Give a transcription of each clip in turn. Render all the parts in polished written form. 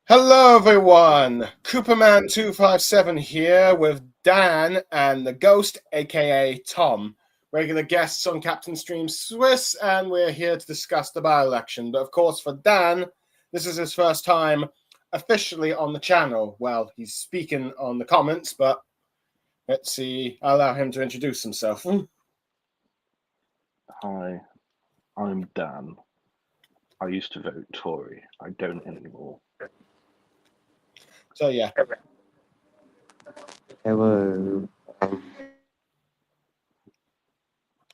Hello, everyone. Cooperman257 here with Dan and the Ghost, aka Tom, regular guests on Captain Stream Swiss, and we're here to discuss the by-election. But of course, for Dan, this is his first time officially on the channel. Well, he's speaking on the comments, but let's see. I'll allow him to introduce himself. Hi, I'm Dan. I used to vote Tory. I don't anymore. So, yeah. Hello.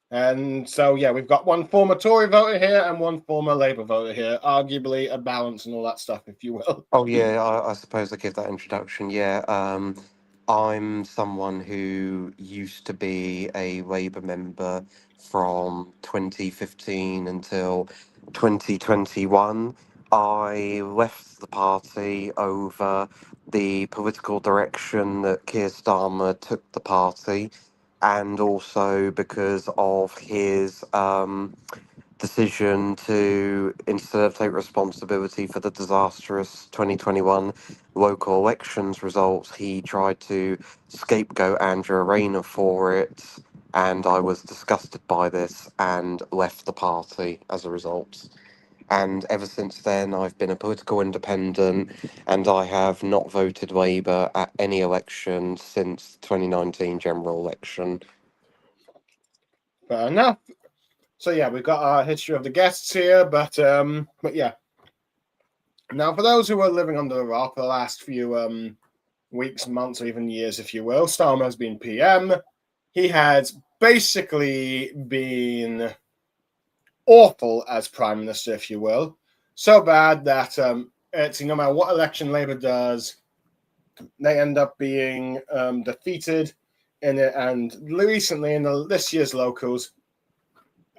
And so, yeah, we've got one former Tory voter here and one former Labour voter here. Arguably a balance and all that stuff, if you will. Oh yeah, I suppose I give that introduction. Yeah, I'm someone who used to be a Labour member from 2015 until 2021. I left the party over the political direction that Keir Starmer took the party, and also because of his decision to, instead of take responsibility for the disastrous 2021 local elections results, he tried to scapegoat Andrew Rayner for it, and I was disgusted by this and left the party as a result. And ever since then, I've been a political independent, and I have not voted Labour at any election since the 2019 general election. Fair enough. So yeah, we've got our history of the guests here, but yeah. Now, for those who are living under a rock for the last few weeks, months, or even years, if you will, Starmer has been PM. He has basically been awful as Prime Minister, if you will. So bad that it's no matter what election Labour does, they end up being defeated in it. And recently, in this year's locals,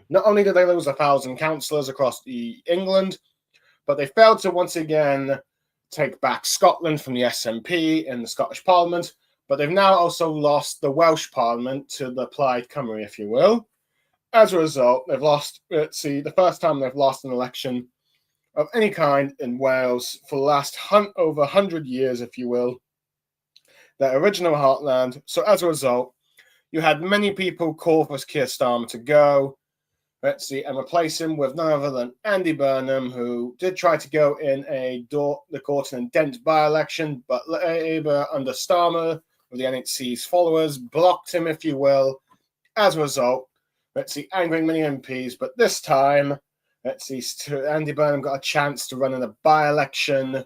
not only did they lose 1,000 councillors across England, but they failed to once again take back Scotland from the SNP in the Scottish Parliament. But they've now also lost the Welsh Parliament to the Plaid Cymru, if you will. As a result, they've lost, the first time they've lost an election of any kind in Wales for the last over 100 years, if you will, their original heartland. So as a result, you had many people call for Keir Starmer to go, and replace him with none other than Andy Burnham, who did try to go in the Gorton and Dent by-election, but Labour under Starmer, with the NHC's followers, blocked him, if you will. As a result, angering many MPs, but this time, Andy Burnham got a chance to run in a by-election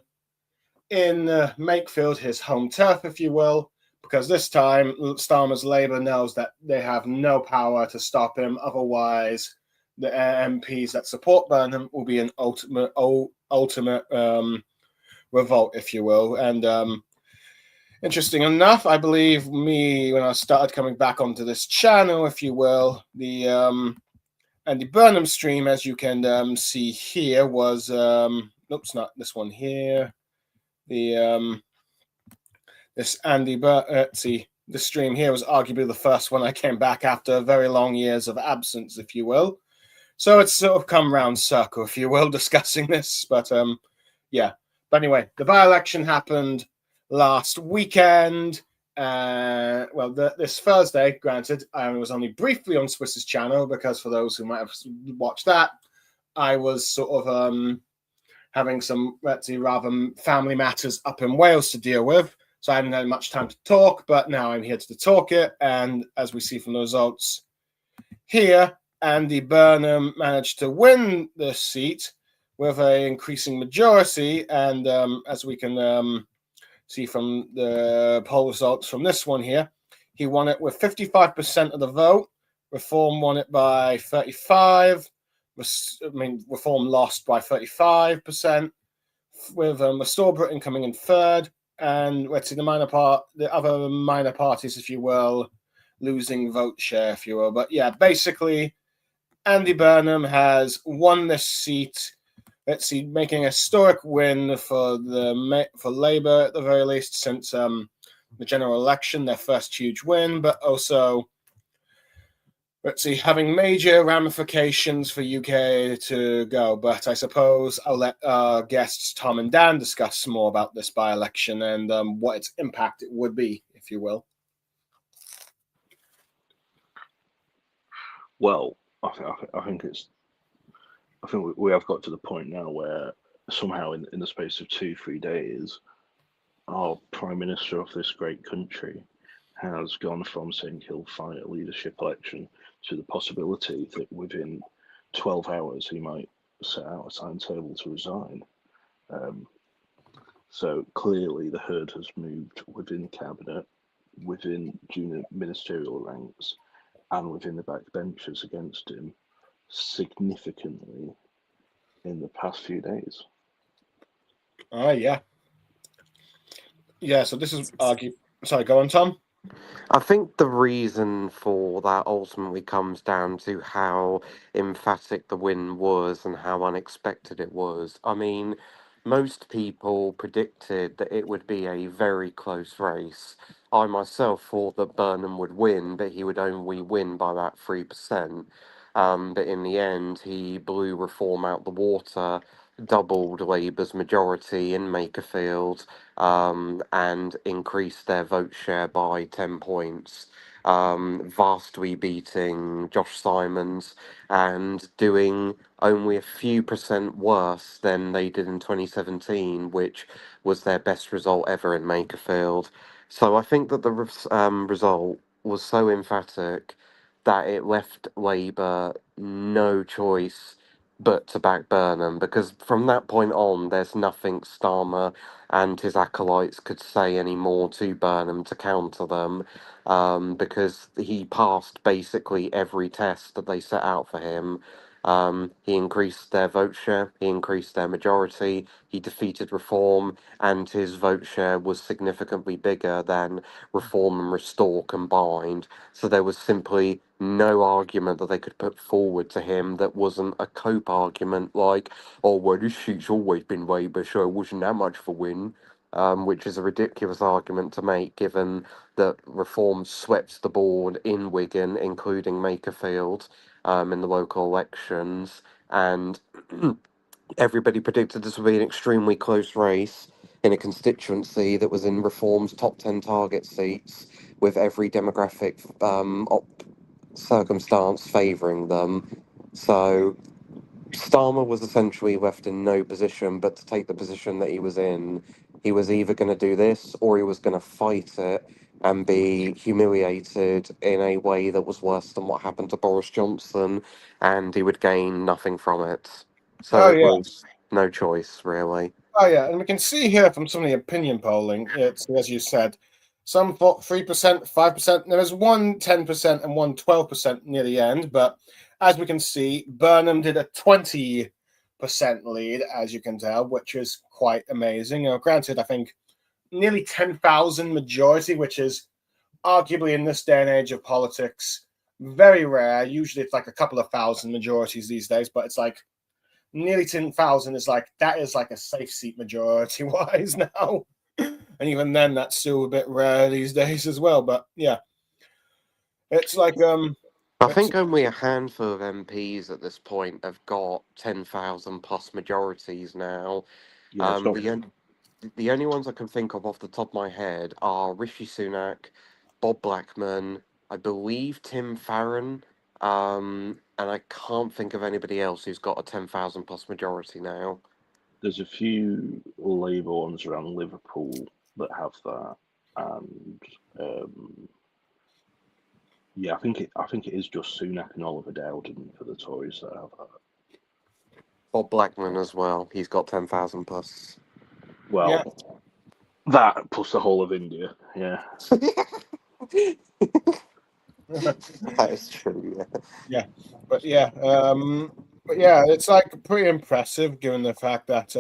in Makefield, his home turf, if you will, because this time Starmer's Labour knows that they have no power to stop him. Otherwise, the MPs that support Burnham will be an ultimate revolt, if you will. And interesting enough, I believe when I started coming back onto this channel, if you will, the Andy Burnham stream, as you can see here, was oops, not this one here. The this the stream here was arguably the first one I came back after very long years of absence, if you will. So it's sort of come round circle, if you will, discussing this. But yeah. But anyway, the by-election happened last weekend. This Thursday, granted, I was only briefly on Swiss's channel because for those who might have watched that, I was sort of having some rather family matters up in Wales to deal with. So I hadn't had much time to talk, but now I'm here to talk it. And as we see from the results here, Andy Burnham managed to win the seat with an increasing majority. And as we can see from the poll results from this one here, he won it with 55% of the vote. Reform won it by 35%. Reform lost by 35%, with Restore Britain coming in third. And let's see the other minor parties, if you will, losing vote share, if you will. But yeah, basically, Andy Burnham has won this seat. Making a historic win for Labour at the very least since the general election, their first huge win. But also, let's see, having major ramifications for UK to go. But I suppose I'll let our guests Tom and Dan discuss more about this by-election and what its impact it would be, if you will. Well, I think we have got to the point now where somehow in the space of 2-3 days, our Prime Minister of this great country has gone from saying he'll fight a leadership election to the possibility that within 12 hours he might set out a timetable to resign. So clearly the herd has moved within cabinet, within junior ministerial ranks, and within the backbenchers against him significantly in the past few days. Yeah. Yeah, so this is sorry, go on, Tom. I think the reason for that ultimately comes down to how emphatic the win was and how unexpected it was. I mean, most people predicted that it would be a very close race. I myself thought that Burnham would win, but he would only win by about 3%. But in the end, he blew Reform out the water, doubled Labour's majority in Makefield, and increased their vote share by 10 points, vastly beating Josh Simons and doing only a few percent worse than they did in 2017, which was their best result ever in Makefield. So I think that the result was so emphatic that it left Labour no choice but to back Burnham, because from that point on, there's nothing Starmer and his acolytes could say any more to Burnham to counter them, because he passed basically every test that they set out for him. He increased their vote share, he increased their majority, he defeated Reform, and his vote share was significantly bigger than Reform and Restore combined. So there was simply no argument that they could put forward to him that wasn't a cope argument like, oh, well, this seat's always been Labour, so it wasn't that much of a win, which is a ridiculous argument to make given that Reform swept the board in Wigan, including Makefield, in the local elections, and everybody predicted this would be an extremely close race in a constituency that was in Reform's top 10 target seats, with every demographic circumstance favouring them. So Starmer was essentially left in no position but to take the position that he was in. He was either going to do this or he was going to fight it and be humiliated in a way that was worse than what happened to Boris Johnson, and he would gain nothing from it. So Oh, it yeah. was no choice, really. Oh, yeah, and we can see here from some of the opinion polling, it's, as you said, some thought 3%, 5%. There was one 10% and one 12% near the end, but as we can see, Burnham did a 20% lead, as you can tell, which is quite amazing. Granted, I think nearly 10,000 majority, which is arguably in this day and age of politics, very rare. Usually it's like a couple of thousand majorities these days, but it's like nearly 10,000 is like, that is like a safe seat majority wise now. And even then, that's still a bit rare these days as well. But yeah, it's like, I think only a handful of MPs at this point have got 10,000 plus majorities now. Yeah, it's not. The only ones I can think of off the top of my head are Rishi Sunak, Bob Blackman, I believe Tim Farron, and I can't think of anybody else who's got a 10,000 plus majority now. There's a few Labour ones around Liverpool that have that, and yeah, I think it is just Sunak and Oliver Dowden for the Tories that have that. Bob Blackman as well. He's got 10,000 plus. Well, yeah. that plus the whole of India, yeah. That is true. Yeah, but yeah, it's like pretty impressive given the fact that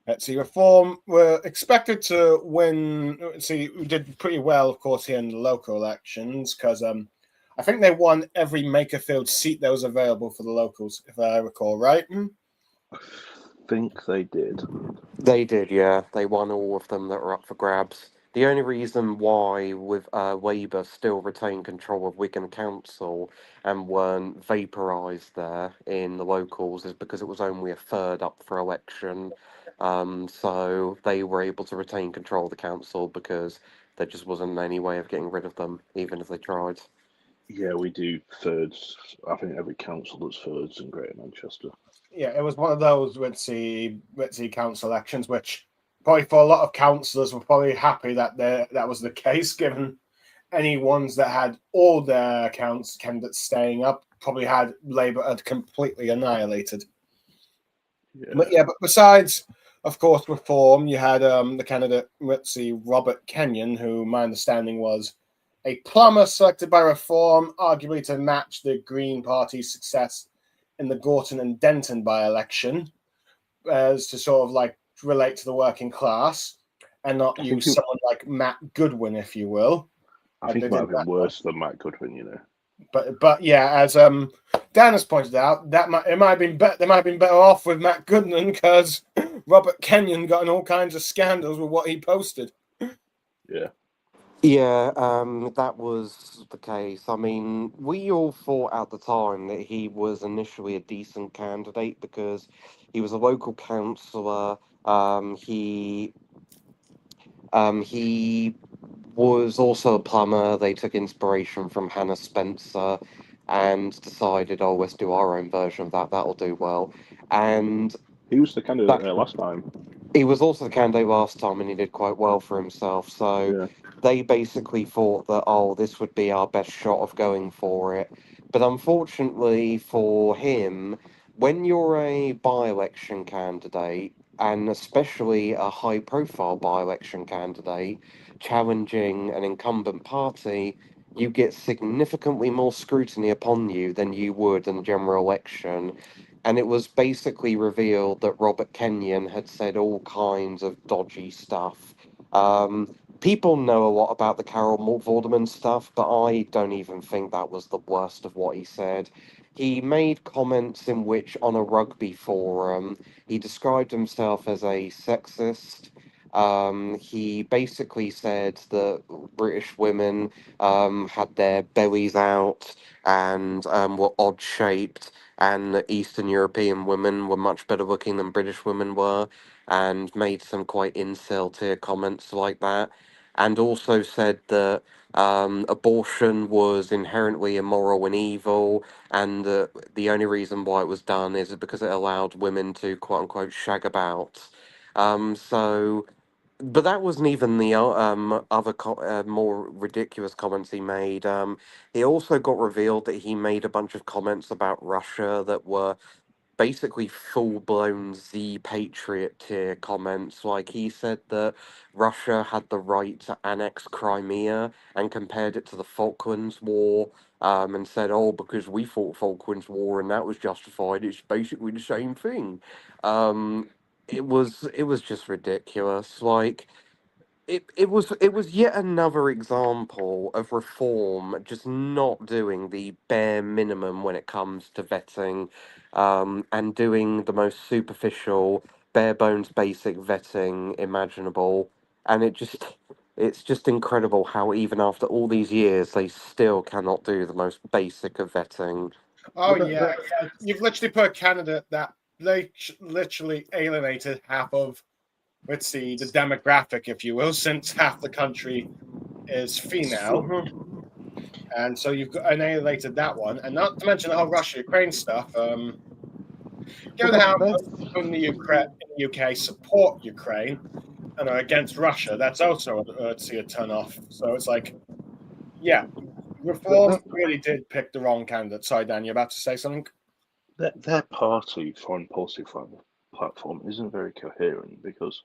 let's see, Reform were expected to win. Let's see, we did pretty well, of course, here in the local elections because I think they won every Makerfield seat that was available for the locals, if I recall right. I think they did. They did, yeah. They won all of them that were up for grabs. the only reason why with Labour still retained control of Wigan Council and weren't vaporised there in the locals is because it was only a third up for election. So they were able to retain control of the council because there just wasn't any way of getting rid of them, even if they tried. Yeah, we do thirds. I think every council does thirds in Greater Manchester. Yeah, it was one of those ritzy council elections, which probably for a lot of councillors were probably happy that that was the case, given any ones that had all their candidates staying up probably had Labour had completely annihilated. Yeah. But besides, of course, Reform, you had the candidate, Robert Kenyon, who my understanding was a plumber selected by Reform, arguably to match the Green Party's success in the Gorton and Denton by-election, as to sort of like relate to the working class and not use someone like Matt Goodwin, if you will. I think it might have been worse than Matt Goodwin, you know. But yeah, as Dan has pointed out, they might have been better off with Matt Goodman because Robert Kenyon got in all kinds of scandals with what he posted. Yeah. Yeah, that was the case. I mean, we all thought at the time that he was initially a decent candidate because he was a local councillor. He was also a plumber. They took inspiration from Hannah Spencer and decided, oh, let's do our own version of that. That'll do well. And he was the candidate there last time. He was also the candidate last time, and he did quite well for himself. So they basically thought that, oh, this would be our best shot of going for it. But unfortunately for him, when you're a by-election candidate, and especially a high-profile by-election candidate, challenging an incumbent party, you get significantly more scrutiny upon you than you would in a general election. And it was basically revealed that Robert Kenyon had said all kinds of dodgy stuff. People know a lot about the Carol Vorderman stuff, but I don't even think that was the worst of what he said. He made comments in which, on a rugby forum, he described himself as a sexist. He basically said that British women had their bellies out and were odd shaped, and that Eastern European women were much better looking than British women were, and made some quite incel tier comments like that, and also said that abortion was inherently immoral and evil, and the only reason why it was done is because it allowed women to quote unquote shag about. So but that wasn't even the other more ridiculous comments he made. He also got revealed that he made a bunch of comments about Russia that were basically full blown Z Patriot tier comments. Like he said that Russia had the right to annex Crimea and compared it to the Falklands War. And said, "Oh, because we fought Falklands War and that was justified, it's basically the same thing." Um, it was just ridiculous. Like it was yet another example of reform just not doing the bare minimum when it comes to vetting, and doing the most superficial, bare bones, basic vetting imaginable. And it's just incredible how even after all these years they still cannot do the most basic of vetting. Oh yeah, you've literally put a candidate that literally alienated half of, let's see, the demographic, if you will, since half the country is female. And so you've annihilated that one, and not to mention the whole Russia-Ukraine stuff. Given how most people in the UK support Ukraine and are against Russia, that's also a turn off. So it's like, yeah, Reform really did pick the wrong candidate. Sorry, Dan, you're about to say something? Their party foreign policy platform isn't very coherent because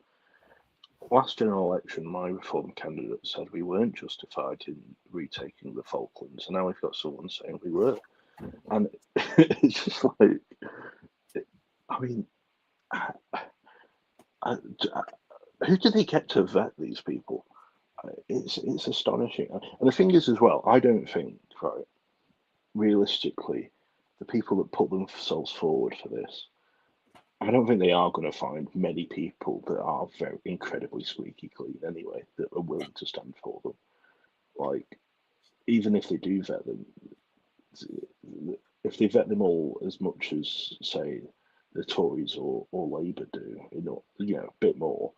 last general election, my Reform candidate said we weren't justified in retaking the Falklands, and now we've got someone saying we were. And it's just like, I mean, who did they get to vet these people? It's astonishing. And the thing is, as well, I don't think, right, realistically, the people that put themselves forward for this I don't think they are going to find many people that are very incredibly squeaky clean anyway that are willing to stand for them. Like, even if they do vet them, if they vet them all as much as say the Tories or Labour do, a bit more,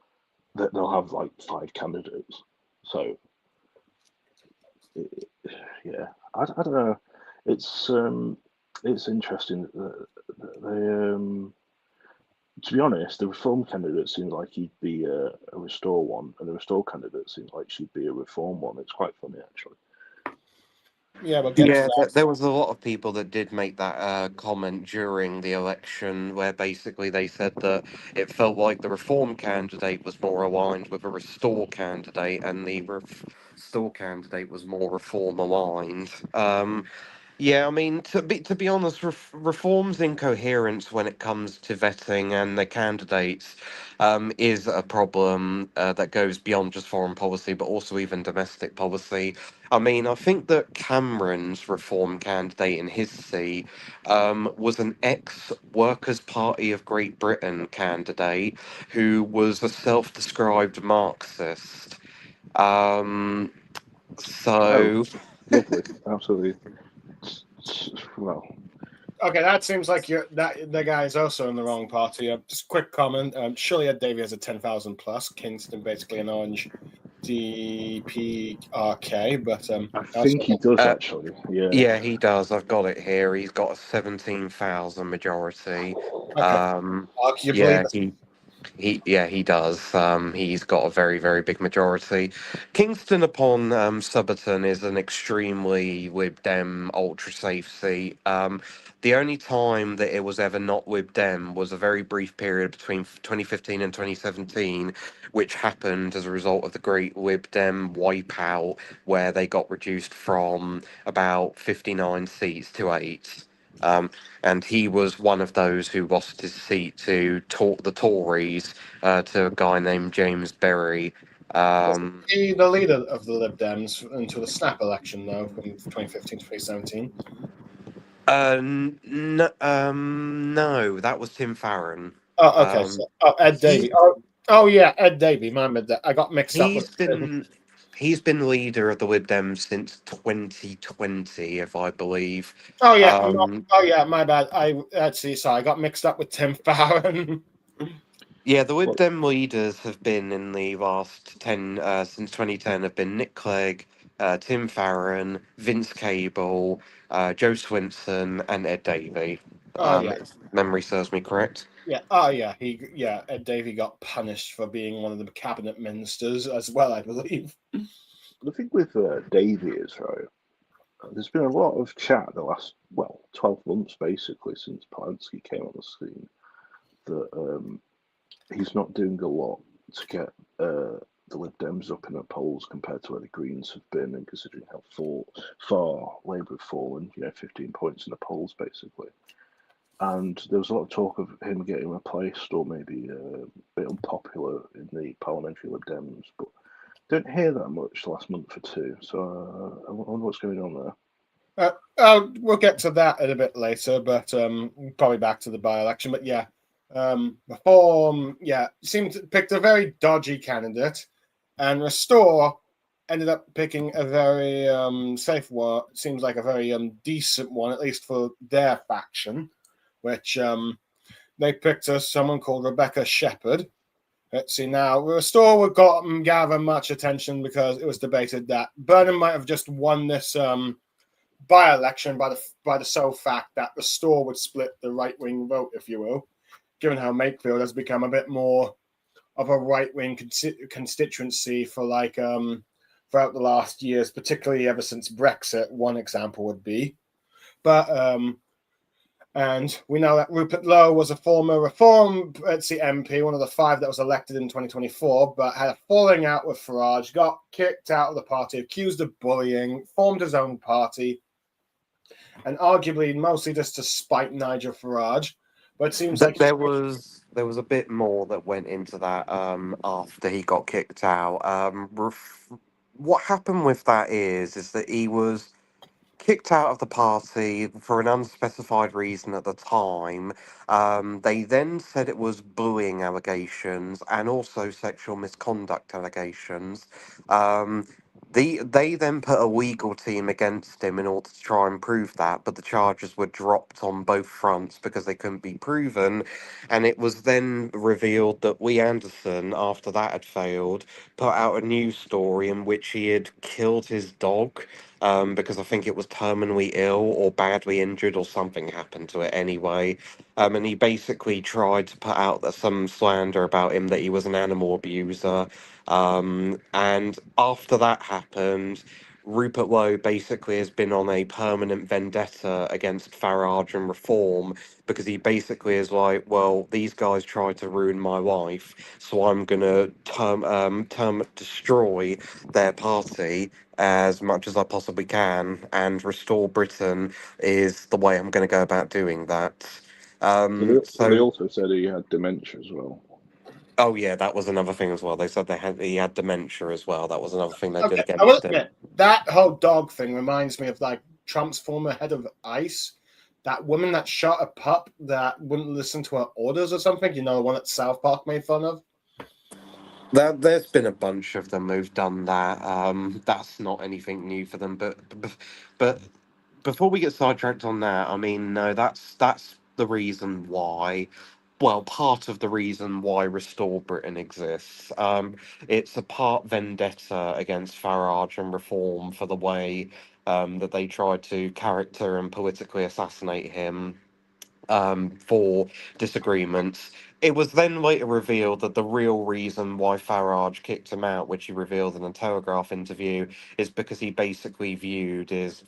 that they'll have like 5 candidates. So yeah, I don't know. It's interesting that they. To be honest, the Reform candidate seems like he'd be a Restore one, and the Restore candidate seems like she'd be a Reform one. It's quite funny, actually. Yeah, we'll get to Yeah, that. there was a lot of people that did make that comment during the election, where basically they said that it felt like the Reform candidate was more aligned with a Restore candidate, and the Restore candidate was more Reform aligned. Yeah, I mean, to be honest, reform's incoherence when it comes to vetting and the candidates is a problem that goes beyond just foreign policy, but also even domestic policy. I mean, I think that Cameron's reform candidate in his seat was an ex-Workers' Party of Great Britain candidate who was a self-described Marxist. Um, Oh, so. lovely, absolutely. Well, Okay, that seems like the guy is also in the wrong party. Just quick comment. Surely Ed Davey has a 10,000 plus. Kingston basically an orange DPRK, but I also think he does actually. Yeah. Yeah, he does. I've got it here. He's got a 17,000 majority. okay. Arguably, Yeah, he does. He's got a very, very big majority. Kingston upon Surbiton is an extremely Lib Dem ultra safe seat. The only time that it was ever not Lib Dem was a very brief period between 2015 and 2017, which happened as a result of the Great Lib Dem wipeout, where they got reduced from about 59 seats to 8. And he was one of those who lost his seat to the Tories to a guy named James Berry. was Um, he the leader of the Lib Dems until the snap election, though, from 2015 to 2017? no, that was Tim Farron. Oh, okay. Um, So, Ed Davey. he Oh, yeah, Ed Davey. My bad. I got mixed up with. he's been he's been leader of the Lib Dems since 2020, if I believe. Oh, yeah. No, Um, oh, yeah. My bad. I actually sorry. I got mixed up with Tim Farron. Yeah, the Lib Well, Dem leaders have been in the last 10, since 2010, have been Nick Clegg, Tim Farron, Vince Cable, Joe Swinson, and Ed Davey. Oh, yeah. If memory serves me correct. Yeah. Oh, yeah. Ed Davey got punished for being one of the cabinet ministers as well, I believe. the thing with Davy is right. There's been a lot of chat the last 12 months basically since Polanski came on the scene that he's not doing a lot to get the Lib Dems up in the polls compared to where the Greens have been, and considering how far Labour have fallen, 15 points in the polls basically. And there was a lot of talk of him getting replaced or maybe a bit unpopular in the parliamentary Lib Dems, but don't hear that much the last month or two. So I wonder what's going on there. We'll get to that a bit later, but probably back to the by-election. But yeah, Reform, seemed to picked a very dodgy candidate, and Restore ended up picking a very safe one. Seems like a very decent one, at least for their faction, which they picked someone called Rebecca Shepherd. Let's see now. Restore would gather much attention because it was debated that Burnham might have just won this by-election by the sole fact that Restore would split the right-wing vote, if you will, given how Makefield has become a bit more of a right-wing constituency for throughout the last years, particularly ever since Brexit. One example would be, but and we know that Rupert Lowe was a former Reform MP, one of the 5 that was elected in 2024, but had a falling out with Farage, got kicked out of the party, accused of bullying, formed his own party, and arguably mostly just to spite Nigel Farage. But it seems like There was a bit more that went into that after he got kicked out. What happened with that is that he was kicked out of the party for an unspecified reason at the time. They then said it was bullying allegations and also sexual misconduct allegations. Um, they then put a legal team against him in order to try and prove that, but the charges were dropped on both fronts because they couldn't be proven. And it was then revealed that Lee Anderson, after that had failed, put out a news story in which he had killed his dog, because I think it was terminally ill or badly injured or something happened to it anyway. And he basically tried to put out some slander about him, that he was an animal abuser. And after that happened, Rupert Lowe basically has been on a permanent vendetta against Farage and Reform, because he basically is like, well, these guys tried to ruin my life, so I'm gonna destroy their party as much as I possibly can, and restore Britain is the way I'm going to go about doing that. So they So, also said he had dementia as well. oh yeah, that was another thing as well. They said he had dementia as well. That was another thing they did Okay, I will against him. admit that whole dog thing reminds me of like Trump's former head of ICE, that woman that shot a pup that wouldn't listen to her orders or something. You know, the one that South Park made fun of. There's been a bunch of them who've done that. That's not anything new for them. But before we get sidetracked on that, I mean, no, that's the reason why. Well, part of the reason why Restore Britain exists. It's a part vendetta against Farage and Reform for the way that they tried to character and politically assassinate him, for disagreements. It was then later revealed that the real reason why Farage kicked him out, which he revealed in a Telegraph interview, is because he basically viewed his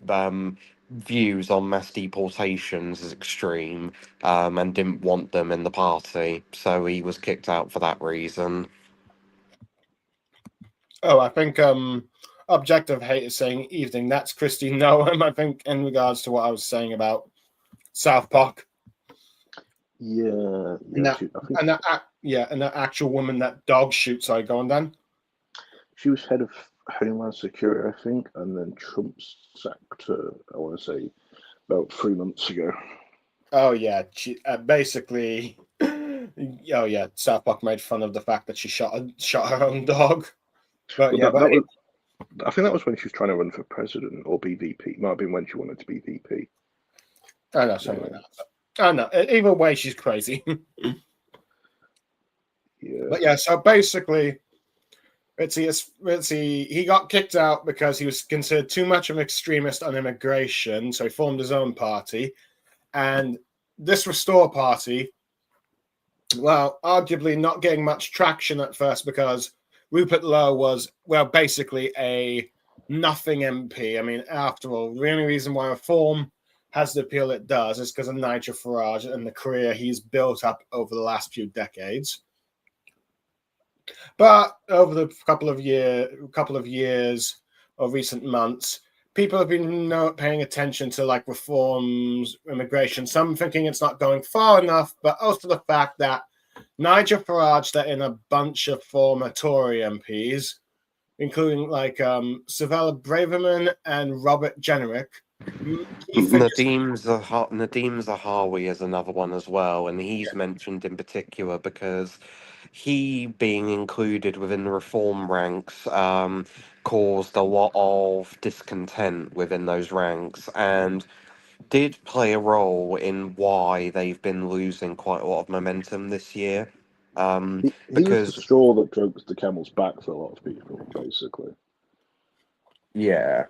views on mass deportations as extreme, and didn't want them in the party. So he was kicked out for that reason. Oh, I think Objective Hate is saying evening. That's Christine Noam, I think, in regards to what I was saying about South Park. Yeah, And yeah. that, and that actual woman that dog shoots. Sorry, go on then. She was head of Homeland Security, I think, and then Trump sacked her, I want to say, about 3 months ago. Oh yeah, she basically. Oh yeah, South Park made fun of the fact that she shot her own dog. But Well, yeah, that was, I think that was when she was trying to run for president or be VP. Might have been when she wanted to be VP. I know something like that. I know. Either way, she's crazy. Yeah. But yeah, so basically, he got kicked out because he was considered too much of an extremist on immigration, so he formed his own party. And this Restore Party, well, arguably not getting much traction at first because Rupert Lowe was, well, basically a nothing MP. I mean, after all, the only reason why Reform has the appeal it does is because of Nigel Farage and the career he's built up over the last few decades. But over the couple of years or recent months, people have been paying attention to like reforms, immigration. Some thinking it's not going far enough, but also the fact that Nigel Farage let in a bunch of former Tory MPs, including like Savella Braverman and Robert Jenrick. Nadeem Zahawi is another one as well, and he's mentioned in particular because he being included within the reform ranks caused a lot of discontent within those ranks, and did play a role in why they've been losing quite a lot of momentum this year. He was the Because straw that broke the camel's back for a lot of people, basically. yeah,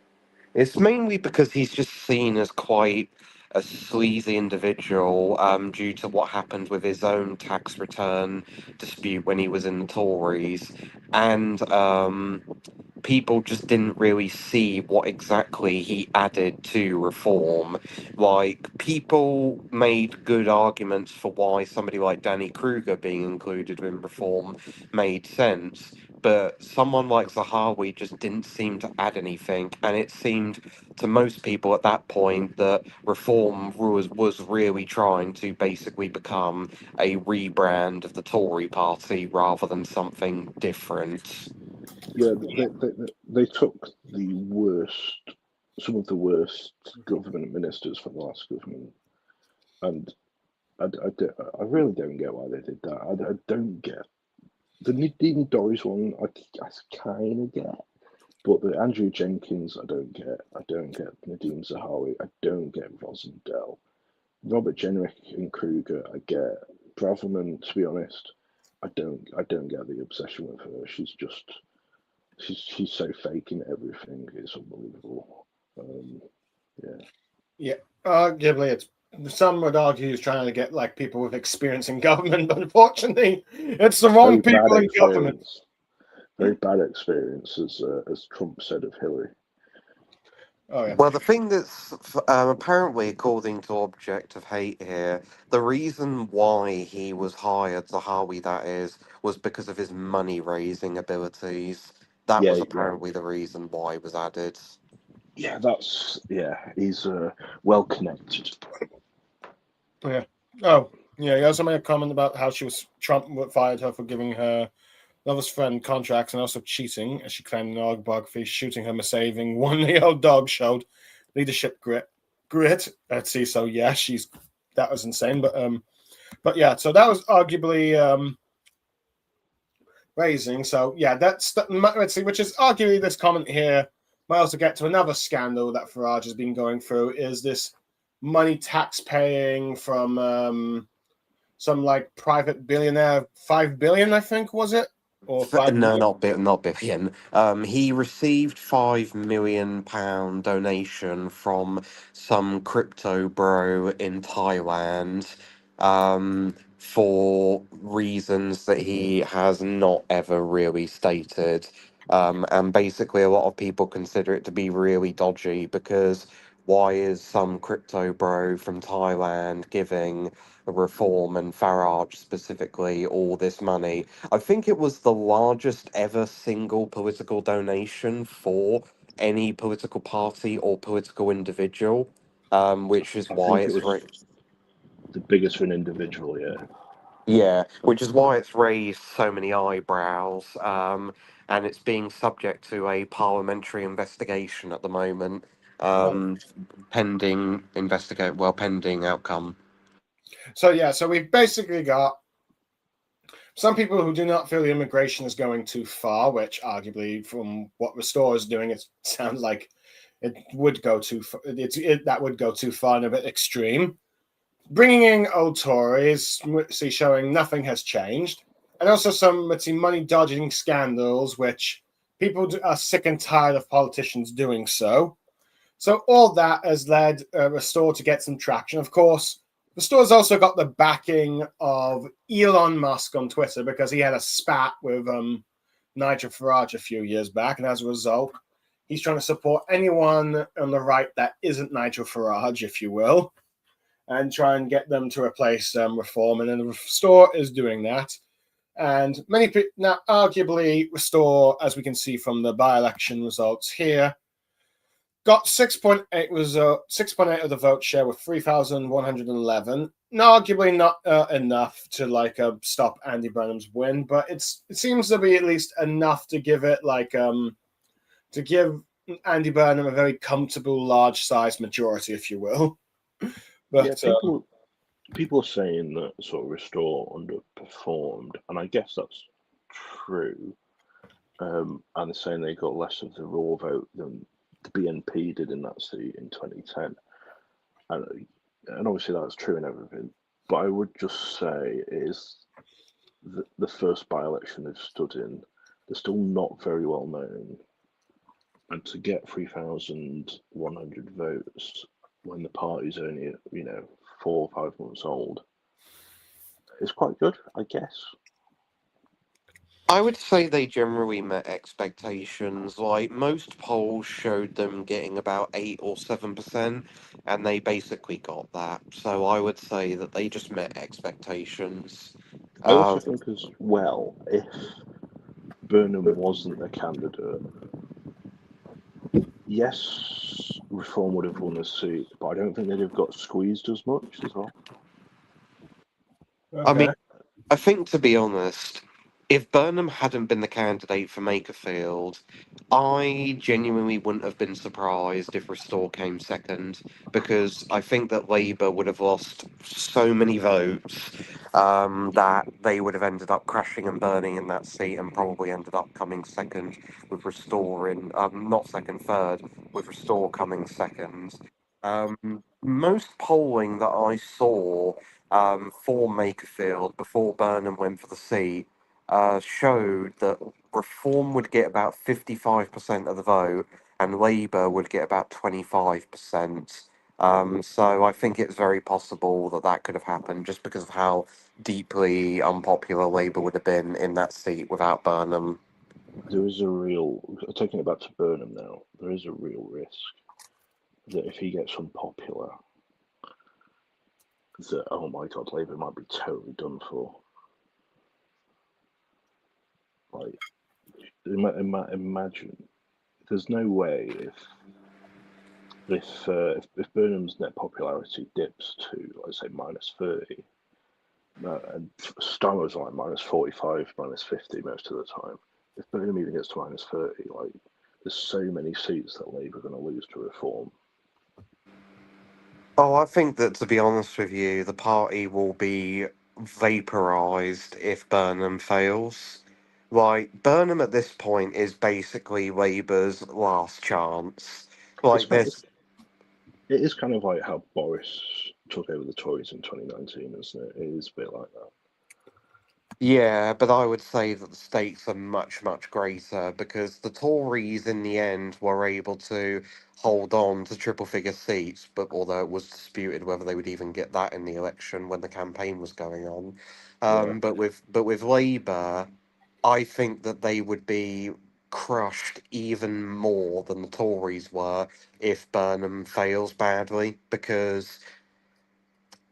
it's mainly because he's just seen as quite a sleazy individual, due to what happened with his own tax return dispute when he was in the Tories, and people just didn't really see what exactly he added to reform. Like, people made good arguments for why somebody like Danny Kruger being included in reform made sense, but someone like Zahawi just didn't seem to add anything, and it seemed to most people at that point that reform was really trying to basically become a rebrand of the Tory party rather than something different. Yeah, they took the worst some of the worst government ministers from the last government, and I really don't get why they did that. I don't get the Nadine Dorries one. I kind of get, but the Andrew Jenkins, I don't get. I don't get Nadine Zahawi. I don't get Rosendale. Robert Jenrick and Kruger, I get. Braverman, to be honest, I don't get the obsession with her. She's so faking everything. It's unbelievable. Yeah, arguably, it's some would argue he's trying to get like people with experience in government, but unfortunately, it's the wrong people in government. Very bad experience, as Trump said of Hillary. Oh yeah. Well, the thing that's apparently, according to Object of Hate here, the reason why he was hired, Zahawi that is, was because of his money raising abilities. That was apparently the reason why he was added. Yeah, he's well connected. Yeah. Oh, yeah. He also made a comment about how Trump fired her for giving her lover's friend contracts and also cheating, as she claimed in an autobiography. Shooting him, a saving 1-year-old dog showed leadership grit. Let's see. So yeah, that was insane. But yeah. So that was arguably raising. So yeah, let's see. Which is arguably this comment here. Might also get to another scandal that Farage has been going through. Is this money tax paying from some like private billionaire, 5 billion, I think, was it? Or 5 No, million? not billion. He received £5 million donation from some crypto bro in Thailand, for reasons that he has not ever really stated. And basically, a lot of people consider it to be really dodgy because why is some crypto bro from Thailand giving Reform and Farage specifically all this money? I think it was the largest ever single political donation for any political party or political individual, which is I why think it it's was the biggest for an individual. which is why it's raised so many eyebrows, and it's being subject to a parliamentary investigation at the moment, pending outcome. So yeah, so we've basically got some people who do not feel the immigration is going too far, which arguably, from what Restore is doing, it sounds like it would go too far. That would go too far and a bit extreme. Bringing in old Tories, showing nothing has changed, and also some money dodging scandals, which people are sick and tired of politicians doing so. So all that has led Restore to get some traction. Of course, Restore's also got the backing of Elon Musk on Twitter because he had a spat with Nigel Farage a few years back, and as a result, he's trying to support anyone on the right that isn't Nigel Farage, if you will, and try and get them to replace Reform. And then Restore is doing that. And many people now, arguably, Restore, as we can see from the by-election results here, got 6.8 6.8 of the vote share with 3,111. Now, arguably not enough to stop Andy Burnham's win, but it seems to be at least enough to give it to give Andy Burnham a very comfortable large size majority, if you will. But people are saying that sort of Restore underperformed, and I guess that's true. And they're saying they got less of the raw vote than the BNP did in that seat in 2010, and obviously that's true and everything. But I would just say is the first by-election they've stood in, they're still not very well known, and to get 3,100 votes when the party's only 4 or 5 months old is quite good, I guess. I would say they generally met expectations. Like most polls showed them getting about 8 or 7%, and they basically got that. So I would say that they just met expectations. I also think as well, if Burnham wasn't the candidate, yes, Reform would have won the seat, but I don't think they'd have got squeezed as much as well. I mean, I think, to be honest, If Burnham hadn't been the candidate for Makerfield, I genuinely wouldn't have been surprised if Restore came second, because I think that Labour would have lost so many votes that they would have ended up crashing and burning in that seat and probably ended up coming second with Restore in, not second, third, with Restore coming second. Most polling that I saw for Makerfield before Burnham went for the seat showed that Reform would get about 55% of the vote and Labour would get about 25%. So I think it's very possible that that could have happened just because of how deeply unpopular Labour would have been in that seat without Burnham. There is a real, taking it back to Burnham now, there is a real risk that if he gets unpopular, that, oh my God, Labour might be totally done for. Like, imagine, there's no way if Burnham's net popularity dips to, let's say, -30, and Starmer's like -45, -50 most of the time. If Burnham even gets to -30, like, there's so many seats that Labour are going to lose to Reform. Oh, I think that, to be honest with you, the party will be vaporized if Burnham fails. Like, Burnham at this point is basically Labour's last chance. It's Like, kind of, there's it is kind of like how Boris took over the Tories in 2019, isn't it? It is a bit like that. Yeah, but I would say that the stakes are much, much greater because the Tories, in the end, were able to hold on to triple figure seats, but although it was disputed whether they would even get that in the election when the campaign was going on. Yeah. But with Labour, I think that they would be crushed even more than the Tories were if Burnham fails badly because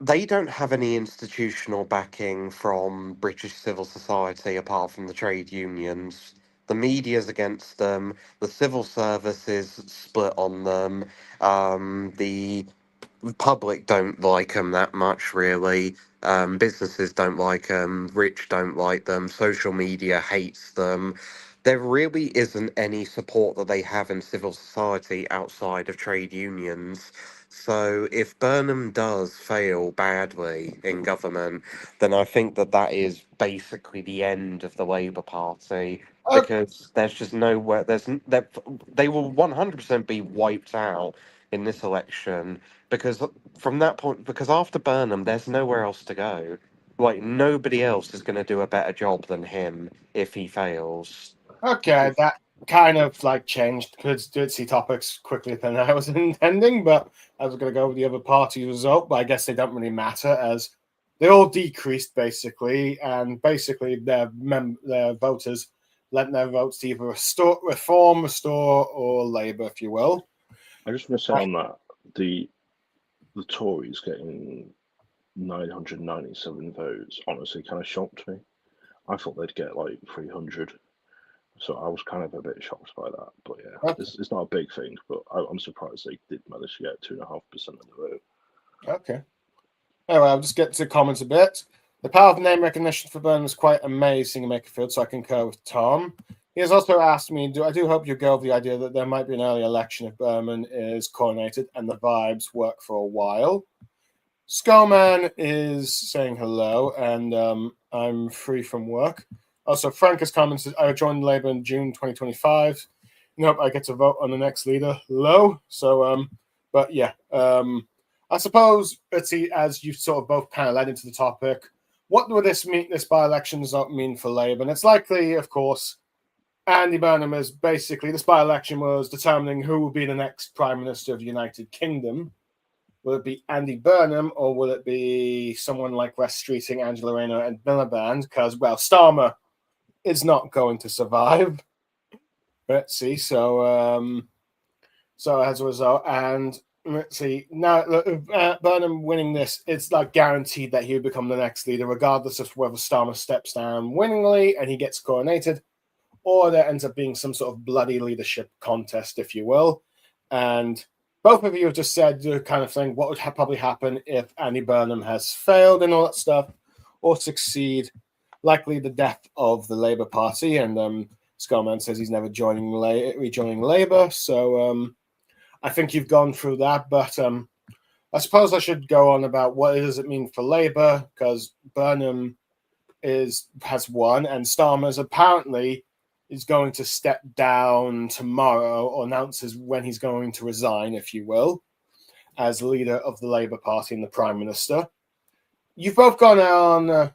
they don't have any institutional backing from British civil society apart from the trade unions. The media's against them. The civil service is split on them. The public don't like them that much, really. Businesses don't like them. Rich don't like them. Social media hates them. There really isn't any support that they have in civil society outside of trade unions. So if Burnham does fail badly in government, then I think that that is basically the end of the Labour Party because there's just nowhere. They will 100% be wiped out in this election because from that point, because after Burnham, there's nowhere else to go. Like nobody else is going to do a better job than him if he fails. Okay, that kind of like changed constituency topics quickly than I was intending, but I was going to go with the other party result, but I guess they don't really matter as they all decreased basically, and basically their voters lent their votes to either Reform, Restore, or Labour, if you will. I just want to say on that, the Tories getting 997 votes honestly kind of shocked me. I thought they'd get like 300. So I was kind of a bit shocked by that. But yeah, Okay. it's not a big thing, but I'm surprised they did manage to get 2.5% of the vote. Okay. Anyway, I'll just get to comments a bit. The power of name recognition for Burnham is quite amazing in Makefield, so I concur with Tom. He has also asked me, I do hope you go with the idea that there might be an early election if Burnham is coronated and the vibes work for a while. Skullman is saying hello, and I'm free from work. Also, Frank has commented, I joined Labour in June 2025. Nope, I get to vote on the next leader. Hello. So, but yeah, I suppose, Betsy, as you sort of both kind of led into the topic, what would this by-election result mean for Labour? And it's likely, of course, Andy Burnham is basically, this by-election was determining who will be the next Prime Minister of the United Kingdom. Will it be Andy Burnham or will it be someone like West Streeting, Angela Rayner, and Miliband? Because, well, Starmer is not going to survive. Let's see. So as a result, and let's see. Now, Burnham winning this, it's like guaranteed that he'll become the next leader, regardless of whether Starmer steps down winningly and he gets coronated, or there ends up being some sort of bloody leadership contest, if you will. And both of you have just said the kind of thing, what would probably happen if Andy Burnham has failed and all that stuff, or succeed. likely the death of the Labour Party, and Scarman says he's never rejoining Labour. So I think you've gone through that, but I suppose I should go on about what does it mean for Labour, because Burnham has won, and Starmer's apparently is going to step down tomorrow, or announces when he's going to resign, if you will, as leader of the Labour Party and the Prime Minister. You've both gone on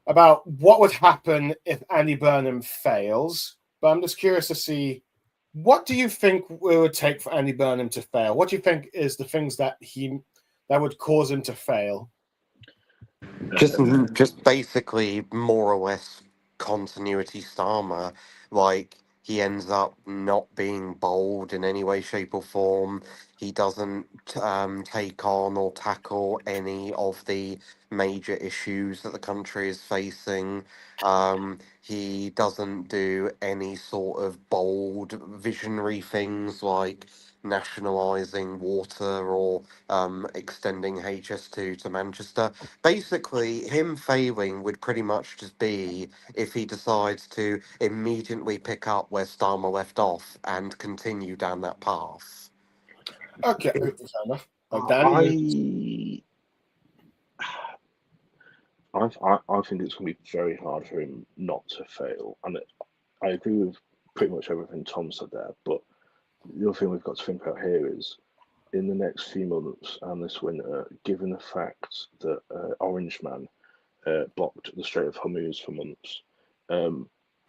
about what would happen if Andy Burnham fails, but I'm just curious to see, what do you think it would take for Andy Burnham to fail? What do you think is the things that would cause him to fail? Just basically more or less continuity Starmer. Like, he ends up not being bold in any way, shape, or form. He doesn't take on or tackle any of the major issues that the country is facing. He doesn't do any sort of bold, visionary things like nationalising water or extending HS2 to Manchester. Basically, him failing would pretty much just be if he decides to immediately pick up where Starmer left off and continue down that path. Okay, fair enough. Danny, I think it's going to be very hard for him not to fail, and I agree with pretty much everything Tom said there. But the other thing we've got to think about here is, in the next few months and this winter, given the fact that Orange Man blocked the Strait of Hormuz for months,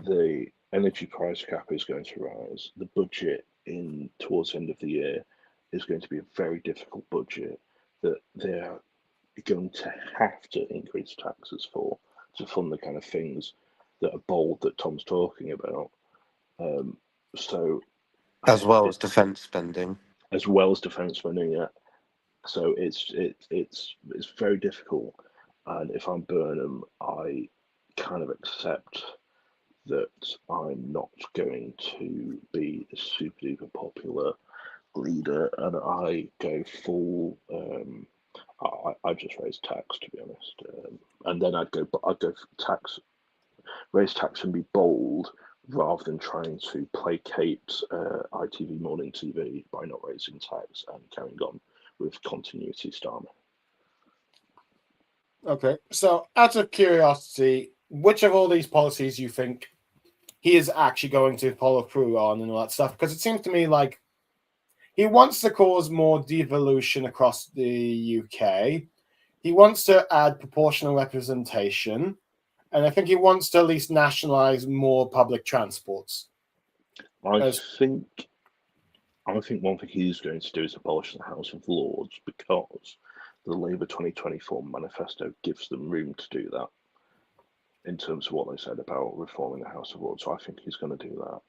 the energy price cap is going to rise. The budget towards the end of the year is going to be a very difficult budget that they're going to have to increase taxes to fund the kind of things that are bold that Tom's talking about. So As well as defence spending. as well as defence spending, yeah. So it's very difficult, and if I'm Burnham, I kind of accept that I'm not going to be a super duper popular leader, and I go full. I just raise tax, to be honest, and then I'd go raise tax and be bold rather than trying to placate ITV Morning TV by not raising tax and carrying on with continuity Starmer. Okay, so out of curiosity, which of all these policies you think he is actually going to follow through on and all that stuff? Because it seems to me like he wants to cause more devolution across the UK. He wants to add proportional representation, and I think he wants to at least nationalise more public transports. I think one thing he's going to do is abolish the House of Lords, because the Labour 2024 manifesto gives them room to do that in terms of what they said about reforming the House of Lords. So I think he's going to do that.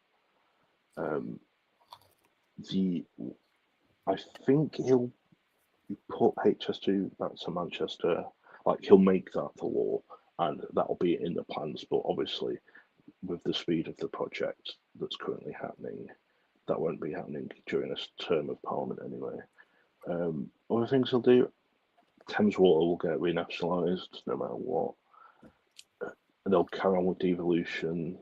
I think he'll put HS2 back to Manchester. Like, he'll make that the law, and that'll be in the plans. But obviously, with the speed of the project that's currently happening, that won't be happening during this term of Parliament anyway. Other things he'll do: Thames Water will get renationalised no matter what. They'll carry on with devolution.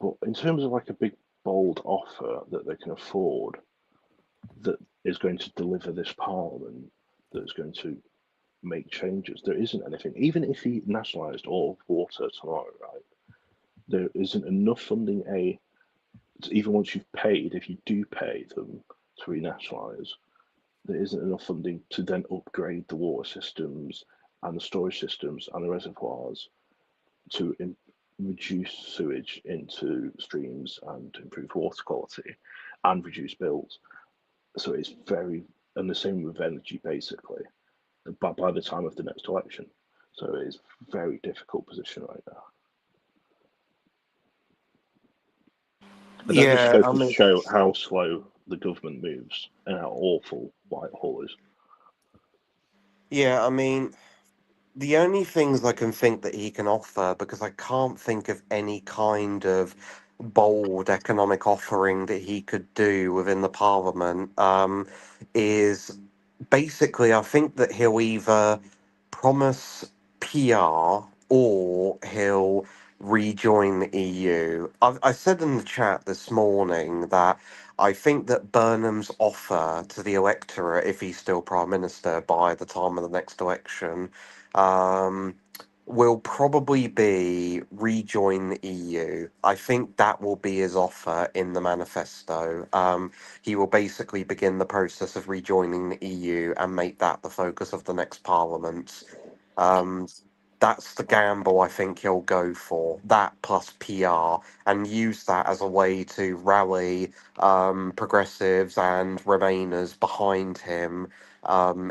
But in terms of like a big bold offer that they can afford, that is going to deliver this Parliament, that is going to make changes, there isn't anything. Even if he nationalised all of water tomorrow, right, there isn't enough funding. Even once you've paid, if you do pay them to renationalise, there isn't enough funding to then upgrade the water systems and the storage systems and the reservoirs to reduce sewage into streams and improve water quality and reduce bills. So it's and the same with energy, basically, by the time of the next election. So it's a very difficult position right now. And that just goes to show how slow the government moves and how awful Whitehall is. Yeah, I mean, the only things I can think that he can offer, because I can't think of any kind of bold economic offering that he could do within the Parliament, is basically, I think that he'll either promise PR or he'll rejoin the EU. I said in the chat this morning that I think that Burnham's offer to the electorate, if he's still Prime Minister by the time of the next election, um, will probably be rejoin the EU. I think that will be his offer in the manifesto. He will basically begin the process of rejoining the EU and make that the focus of the next parliament. Um, that's the gamble I think he'll go for. That plus PR, and use that as a way to rally progressives and Remainers behind him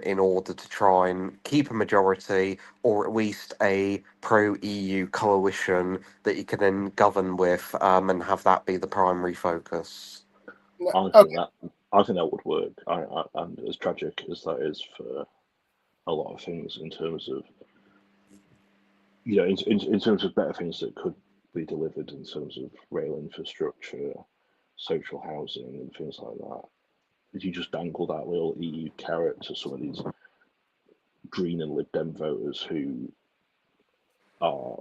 in order to try and keep a majority or at least a pro EU coalition that he can then govern with and have that be the primary focus. I Okay. think that would work. And as tragic as that is for a lot of things in terms of, in terms of better things that could be delivered in terms of rail infrastructure, social housing, and things like that. If you just dangle that little EU carrot to some of these Green and Lib Dem voters who are,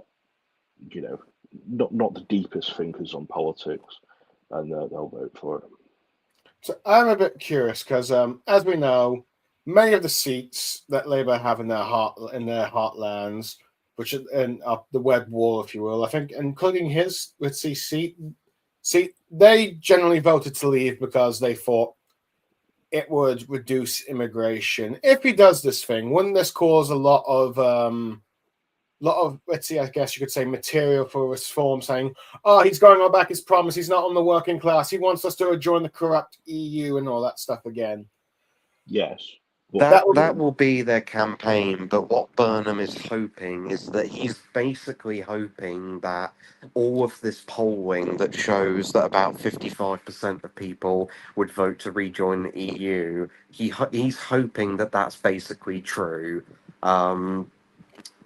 not the deepest thinkers on politics, and they'll vote for it. So I'm a bit curious because, as we know, many of the seats that Labour have in their heartlands, which are in up the web wall, if you will, I think, including his, let's see, seat, they generally voted to leave because they thought it would reduce immigration. If he does this thing, wouldn't this cause a lot of, let's see, I guess you could say, material for reform, saying, oh, he's going on back his promise, he's not on the working class, he wants us to join the corrupt EU and all that stuff again. Yes. That will be their campaign, but what Burnham is hoping is that he's basically hoping that all of this polling that shows that about 55% of people would vote to rejoin the EU, he's hoping that that's basically true. Um,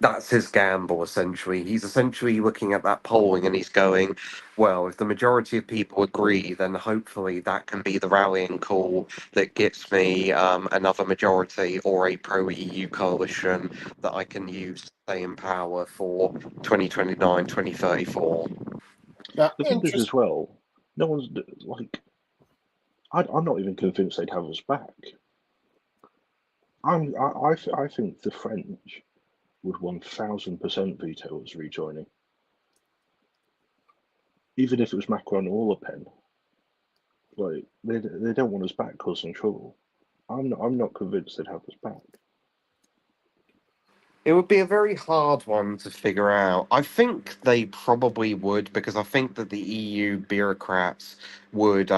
that's his gamble, essentially. He's essentially looking at that polling and he's going, well, if the majority of people agree, then hopefully that can be the rallying call that gets me another majority or a pro EU coalition that I can use to stay in power for 2029, 2034. Now, The thing is, as well, no one's like, I'm not even convinced they'd have us back. I think the French would 1000% veto us rejoining, even if it was Macron or Le Pen. Like they don't want us back causing trouble. I'm not convinced they'd have us back. It would be a very hard one to figure out. I think they probably would, because I think that the EU bureaucrats would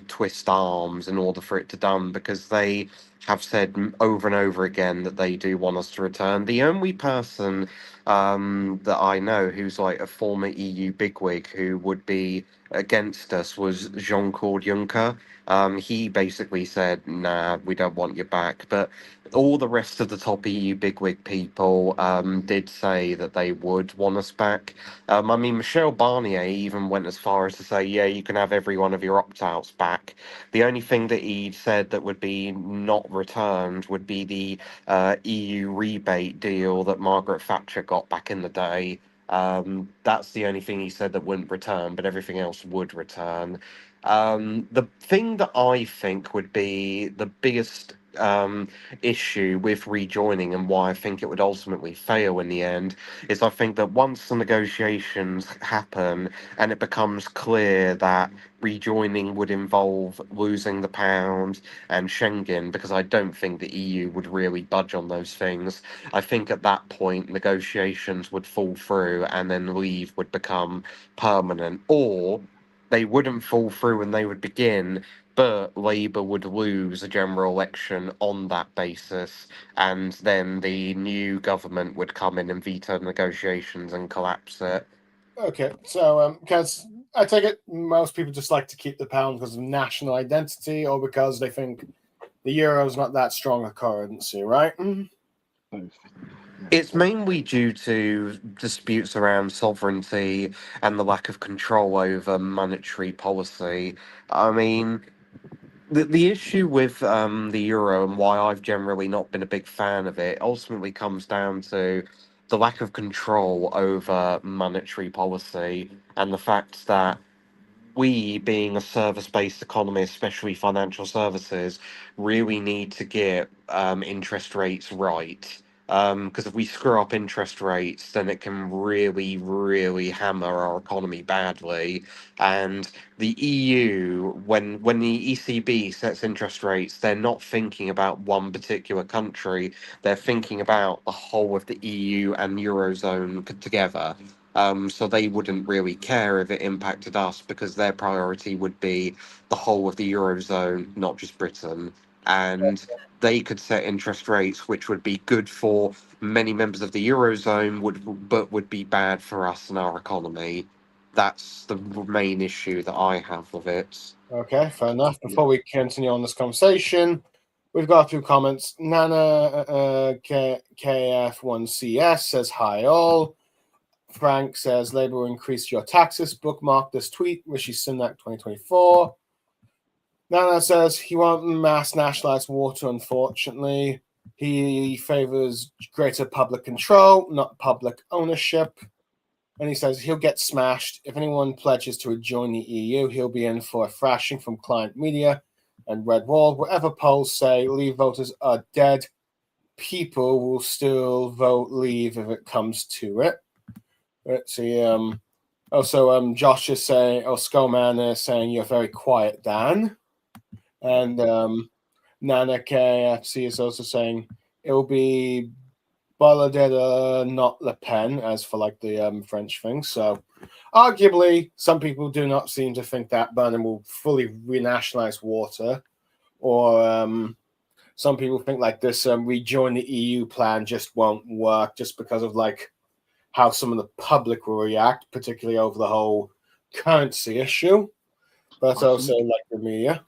twist arms in order for it to done, because they have said over and over again that they do want us to return. The only person that I know who's like a former EU bigwig who would be against us was Jean-Claude Juncker. He basically said, "Nah, we don't want you back." But all the rest of the top EU bigwig people did say that they would want us back. I mean, Michel Barnier even went as far as to say, yeah, you can have every one of your opt-outs back. The only thing that he said that would be not returned would be the EU rebate deal that Margaret Thatcher got back in the day. That's the only thing he said that wouldn't return, but everything else would return. The thing that I think would be the biggest issue with rejoining and why I think it would ultimately fail in the end is I think that once the negotiations happen and it becomes clear that rejoining would involve losing the pound and Schengen, because I don't think the EU would really budge on those things. I think at that point negotiations would fall through and then leave would become permanent, or they wouldn't fall through and they would begin, but Labour would lose a general election on that basis, and then the new government would come in and veto negotiations and collapse it. Okay, so because I take it most people just like to keep the pound because of national identity or because they think the euro's not that strong a currency, right? Both. It's mainly due to disputes around sovereignty and the lack of control over monetary policy. I mean, the issue with the euro and why I've generally not been a big fan of it ultimately comes down to the lack of control over monetary policy and the fact that we, being a service-based economy, especially financial services, really need to get interest rates right. Because if we screw up interest rates, then it can really, really hammer our economy badly. And the EU, when the ECB sets interest rates, they're not thinking about one particular country. They're thinking about the whole of the EU and Eurozone together. So they wouldn't really care if it impacted us because their priority would be the whole of the Eurozone, not just Britain. And they could set interest rates which would be good for many members of the Eurozone, but would be bad for us and our economy. That's the main issue that I have with it. Okay, fair enough. Before we continue on this conversation, we've got a few comments. Nana KF1CS says, hi all. Frank says, Labour will increase your taxes. Bookmark this tweet. Rishi Sunak 2024. Nana says, he won't mass nationalise water, unfortunately. He favours greater public control, not public ownership. And he says he'll get smashed. If anyone pledges to join the EU, he'll be in for a thrashing from client media and Red Wall. Whatever polls say Leave voters are dead, people will still vote Leave if it comes to it. Let's see. Also, Josh is saying, Skullman is saying, you're very quiet, Dan. And Nana KFC is also saying, it'll be Balladera, not Le Pen, as for like the French thing. So, arguably, some people do not seem to think that Burnham will fully renationalize water, or some people think like this rejoin the EU plan just won't work just because of like how some of the public will react, particularly over the whole currency issue, but also like the media.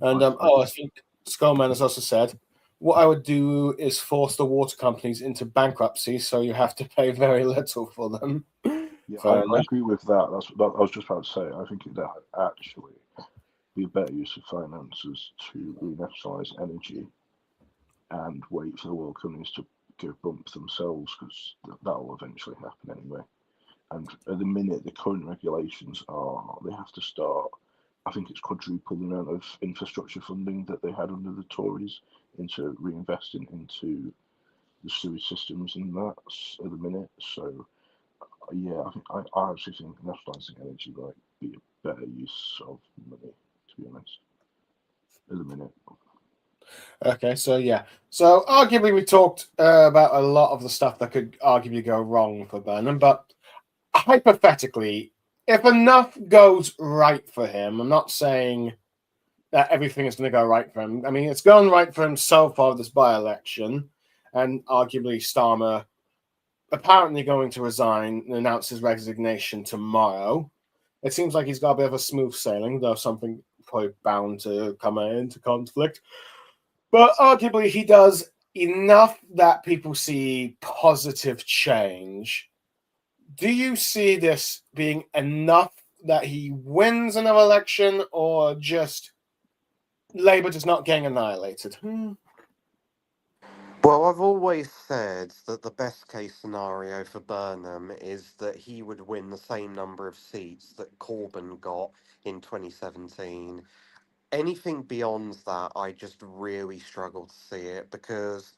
And I think Skullman has also said, what I would do is force the water companies into bankruptcy, so you have to pay very little for them. Yeah, I agree with that. That's what I was just about to say. I think that actually be a better use of finances to renationalise energy and wait for the world companies to go bump themselves, because that will eventually happen anyway. And at the minute, the current regulations are they have to start. I think it's quadruple the amount of infrastructure funding that they had under the Tories into reinvesting into the sewage systems and that at the minute. So yeah, I actually think nationalising energy might be a better use of money, to be honest, at the minute. Okay, so yeah. So arguably we talked about a lot of the stuff that could arguably go wrong for Burnham, but hypothetically, if enough goes right for him, I'm not saying that everything is going to go right for him. I mean, it's gone right for him so far this by-election, and arguably Starmer apparently going to resign and announce his resignation tomorrow. It seems like he's got a bit of a smooth sailing, though something probably bound to come into conflict. But arguably, he does enough that people see positive change. Do you see this being enough that he wins another election, or just Labour just not getting annihilated? Well, I've always said that the best case scenario for Burnham is that he would win the same number of seats that Corbyn got in 2017. Anything beyond that, I just really struggle to see it, because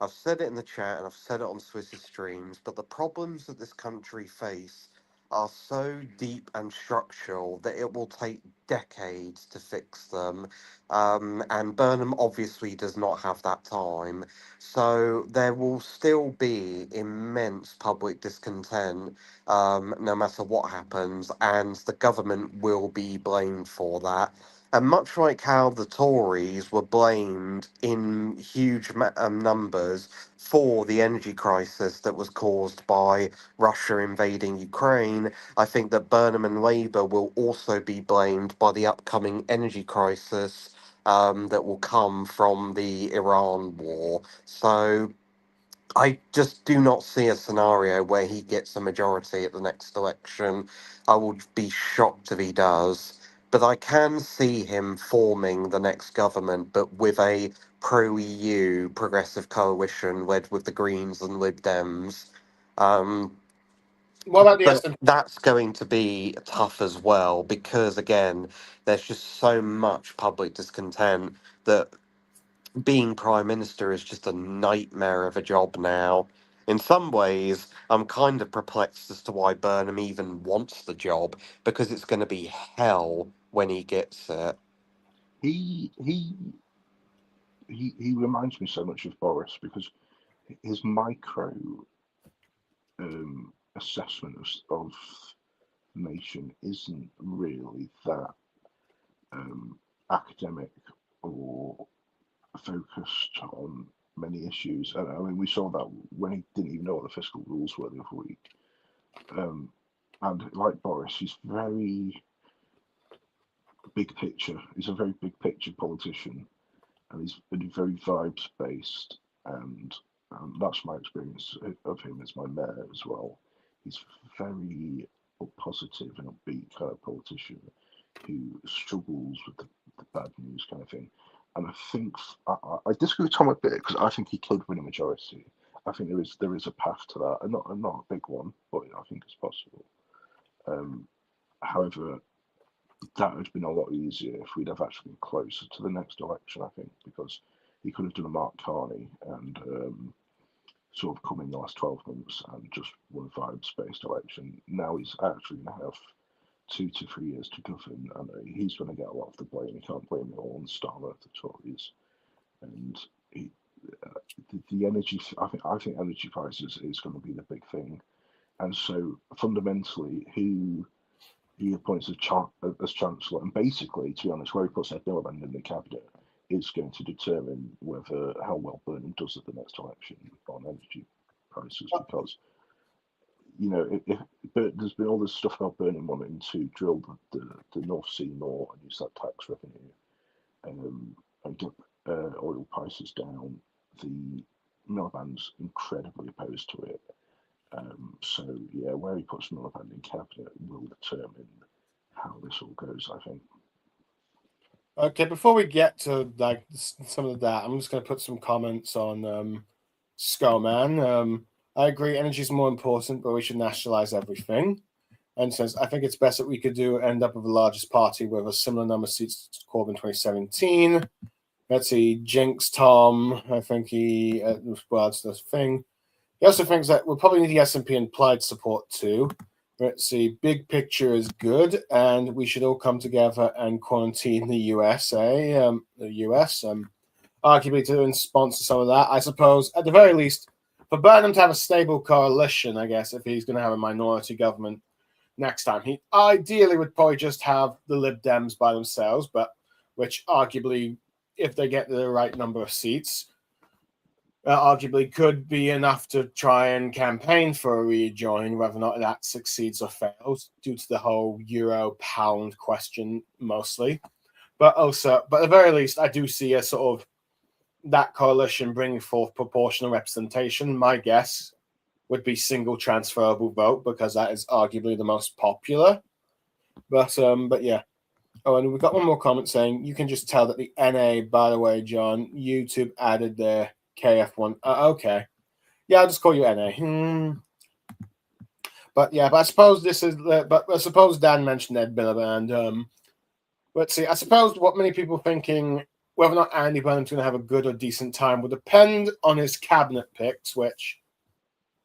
I've said it in the chat and I've said it on Swiss's streams, but the problems that this country face are so deep and structural that it will take decades to fix them. And Burnham obviously does not have that time. So there will still be immense public discontent, no matter what happens, and the government will be blamed for that. And much like how the Tories were blamed in huge numbers for the energy crisis that was caused by Russia invading Ukraine, I think that Burnham and Labour will also be blamed by the upcoming energy crisis that will come from the Iran war. So I just do not see a scenario where he gets a majority at the next election. I would be shocked if he does. But I can see him forming the next government, but with a pro EU progressive coalition led with the Greens and Lib Dems. What about the But SNP? that's going to be tough as well because, again, there's just so much public discontent that being prime minister is just a nightmare of a job now. In some ways, I'm kind of perplexed as to why Burnham even wants the job because it's going to be hell when he gets it. He reminds me so much of Boris because his micro assessment of the nation isn't really that academic or focused on many issues. And I mean, we saw that when he didn't even know what the fiscal rules were the other week. And like Boris, he's very big picture. He's a very big picture politician, and he's been very vibes based. And that's my experience of him as my mayor as well. He's very positive and upbeat kind of politician who struggles with the bad news kind of thing. And I think I disagree with Tom a bit because I think he could win a majority. I think there is a path to that, and not a big one, but I think it's possible. However, that would have been a lot easier if we'd have actually been closer to the next election. I think because he could have done a Mark Carney and sort of come in the last 12 months and just won a vibes-based election. Now he's actually going to have 2 to 3 years to govern, and he's going to get a lot of the blame. You can't blame it all on Starmer, the Tories, and the energy. I think energy prices is going to be the big thing, and so fundamentally, who he appoints as chancellor, and basically, to be honest, where he puts Ed Miliband in the cabinet is going to determine how well Burnham does at the next election on energy prices, because but there's been all this stuff about Burnham wanting to drill the North Sea more and use that tax revenue and get oil prices down. The Miliband's incredibly opposed to it. So yeah, where he puts Miliband in cabinet will determine how this all goes, I think. Okay, before we get to like some of that, I'm just going to put some comments on Skullman. I agree, energy is more important, but we should nationalize everything. And says, I think it's best that we could end up with the largest party with a similar number of seats to Corbyn 2017. Let's see, Jinx Tom, I think he regards this thing. He also thinks that we'll probably need the SNP implied support too. Let's see, big picture is good, and we should all come together and quarantine the USA, the US, arguably to response to some of that. I suppose, at the very least, for Burnham to have a stable coalition, I guess, if he's going to have a minority government next time, he ideally would probably just have the Lib Dems by themselves, but which arguably, if they get the right number of seats, arguably could be enough to try and campaign for a rejoin, whether or not that succeeds or fails, due to the whole euro-pound question mostly. But also, at the very least, I do see a sort of that coalition bringing forth proportional representation. My guess would be single transferable vote, because that is arguably the most popular. But yeah. Oh, and we've got one more comment saying, you can just tell that the NA, by the way, John, YouTube added their KF1. Okay. Yeah, I'll just call you NA. But yeah, but I suppose this is, but I suppose Dan mentioned Ed Miliband. Let's see, I suppose what many people are thinking, whether or not Andy Burnham's going to have a good or decent time will depend on his cabinet picks, which,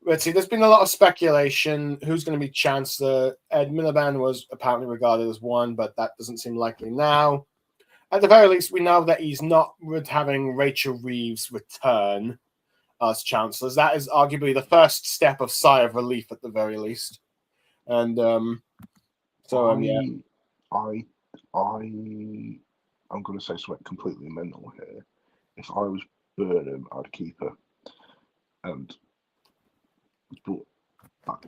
let's see, there's been a lot of speculation who's going to be Chancellor. Ed Miliband was apparently regarded as one, but that doesn't seem likely now. At the very least, we know that he's not having Rachel Reeves return as Chancellor. That is arguably the first step of sigh of relief at the very least. And yeah. I'm going to say something completely mental here. If I was Burnham, I'd keep her. But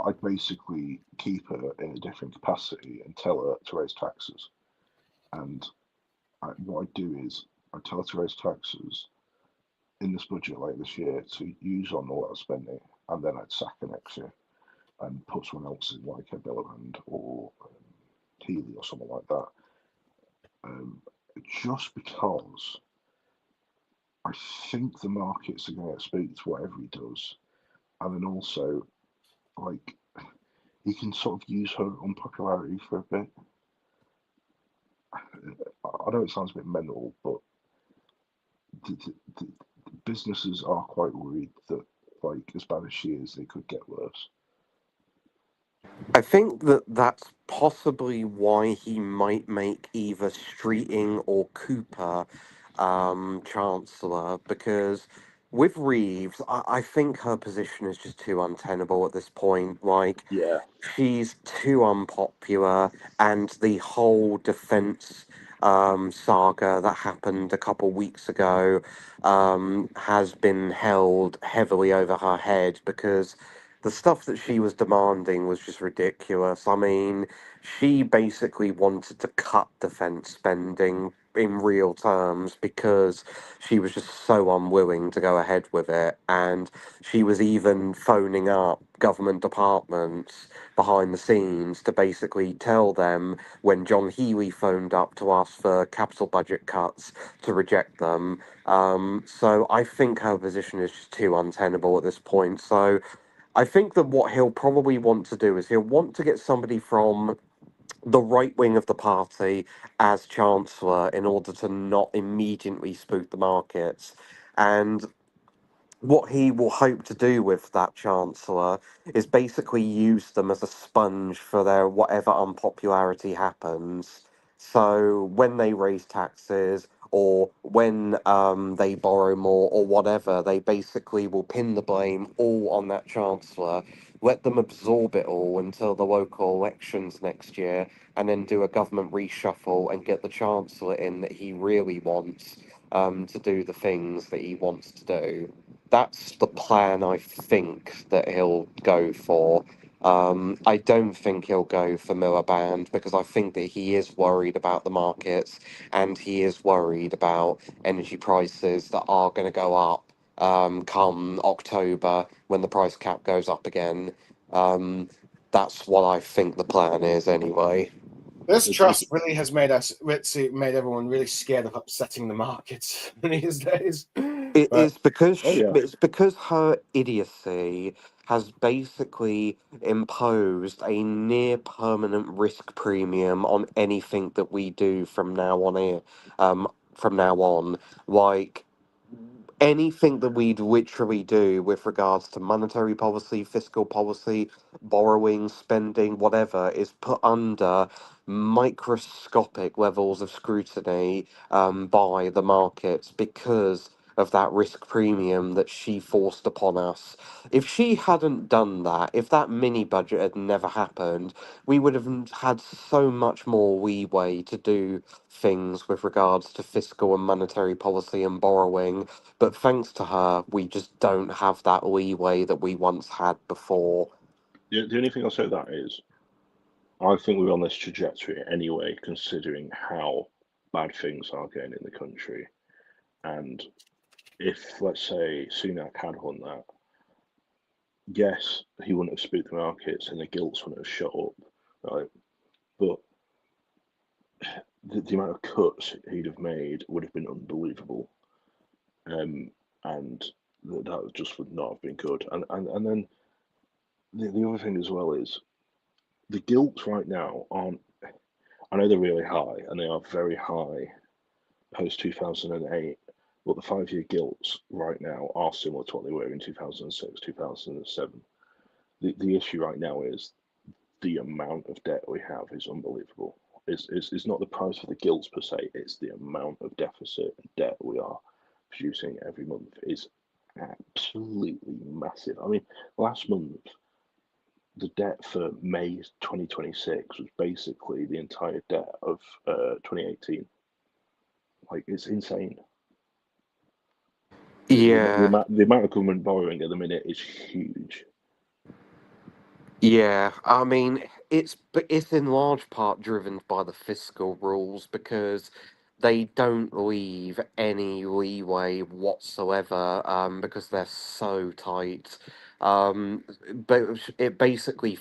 I'd basically keep her in a different capacity and tell her to raise taxes. And what I'd do is I'd tell her to raise taxes in this budget later this year to use on all that spending, and then I'd sack her next year and put someone else in, like a Miliband or Healy or something like that. Just because I think the markets are going to speak to whatever he does. And then also, like he can sort of use her unpopularity for a bit. I know it sounds a bit mental, but the businesses are quite worried that, like, as bad as she is, they could get worse. I think that that's possibly why he might make either Streeting or Cooper Chancellor, because with Reeves, I think her position is just too untenable at this point. Like, Yeah, she's too unpopular, and the whole defense saga that happened a couple weeks ago has been held heavily over her head because the stuff that she was demanding was just ridiculous. I mean, she basically wanted to cut defense spending in real terms because she was just so unwilling to go ahead with it. And she was even phoning up government departments behind the scenes to basically tell them when John Healey phoned up to ask for capital budget cuts to reject them. So I think her position is just too untenable at this point. So I think that what he'll probably want to do is he'll want to get somebody from the right wing of the party as chancellor in order to not immediately spook the markets. And what he will hope to do with that chancellor is basically use them as a sponge for their whatever unpopularity happens. So when they raise taxes or when they borrow more or whatever, they basically will pin the blame all on that chancellor, let them absorb it all until the local elections next year, and then do a government reshuffle and get the chancellor in that he really wants to do the things that he wants to do. That's the plan I think that he'll go for. I don't think he'll go for Miliband because I think that he is worried about the markets and he is worried about energy prices that are going to go up come October when the price cap goes up again. That's what I think the plan is anyway. This if trust really has made everyone really scared of upsetting the markets these days. It But is because oh yeah, it's because her idiocy has basically imposed a near permanent risk premium on anything that we do from now on here. From now on, like anything that we'd literally do with regards to monetary policy, fiscal policy, borrowing, spending, whatever, is put under microscopic levels of scrutiny by the markets because of that risk premium that she forced upon us. If she hadn't done that, if that mini budget had never happened, we would have had so much more leeway to do things with regards to fiscal and monetary policy and borrowing. But thanks to her, we just don't have that leeway that we once had before. the only thing I'll say to that is I think we're on this trajectory anyway, considering how bad things are going in the country. And if, let's say, Sunak had won that, yes, he wouldn't have spooked the markets and the gilts wouldn't have shut up, right? But the amount of cuts he'd have made would have been unbelievable. And that just would not have been good. And then the other thing as well is the gilts right now aren't, I know they're really high and they are very high post 2008, but the 5 year gilts right now are similar to what they were in 2006, 2007. The issue right now is the amount of debt we have is unbelievable. It's not the price of the gilts per se, it's the amount of deficit and debt we are producing every month is absolutely massive. I mean, last month, the debt for May 2026 was basically the entire debt of 2018. Like, it's insane. Yeah, The amount of government borrowing at the minute is huge. yeah. I mean, it's in large part driven by the fiscal rules because they don't leave any leeway whatsoever because they're so tight. But it basically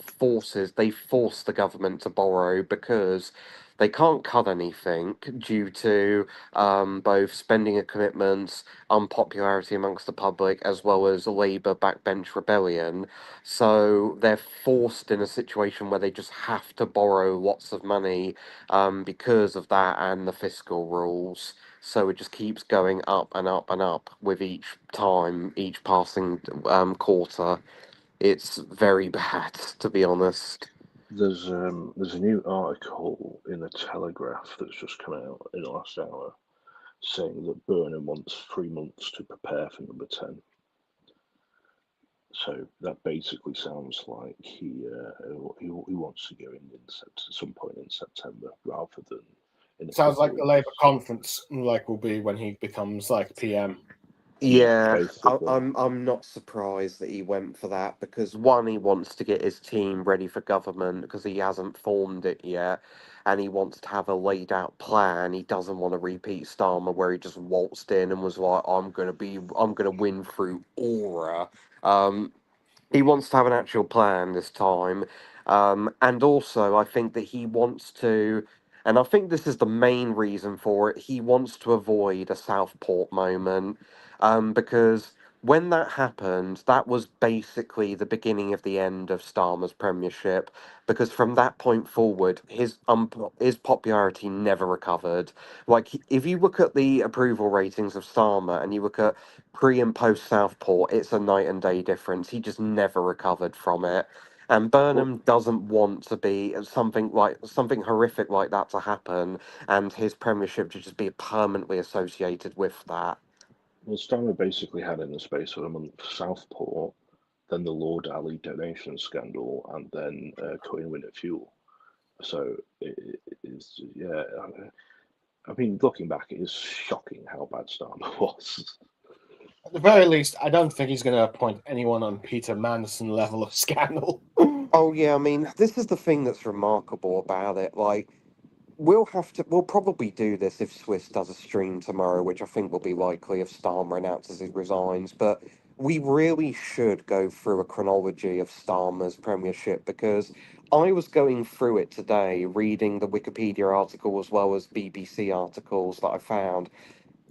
they force the government to borrow because They can't cut anything due to both spending commitments, unpopularity amongst the public, as well as a Labour backbench rebellion. So they're forced in a situation where they just have to borrow lots of money because of that and the fiscal rules. So it just keeps going up and up and up with each time, each passing quarter. It's very bad, to be honest. There's a new article in the Telegraph that's just come out in the last hour saying that Burnham wants 3 months to prepare for number 10. So that basically sounds like he wants to go in some point in September rather than in a Sounds like couple the of Labour weeks. conference will be when he becomes PM. Yeah, Basically. I'm not surprised that he went for that because one, he wants to get his team ready for government because he hasn't formed it yet, and he wants to have a laid out plan. He doesn't want to repeat Starmer where he just waltzed in and was like, I'm gonna win through aura." He wants to have an actual plan this time. And also, I think that he wants to, and I think this is the main reason for it, he wants to avoid a Southport moment. Because when that happened, that was basically the beginning of the end of Starmer's premiership. Because from that point forward, his popularity never recovered. Like, if you look at the approval ratings of Starmer and you look at pre and post Southport, it's a night and day difference. He just never recovered from it. And Well, Burnham doesn't want to be something horrific like that to happen, and his premiership to just be permanently associated with that. Starmer basically had in the space of a month Southport, then the Lord Alley donation scandal, and then cutting winter fuel. So it is, yeah. I mean, looking back, it is shocking how bad Starmer was. At the very least, I don't think he's going to appoint anyone on Peter Mandelson level of scandal. Oh yeah, I mean, this is the thing that's remarkable about it. Like, we'll probably do this if Swiss does a stream tomorrow, which I think will be likely if Starmer announces he resigns. But we really should go through a chronology of Starmer's premiership because I was going through it today, reading the Wikipedia article as well as BBC articles that I found.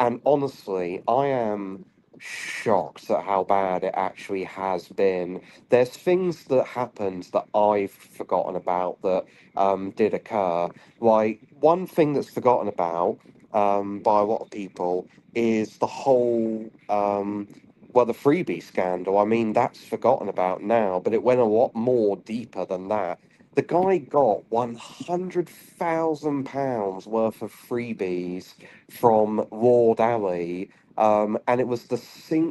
And honestly, I am shocked at how bad it actually has been. There's things that happened that I've forgotten about that did occur. Like, one thing that's forgotten about by a lot of people is the whole, the freebie scandal. I mean, that's forgotten about now, but it went a lot more deeper than that. The guy got £100,000 worth of freebies from Lord Alley, and it was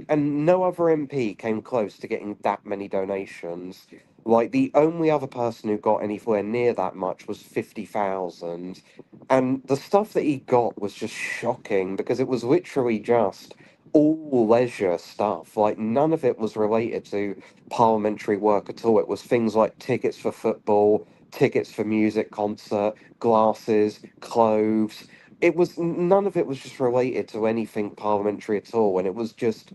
and no other MP came close to getting that many donations. Like, the only other person who got anywhere near that much was 50,000, and the stuff that he got was just shocking because it was literally just all leisure stuff. Like, none of it was related to parliamentary work at all. It was things like tickets for football, tickets for music concert, glasses, clothes. It was none of it was just related to anything parliamentary at all, and it was just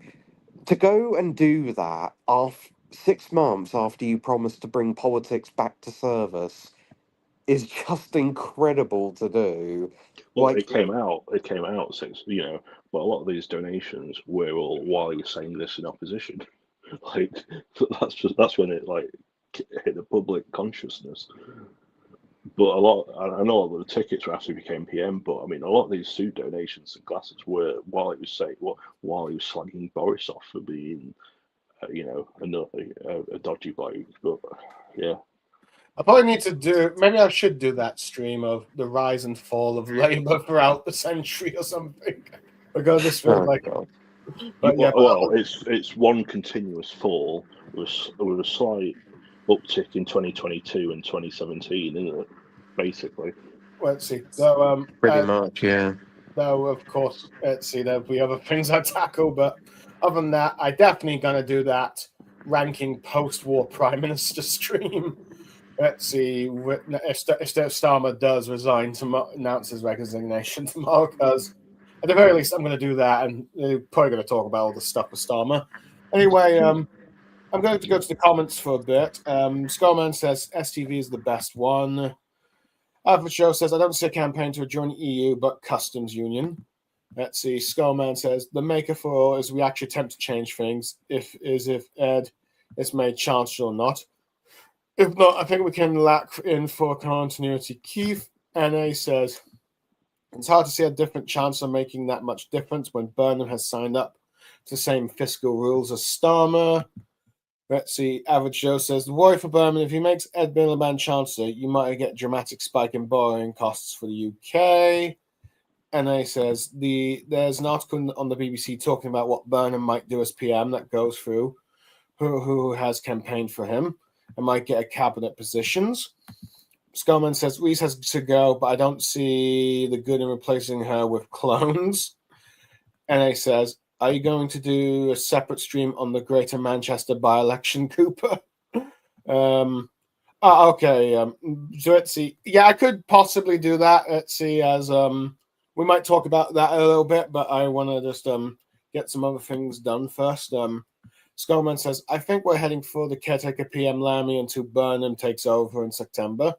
to go and do that after 6 months after you promised to bring politics back to service is just incredible to do. Well, Like, it came out since, but a lot of these donations were all while you were saying this in opposition. Like, that's when it like hit the public consciousness. But I know a lot of the tickets were after he became PM, but I mean, a lot of these suit donations and glasses were while he was slagging Boris off for being, a dodgy bloke. But yeah, I probably need to maybe I should do that stream of the rise and fall of Labour throughout the century or something. Because this feels oh like, God. but yeah, well, it's one continuous fall with a slight uptick in 2022 and 2017, isn't it? Basically. let's see. So, Pretty much, yeah. though, of course, let's see, there'll be other things I tackle, but other than that, I definitely gonna do that ranking post-war prime minister stream. Let's see if Starmer does resign to announce his resignation tomorrow, because at the very least, I'm going to do that, and we're probably going to talk about all the stuff with Starmer. Anyway, I'm going to go to the comments for a bit. Skullman says STV is the best one. Average Joe says, I don't see a campaign to join EU, but customs union. Let's see. Skullman says, the maker for all is we actually attempt to change things, if Ed is made chancellor or not. If not, I think we can lack in for continuity. Keith NA says, it's hard to see a different chancellor making that much difference when Burnham has signed up to the same fiscal rules as Starmer. Let's see. Average Joe says, the worry for Burnham, if he makes Ed Miliband chancellor, you might get a dramatic spike in borrowing costs for the UK. NA says, there's an article on the BBC talking about what Burnham might do as PM that goes through who has campaigned for him and might get a cabinet positions. Skullman says, Reese has to go, but I don't see the good in replacing her with clones. NA says, are you going to do a separate stream on the Greater Manchester by-election, Cooper? Okay. So let's see. Yeah, I could possibly do that. Let's see, as we might talk about that a little bit, but I want to just get some other things done first. Skullman says, I think we're heading for the caretaker PM Lammy until Burnham takes over in September.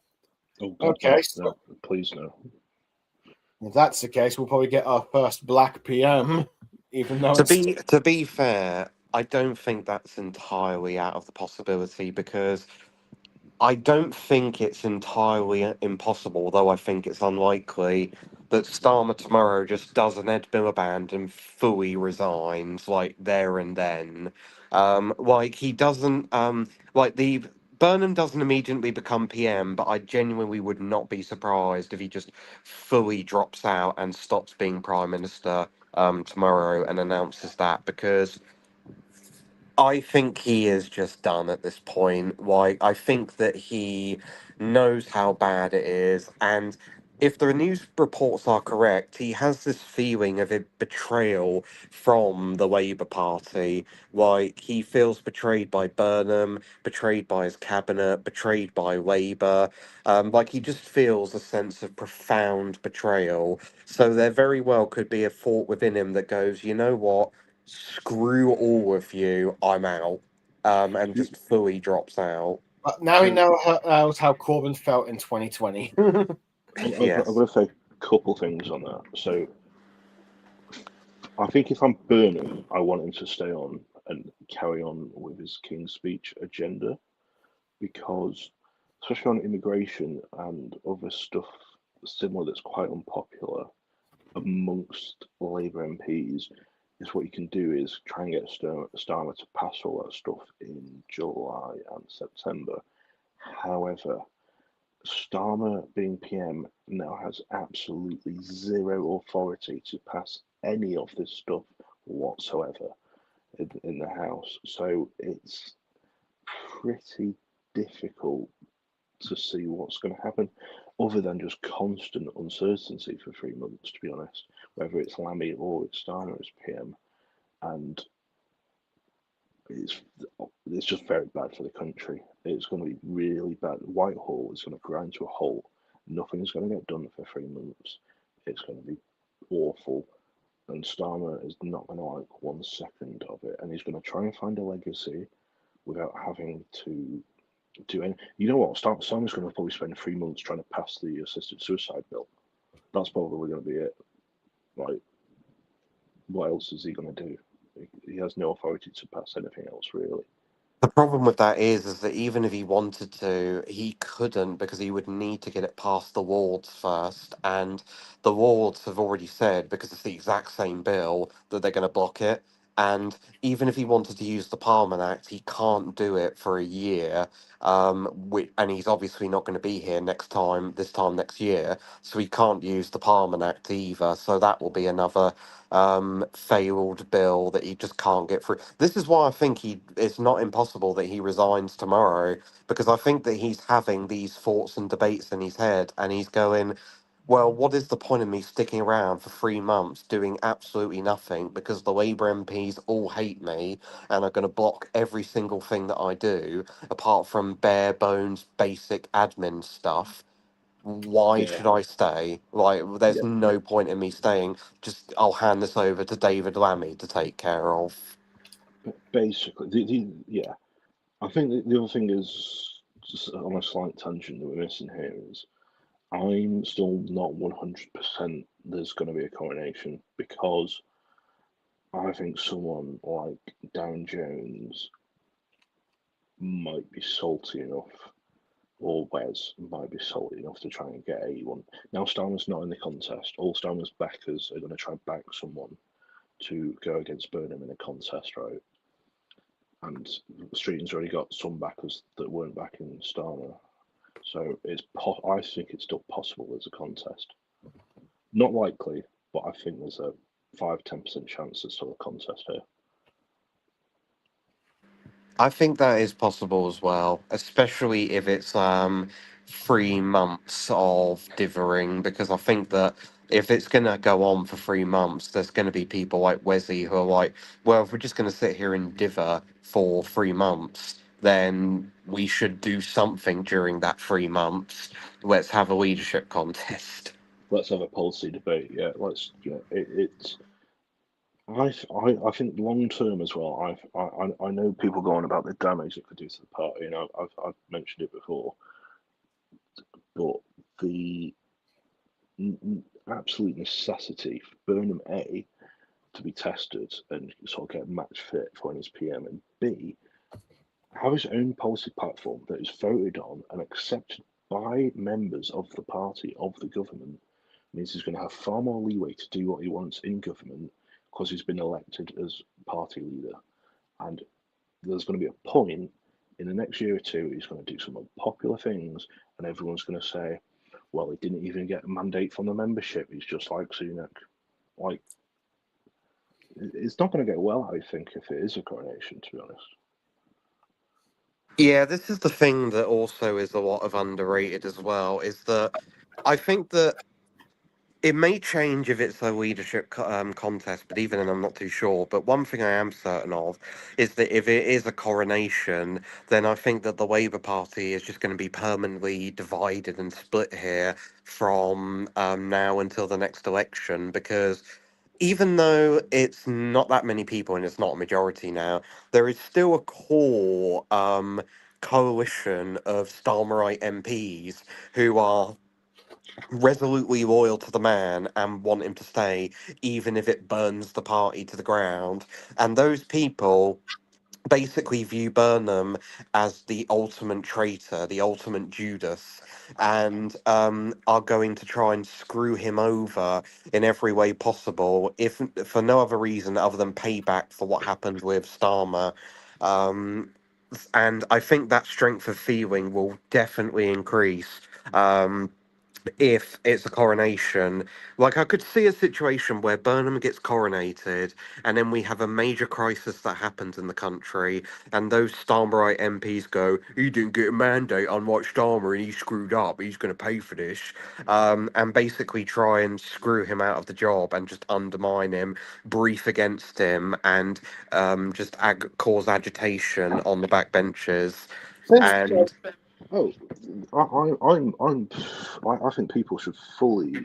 Oh, God, Okay, no, please no. If that's the case, we'll probably get our first black PM, even though To be fair, I don't think that's entirely out of the possibility, because I don't think it's entirely impossible, though I think it's unlikely, that Starmer tomorrow just does an Ed Miliband and fully resigns, like, there and then. Like, he doesn't, like, the Burnham doesn't immediately become PM, but I genuinely would not be surprised if he just fully drops out and stops being Prime Minister tomorrow and announces that, because I think he is just done at this point. Like, I think that he knows how bad it is, and if the news reports are correct, he has this feeling of a betrayal from the Labour Party. Like, he feels betrayed by Burnham, betrayed by his cabinet, betrayed by Labour. Like, he just feels a sense of profound betrayal. So there very well could be a thought within him that goes, you know what? Screw all of you, I'm out, and just fully drops out. but now he So, knows how Corbyn felt in 2020. I'm Yes. going to say a couple things on that. So, I think if I'm Burnham, I want him to stay on and carry on with his King's Speech agenda, because, especially on immigration and other stuff similar that's quite unpopular amongst Labour MPs, is what you can do is try and get Starmer to pass all that stuff in July and September. However, Starmer being PM now has absolutely zero authority to pass any of this stuff whatsoever in the House. So it's pretty difficult to see what's going to happen, other than just constant uncertainty for 3 months, to be honest, whether it's Lammy or it's Starmer as PM. And it's just very bad for the country. It's going to be really bad. Whitehall is going to grind to a halt. Nothing's going to get done for 3 months. It's going to be awful. And Starmer is not going to like 1 second of it. And he's going to try and find a legacy without having to do any. You know what? Starmer's going to probably spend 3 months trying to pass the assisted suicide bill. That's probably going to be it. Like, what else is he going to do? He has no authority to pass anything else, really. The problem with that is that even if he wanted to, he couldn't, because he would need to get it past the Lords first, and the Lords have already said, because it's the exact same bill, that they're going to block it. And even if he wanted to use the Parliament Act, he can't do it for a year. And he's obviously not going to be here this time next year, so he can't use the Parliament Act either. So that will be another failed bill that he just can't get through. This is why I think it's not impossible that he resigns tomorrow, because I think that he's having these thoughts and debates in his head, and he's going, well, what is the point of me sticking around for 3 months doing absolutely nothing, because the Labour MPs all hate me and are going to block every single thing that I do, apart from bare bones basic admin stuff. Why Yeah, should I stay? Like, there's yeah. no point in me staying. Just, I'll hand this over to David Lammy to take care of. Basically, yeah. I think the other thing is, just on a slight tangent that we're missing here, is I'm still not 100% there's going to be a coronation, because I think someone like Darren Jones might be salty enough, or Wes might be salty enough to try and get A1. Now, Starmer's not in the contest. All Starmer's backers are going to try and back someone to go against Burnham in a contest, right? And Streeton's already got some backers that weren't backing Starmer. So I think it's still possible there's a contest. Not likely, but I think there's a 5-10% chance there's still a contest here. I think that is possible as well, especially if it's 3 months of dithering, because I think that if it's going to go on for 3 months, there's going to be people like Wesley who are like, well, if we're just going to sit here and dither for 3 months, then we should do something during that 3 months. Let's have a leadership contest. Let's have a policy debate. Yeah, let's. It's. I think long term as well. I know people going about the damage it could do to the party, and I've mentioned it before. But the absolute necessity for Burnham A to be tested and sort of get match fit for when he's PM, and B, have his own policy platform that is voted on and accepted by members of the party, of the government, means he's going to have far more leeway to do what he wants in government because he's been elected as party leader. And there's going to be a point in the next year or two he's going to do some unpopular things, and everyone's going to say, well, he didn't even get a mandate from the membership. He's just like Sunak. Like, it's not going to go well, I think, if it is a coronation, to be honest. Yeah, this is the thing that also is a lot of underrated as well, is that I think that it may change if it's a leadership contest, but even then, I'm not too sure. But one thing I am certain of is that if it is a coronation, then I think that the Labour Party is just going to be permanently divided and split here from now until the next election. Because even though it's not that many people and it's not a majority now, there is still a core coalition of Starmerite MPs who are resolutely loyal to the man and want him to stay, even if it burns the party to the ground. And those people basically view Burnham as the ultimate traitor, the ultimate Judas, and are going to try and screw him over in every way possible, if for no other reason other than payback for what happened with Starmer. Um, and I think that strength of feeling will definitely increase. If it's a coronation. Like, I could see a situation where Burnham gets coronated, and then we have a major crisis that happens in the country, and those Starmerite MPs go, he didn't get a mandate, unlike Starmer, and he screwed up, he's going to pay for this, and basically try and screw him out of the job and just undermine him, brief against him, and just cause agitation on the backbenches. Since And Oh, I think people should fully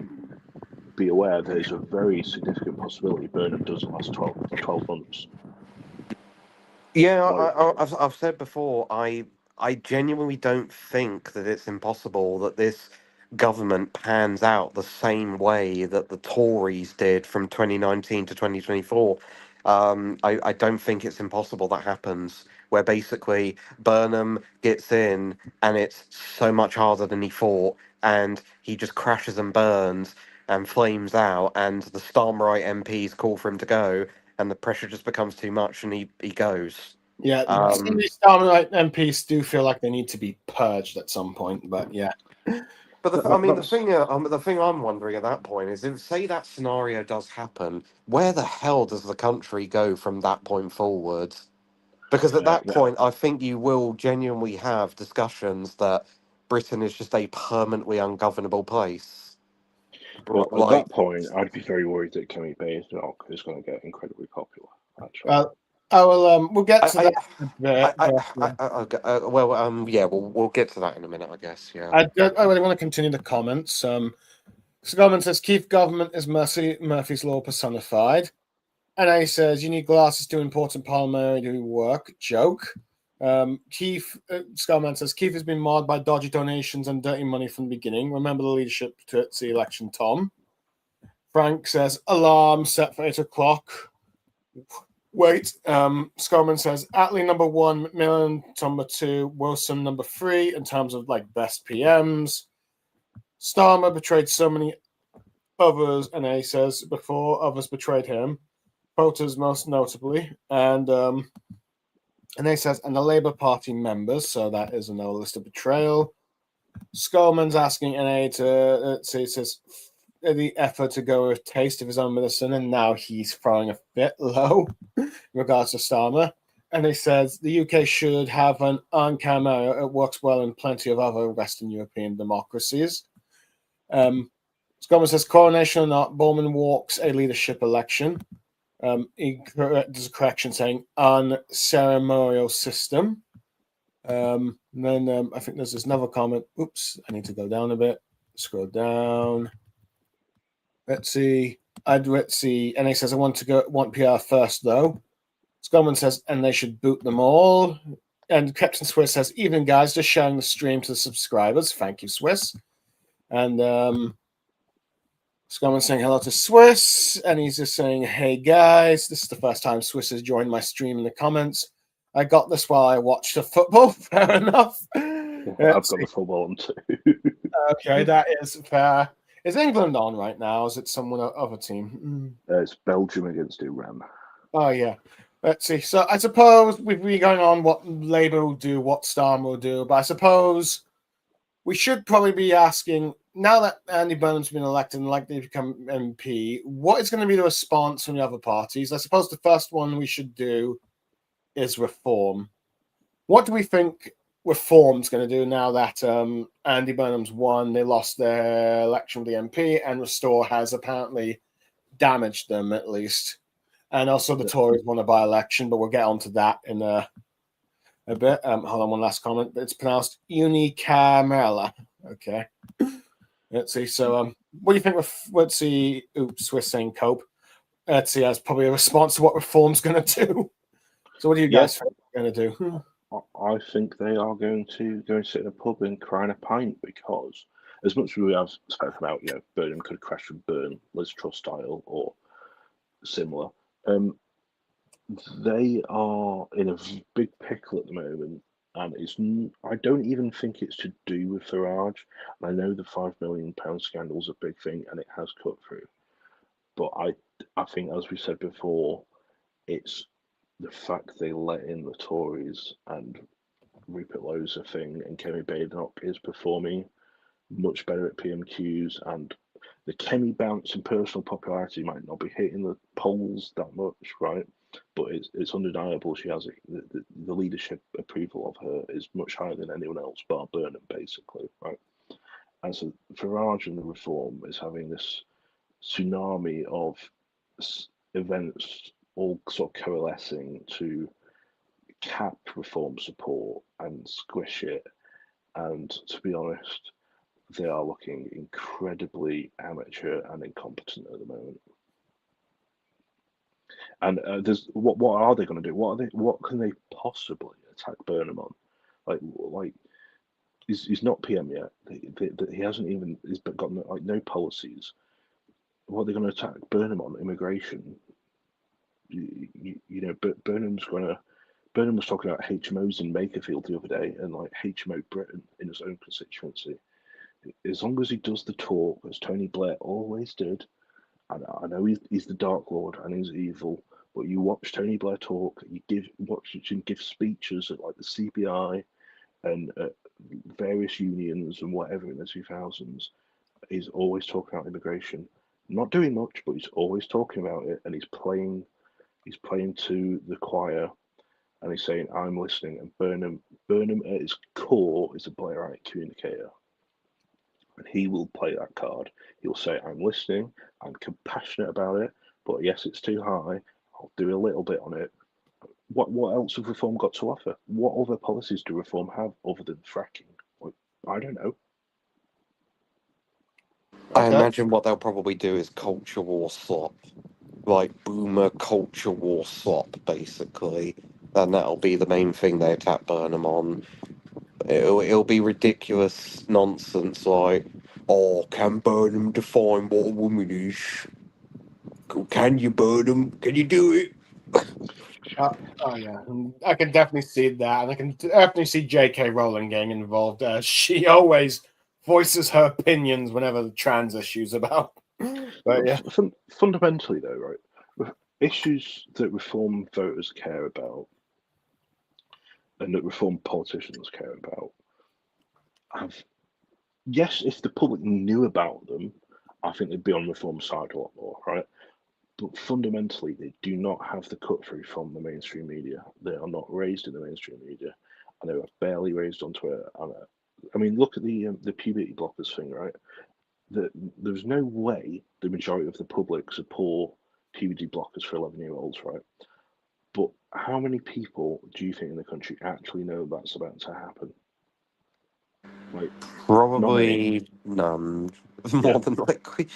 be aware there's a very significant possibility Burnham doesn't last 12 months. yeah, Like, I've said before, I genuinely don't think that it's impossible that this government pans out the same way that the Tories did from 2019 to 2024. I don't think it's impossible that happens, where basically Burnham gets in and it's so much harder than he thought, and he just crashes and burns and flames out, and the Starmerite MPs call for him to go, and the pressure just becomes too much, and he goes. some of these Starmer MPs do feel like they need to be purged at some point, but yeah. But that's the thing I'm wondering at that point is, if say that scenario does happen, where the hell does the country go from that point forward? Because at that point, I think you will genuinely have discussions that Britain is just a permanently ungovernable place. well, at Like, that point, I'd be very worried that Kemi Basingstoke is going to get incredibly popular. Actually, Well, I will. We'll get to I, that in a bit. okay, yeah, we'll get to that in a minute, I guess. Yeah. I really want to continue the comments. So government says Keith government is Murphy's Law personified. And he says you need glasses to important parliamentary work. Joke. Keith Scarman says Keith has been marred by dodgy donations and dirty money from the beginning. Remember the leadership to the election, Tom. Frank says alarm set for 8 o'clock. Wait. Scarman says Attlee number 1, McMillan number 2, Wilson number 3 in terms of like best PMs. Starmer betrayed so many others, and he says before others betrayed him. Voters most notably, and he says, and the Labour Party members, so that is another list of betrayal. Skolman's asking NA to he says the effort to go with taste of his own medicine, and now he's throwing a fit low in regards to Starmer. And he says the UK should have an on-camera. It works well in plenty of other Western European democracies. Skolman says coronation or not, Bowman walks a leadership election. He does a correction saying unceremonial system. And then I think there's another comment. Oops, I need to go down a bit. Scroll down. Let's see. And he says I want PR first though. Skolman says and they should boot them all. And Captain Swiss says evening guys, just sharing the stream to the subscribers. Thank you, Swiss. And Skolman's saying hello to Swiss, and he's just saying, hey guys, this is the first time Swiss has joined my stream in the comments. I got this while I watched the football, fair enough. I've got the football on too. Okay, that is fair. Is England on right now? Is it someone other team? It's Belgium against Iran. Oh, yeah. Let's see. So I suppose we've been going on what Labour will do, what Starmer will do, but I suppose we should probably be asking, now that Andy Burnham's been elected and likely to become MP, what is going to be the response from the other parties? I suppose the first one we should do is reform. What do we think reform's going to do now that Andy Burnham's won? They lost their election with the MP, and Restore has apparently damaged them at least. And also the Tories won a by-election, but we'll get onto that in a bit. Hold on, one last comment. It's pronounced unicamerala. Okay. Let's see. So, what do you think? Let's see. Oops, we're saying cope. Let's see. That's probably a response to what reform's going to do. So, what do you guys think they're going to do? I think they are going to go and sit in a pub and cry in a pint because, as much as we have spoken about, Burnham could crash and burn, Liz Truss style or similar. They are in a big pickle at the moment, and I don't even think it's to do with Farage. And I know the £5 million scandal is a big thing, and it has cut through. But I think, as we said before, it's the fact they let in the Tories and Rupert Lowe's a thing, and Kemi Badenoch is performing much better at PMQs, and the Kemi bounce in personal popularity might not be hitting the polls that much, right? But it's undeniable she has the leadership approval of her is much higher than anyone else bar Burnham, basically, right? And so Farage and the Reform is having this tsunami of events all sort of coalescing to cap Reform support and squish it. And to be honest, they are looking incredibly amateur and incompetent at the moment. And there's what are they going to do? What can they possibly attack Burnham on? Like he's not PM yet. He hasn't even. He's got no policies. What are they going to attack Burnham on? Immigration. Burnham was talking about HMOs in Makefield the other day, and like HMO Britain in his own constituency. As long as he does the talk, as Tony Blair always did, and I know he's the Dark Lord and he's evil, but you watch Tony Blair talk, watch him give speeches at like the CBI and various unions and whatever in the 2000s. He's always talking about immigration, not doing much, but he's always talking about it, and he's playing to the choir, and he's saying, "I'm listening." And Burnham at his core is a Blairite communicator. And he will play that card. He'll say, I'm listening, I'm compassionate about it, but yes, it's too high. I'll do a little bit on it. What else have Reform got to offer? What other policies do Reform have other than fracking? I don't know. I imagine what they'll probably do is culture war swap. Like boomer culture war swap, basically. and that'll be the main thing they attack Burnham on. It'll be ridiculous nonsense like, oh, can Burnham define what a woman is? Can you, Burnham? Can you do it? Oh yeah, I can definitely see that, and I can definitely see J.K. Rowling getting involved. She always voices her opinions whenever the trans issues about. But yeah, Fundamentally, though, right, issues that Reform voters care about and that Reform politicians care about have, yes, if the public knew about them, I think they'd be on Reform's side a lot more, right? But fundamentally, they do not have the cut through from the mainstream media. They are not raised in the mainstream media, and they were barely raised on Twitter. And, I mean, look at the puberty blockers thing, right? There's no way the majority of the public support puberty blockers for 11-year-olds, right? But how many people do you think in the country actually know that's about to happen? Like, not many. Probably none, Yeah, more than likely.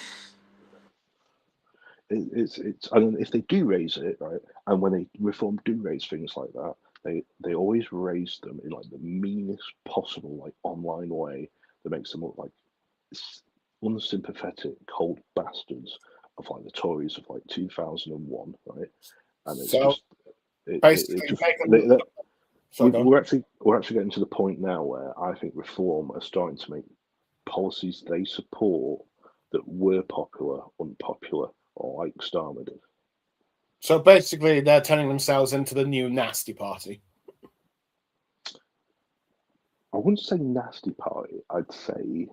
it's and if they do raise it, right, and when they Reform do raise things like that, they always raise them in like the meanest possible like online way that makes them look like unsympathetic, cold bastards of like the Tories of like 2001, right? And it's so just it basically, just so go on. we're actually getting to the point now where I think Reform are starting to make policies they support that were popular unpopular, or like Starmer did. So basically, they're turning themselves into the new nasty party. I wouldn't say nasty party. I'd say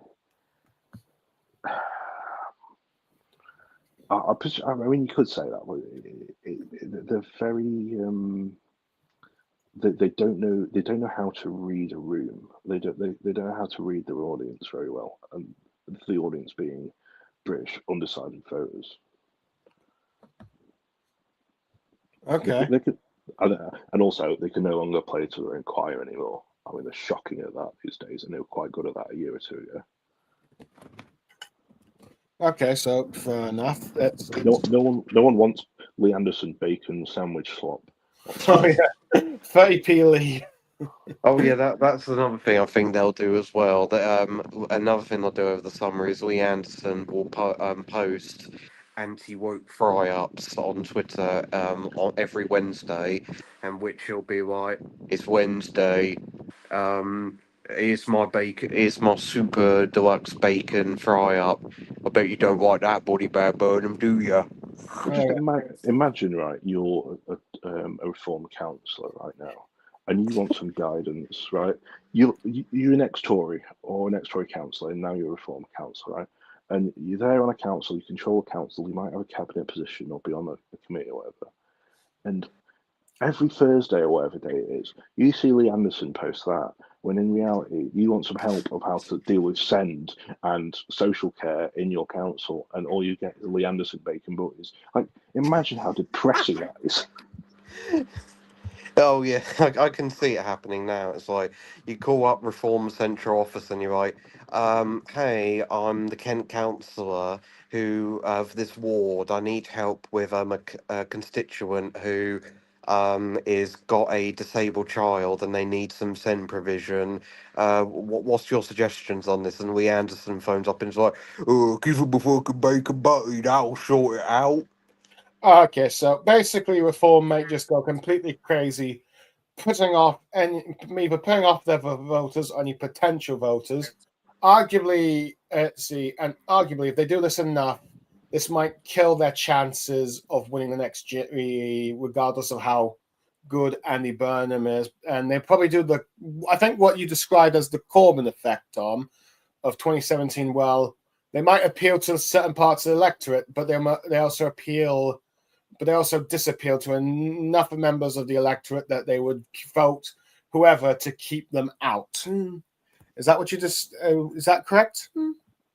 I mean, you could say that, but they're very they don't know how to read a room. They don't know how to read their audience very well, and the audience being British undecided voters. Okay. They could, and also they can no longer play to their own choir anymore. I mean, they're shocking at that these days, and they were quite good at that a year or two ago. Okay, so fair enough. No one wants Lee Anderson bacon sandwich slop. Oh yeah, 30p lead. Oh yeah, that's another thing I think they'll do as well. That another thing they'll do over the summer is Lee Anderson will post anti-woke fry-ups on Twitter on every Wednesday, and which he'll be like, "It's Wednesday. Um, here's my bacon. Here's my super deluxe bacon fry-up. I bet you don't like that, Body Bag Burnham, do you?" But just imagine, right? You're a Reform councillor right now, and you want some guidance, right? You're an ex-Tory or an ex-Tory councillor, and now you're a Reform councillor, right? And you're there on a council, you control a council, you might have a cabinet position or be on a committee or whatever. And every Thursday or whatever day it is, you see Lee Anderson post that, when in reality you want some help of how to deal with send and social care in your council, and all you get is Lee Anderson bacon butties. Like, imagine how depressing that is. Oh yeah, I can see it happening now. It's like you call up Reform Central Office and you're like, "Hey, I'm the Kent councillor who of this ward. I need help with a constituent who is got a disabled child and they need some send provision. What's your suggestions on this?" And Lee Anderson phones up and is like, "Oh, give him a fucking bacon butty. That'll sort it out." Okay, so basically, Reform may just go completely crazy, either putting off their voters, any potential voters. Arguably, arguably, if they do this enough, this might kill their chances of winning the next regardless of how good Andy Burnham is. And they probably do I think what you described as the Corbyn effect, Tom, of 2017. Well, they might appeal to certain parts of the electorate, but they also disappeal to enough members of the electorate that they would vote whoever to keep them out. Is that what you just? Is that correct?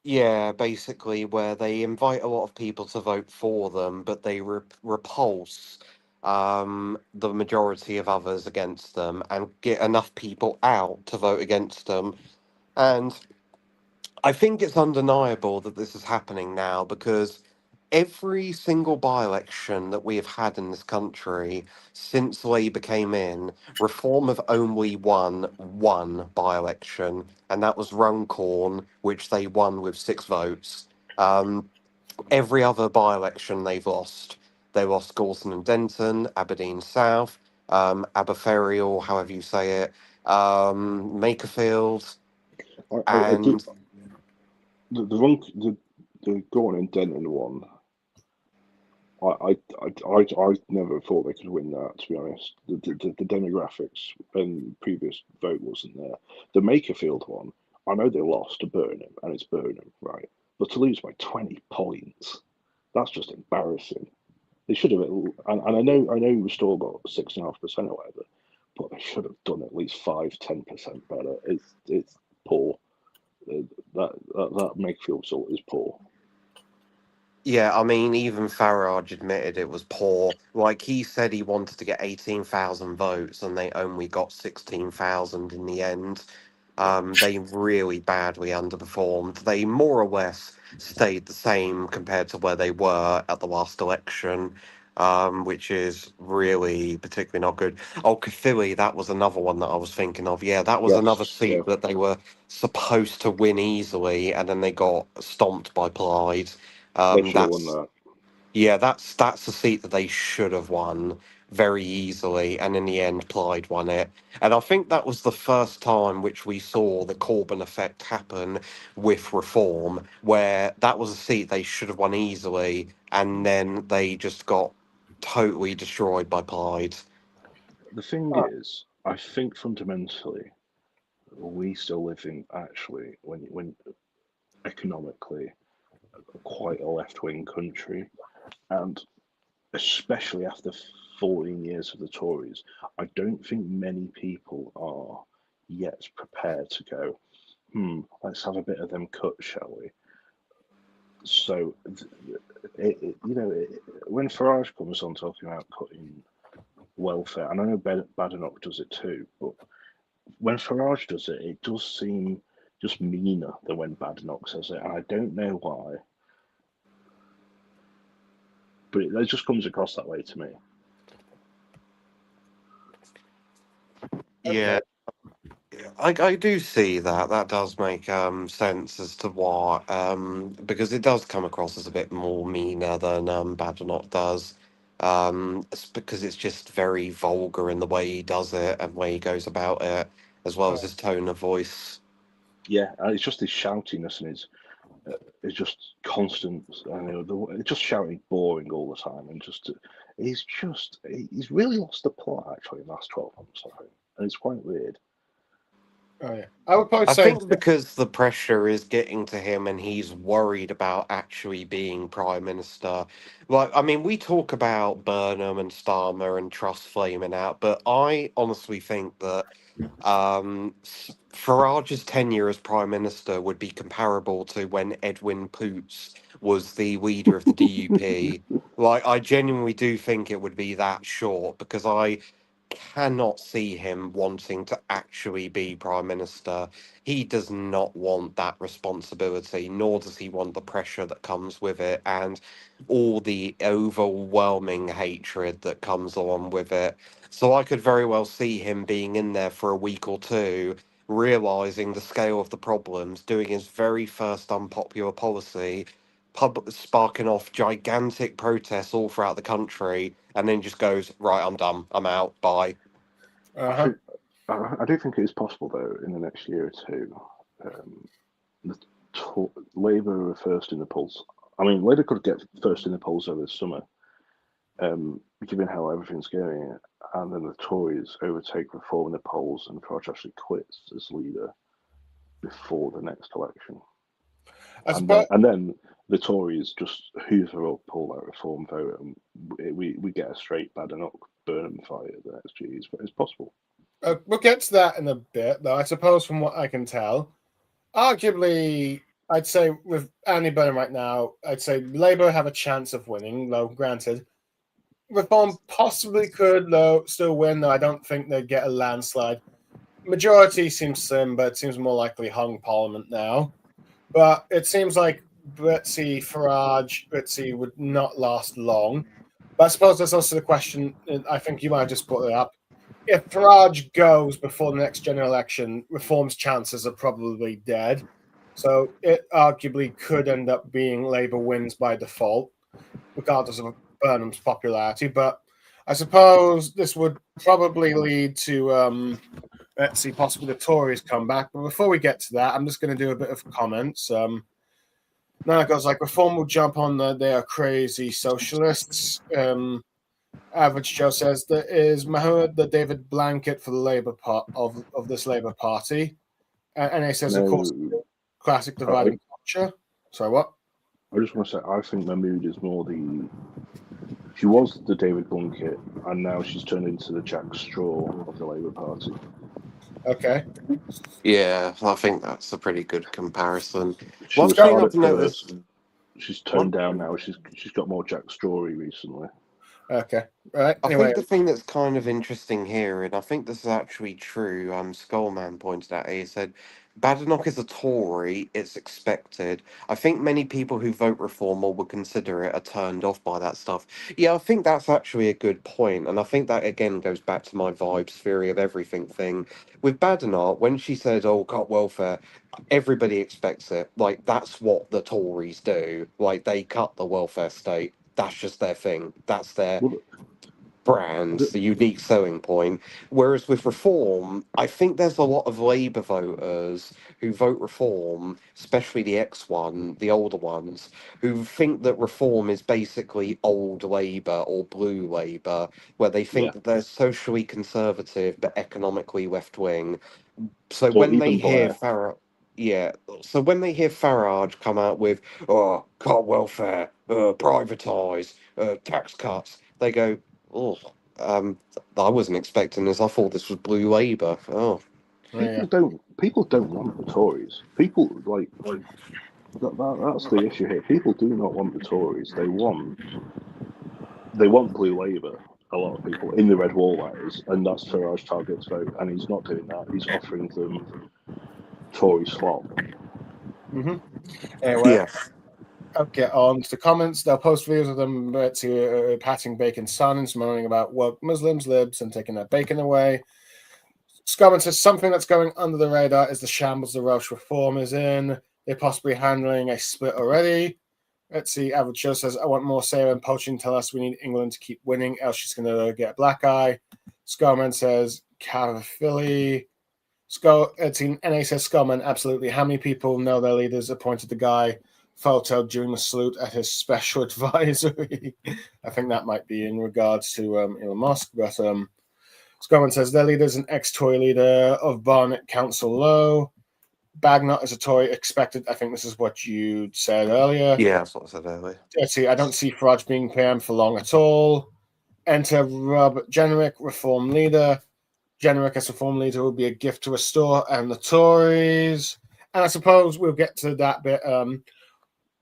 Yeah, basically, where they invite a lot of people to vote for them, but they repulse the majority of others against them and get enough people out to vote against them. And I think it's undeniable that this is happening now because every single by-election that we have had in this country since Labour came in, Reform have only won one by-election, and that was Runcorn, which they won with 6 votes. Every other by-election they've lost. They lost Gorton and Denton, Aberdeen South, Aberferry, or however you say it, Makefield, I do and the Gorton and Denton one. I never thought they could win that, to be honest. The demographics and previous vote wasn't there. The Makerfield one, I know they lost to Burnham, and it's Burnham, right? But to lose by 20 points, that's just embarrassing. They should have, and I know we still got 6.5% or whatever, but they should have done at least 5-10% better. It's poor. That Makefield result is poor. yeah, I mean, even Farage admitted it was poor. Like, he said he wanted to get 18,000 votes, and they only got 16,000 in the end. They really badly underperformed. They more or less stayed the same compared to where they were at the last election, which is really particularly not good. Oh, Caerphilly, that was another one that I was thinking of. Yeah, that was another Yes, yeah. seat that they were supposed to win easily, and then they got stomped by Plaid. They should have won That's that. yeah, that's a seat that they should have won very easily, and in the end, Plaid won it. And I think that was the first time which we saw the Corbyn effect happen with Reform, where that was a seat they should have won easily, and then they just got totally destroyed by Plaid. The thing is, I think fundamentally, we still live in actually when economically quite a left-wing country, and especially after 14 years of the Tories, I don't think many people are yet prepared to go, let's have a bit of them cut, shall we? So, when Farage comes on talking about cutting welfare, and I know Badenoch does it too, but when Farage does it, it does seem just meaner than when Badenoch says it, and I don't know why. But it just comes across that way to me. Yeah, I do see that. That does make sense as to why, because it does come across as a bit more meaner than Badenoch does. It's because it's just very vulgar in the way he does it and way he goes about it, as well as his tone of voice. Yeah, it's just his shoutiness and it's just constant. It's just shouting, boring all the time, and he's really lost the plot actually in the last 12 months, I think, and it's quite weird. Oh yeah, I would probably I say think because the pressure is getting to him and he's worried about actually being prime minister. Like, I mean, we talk about Burnham and Starmer and Truss flaming out, but I honestly think that Farage's tenure as prime minister would be comparable to when Edwin Poots was the leader of the DUP. Like, I genuinely do think it would be that short because I cannot see him wanting to actually be prime minister. He does not want that responsibility, nor does he want the pressure that comes with it and all the overwhelming hatred that comes along with it. So I could very well see him being in there for a week or two, realizing the scale of the problems, doing his very first unpopular policy, sparking off gigantic protests all throughout the country, and then just goes, right, I'm done, I'm out, bye. I do think it is possible though in the next year or two. The Labour are first in the polls. I mean, Labour could get first in the polls over the summer, given how everything's going, and then the Tories overtake Reform in the polls, and Farage actually quits as leader before the next election. And then the Tories just hoover up all that Reform vote, and we get a straight Badenoch Burnham fight at the next year. It's possible. We'll get to that in a bit, though. I suppose from what I can tell, arguably, I'd say with Andy Burnham right now, I'd say Labour have a chance of winning, though granted. Reform possibly could, though, still win, though I don't think they'd get a landslide. Majority seems slim, but it seems more likely hung Parliament now. But it seems like Farage would not last long. But I suppose there's also the question, and I think you might have just put it up. If Farage goes before the next general election, Reform's chances are probably dead. So it arguably could end up being Labour wins by default, regardless of Burnham's popularity. But I suppose this would probably lead to, possibly the Tories come back. But before we get to that, I'm just going to do a bit of comments. Now it goes like Reform will jump on they are crazy socialists. Average Joe says there is Mahmoud the David Blanket for the Labour part of this Labour Party. And he says, of course, No, classic dividing culture. Sorry, what? I just want to say, I think Mahmood is more she was the David Blunkett, and now she's turned into the Jack Straw of the Labour Party. Okay. Yeah, I think that's a pretty good comparison. She One was thing hard I've at noticed. first. She's toned down now. She's got more Jack Strawy recently. Okay. Right. I Anyway, think the thing that's kind of interesting here, and I think this is actually true, Skullman pointed out, he said, Badenoch is a Tory, it's expected. I think many people who vote Reform or would consider it are turned off by that stuff. Yeah, I think that's actually a good point, and I think that again goes back to my vibes theory of everything thing. With Badenoch, when she said, oh, cut welfare, everybody expects it. Like, that's what the Tories do. Like, they cut the welfare state. That's just their thing. That's their Well, brands, the unique selling point. Whereas with Reform, I think there's a lot of Labour voters who vote Reform, especially the X one, the older ones, who think that Reform is basically old Labour or blue Labour, where they think yeah, that they're socially conservative but economically left wing. So or when they even hear Blair. Farage, yeah, so when they hear Farage come out with, oh, car welfare, privatise, tax cuts, they go, oh, I wasn't expecting this. I thought this was Blue Labour. Oh, yeah. People don't want the Tories. People that's the issue here. People do not want the Tories. They want Blue Labour. A lot of people in the red wall, that is, and that's Farage's target's vote. And he's not doing that. He's offering them Tory slop. Mm-hmm. Anyway, yeah. I'll get on to the comments. They'll post videos of them patting bacon's sons, moaning about woke Muslims, libs, and taking their bacon away. Scarman says something that's going under the radar is the shambles the Welsh Reform is in. They're possibly handling a split already. Let's see. Average Joe says, I want more Sarah and poaching. Tell us we need England to keep winning, else she's going to get a black eye. Scarman says, Philly. NA says, Scarman, absolutely. How many people know their leaders appointed the guy photo during the salute at his special advisory? I think that might be in regards to Elon Musk, but Scarman says their leader is an ex-Tory leader of Barnet Council Low. Bagnott is a Tory expected. I think this is what you said earlier. Yeah, that's what I said earlier. Let's see. I don't see Farage being PM for long at all. Enter Robert Jenrick, Reform leader. Jenrick as Reform leader will be a gift to restore and the Tories. And I suppose we'll get to that bit.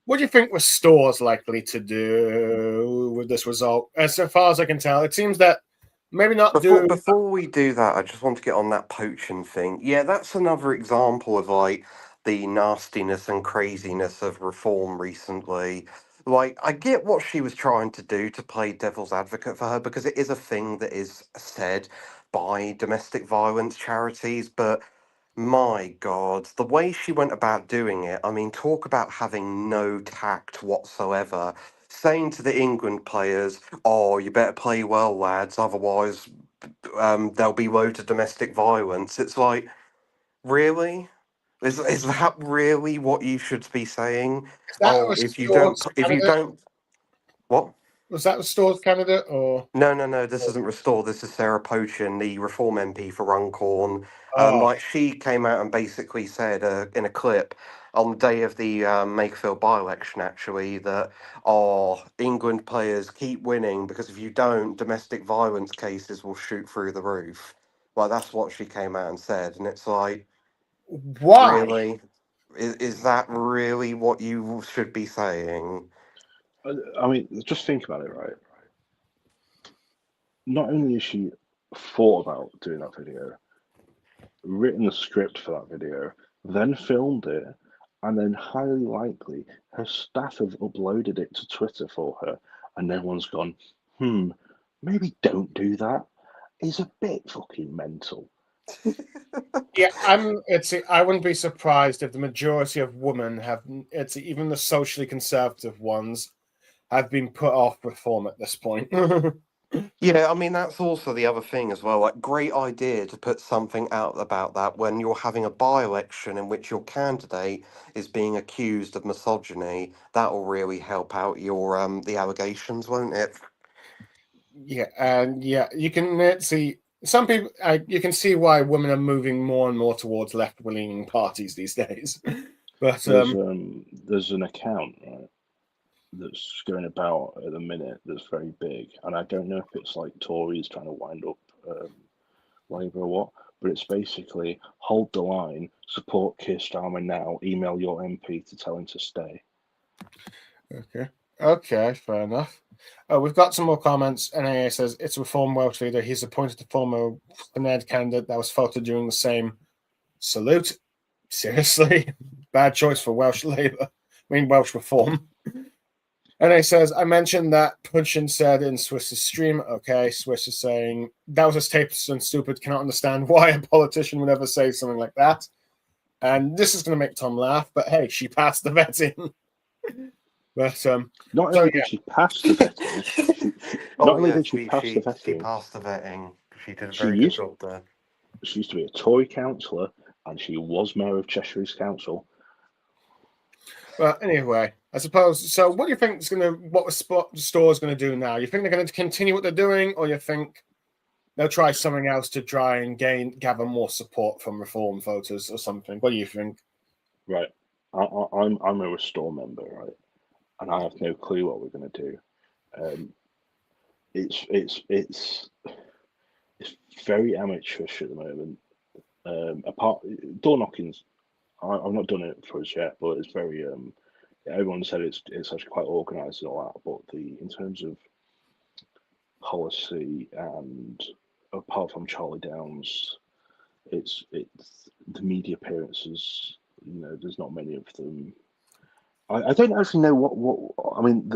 What do you think Restore's likely to do with this result? As far as I can tell, it seems that maybe not do. Before we do that, I just want to get on that poaching thing. Yeah, that's another example of like the nastiness and craziness of Reform recently. Like, I get what she was trying to do to play devil's advocate for her because it is a thing that is said by domestic violence charities, but my God, the way she went about doing it, I mean, talk about having no tact whatsoever. Saying to the England players, oh, you better play well, lads, otherwise there'll be loads of domestic violence. It's like, really? Is that really what you should be saying? Is that Oh, Restore's if you candidate? don't, what? Was that Restore's candidate or? No, this isn't Restore. This is Sarah Pochin, the Reform MP for Runcorn. Oh, Like, she came out and basically said in a clip on the day of the Makefield by election, actually, that, oh, England players keep winning because if you don't, domestic violence cases will shoot through the roof. Like, that's what she came out and said. And it's like, why? really? Is that really what you should be saying? I mean, just think about it, right? Not only has she thought about doing that video, written the script for that video, then filmed it, and then highly likely her staff have uploaded it to Twitter for her, and everyone's gone, maybe don't do that. It's a bit fucking mental. Yeah, I wouldn't be surprised if the majority of women have. It's even the socially conservative ones have been put off reform at this point. Yeah, I mean, that's also the other thing as well. Like, great idea to put something out about that when you're having a by-election in which your candidate is being accused of misogyny. That will really help out your the allegations, won't it? Yeah, and yeah, you can see some people. You can see why women are moving more and more towards left-wing parties these days. But There's an account, right, that's going about at the minute that's very big, and I don't know if it's like Tories trying to wind up Labour or what, but it's basically hold the line, support Keir Starmer now, email your MP to tell him to stay. okay, fair enough. We've got some more comments. NAA says it's Reform Welsh leader. He's appointed the former Ned candidate that was voted during the same salute. Seriously, bad choice for Welsh Labour. I mean Welsh Reform. And he says, I mentioned that Punchin said in Swiss's stream. Okay, Swiss is saying, that was a tapist and stupid. Cannot understand why a politician would ever say something like that. And this is going to make Tom laugh, but hey, she passed the vetting. But Not only did she pass the vetting, Oh not only yes, did she pass the she vetting, passed the vetting. She did a she very good used job there. she used to be a Tory councillor, and she was mayor of Cheshire East Council. Well, anyway, I suppose. So, what do you think is what the store's going to do now? You think they're going to continue what they're doing, or you think they'll try something else to try and gather more support from Reform voters or something? What do you think? Right, I'm a Restore member, right, and I have no clue what we're going to do. It's very amateurish at the moment. Apart door knockings, I've not done it for us yet, but it's very everyone said it's actually quite organised and all that. But in terms of policy and apart from Charlie Downs, it's the media appearances. You know, there's not many of them. I don't actually know what I mean.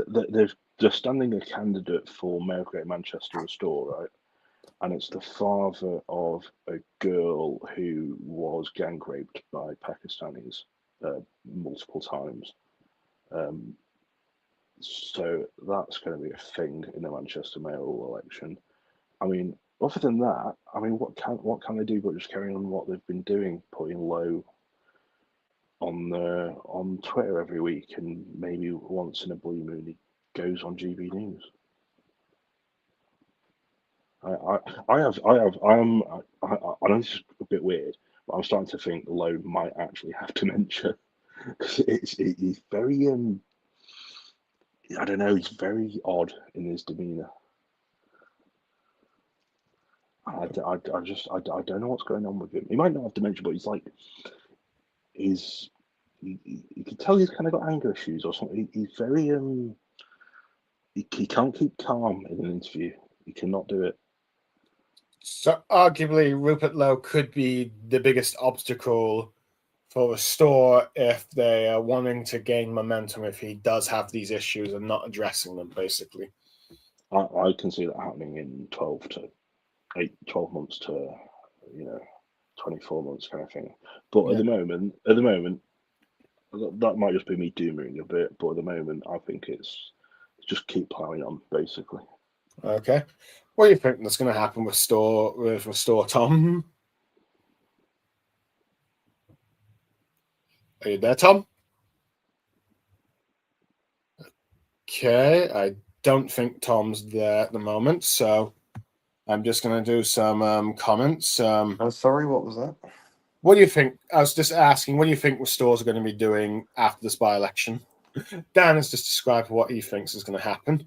They're standing a candidate for Mayor of Greater Manchester Restore, right? And it's the father of a girl who was gang raped by Pakistanis multiple times. So that's going to be a thing in the Manchester mayoral election. I mean, other than that, I mean, what can they do but just carry on what they've been doing, putting low on Twitter every week, and maybe once in a blue moon he goes on GB News. I know this is a bit weird, but I'm starting to think Lowe might actually have dementia because he's very I don't know, he's very odd in his demeanour. I don't know what's going on with him. He might not have dementia, but you can tell he's kind of got anger issues or something. He's very he can't keep calm in an interview. He cannot do it. So, arguably, Rupert Lowe could be the biggest obstacle for Restore if they are wanting to gain momentum. If he does have these issues and not addressing them, basically. I can see that happening in 12 months to 24 months kind of thing. But at the moment, that might just be me dooming a bit. But at the moment, I think it's just keep plowing on, basically. Okay. What do you think that's going to happen with Restore, Tom? Are you there, Tom? Okay, I don't think Tom's there at the moment, so I'm just going to do some comments. I'm sorry, what was that? What do you think? I was just asking, what do you think Restores are going to be doing after this by-election? Dan has just described what he thinks is going to happen.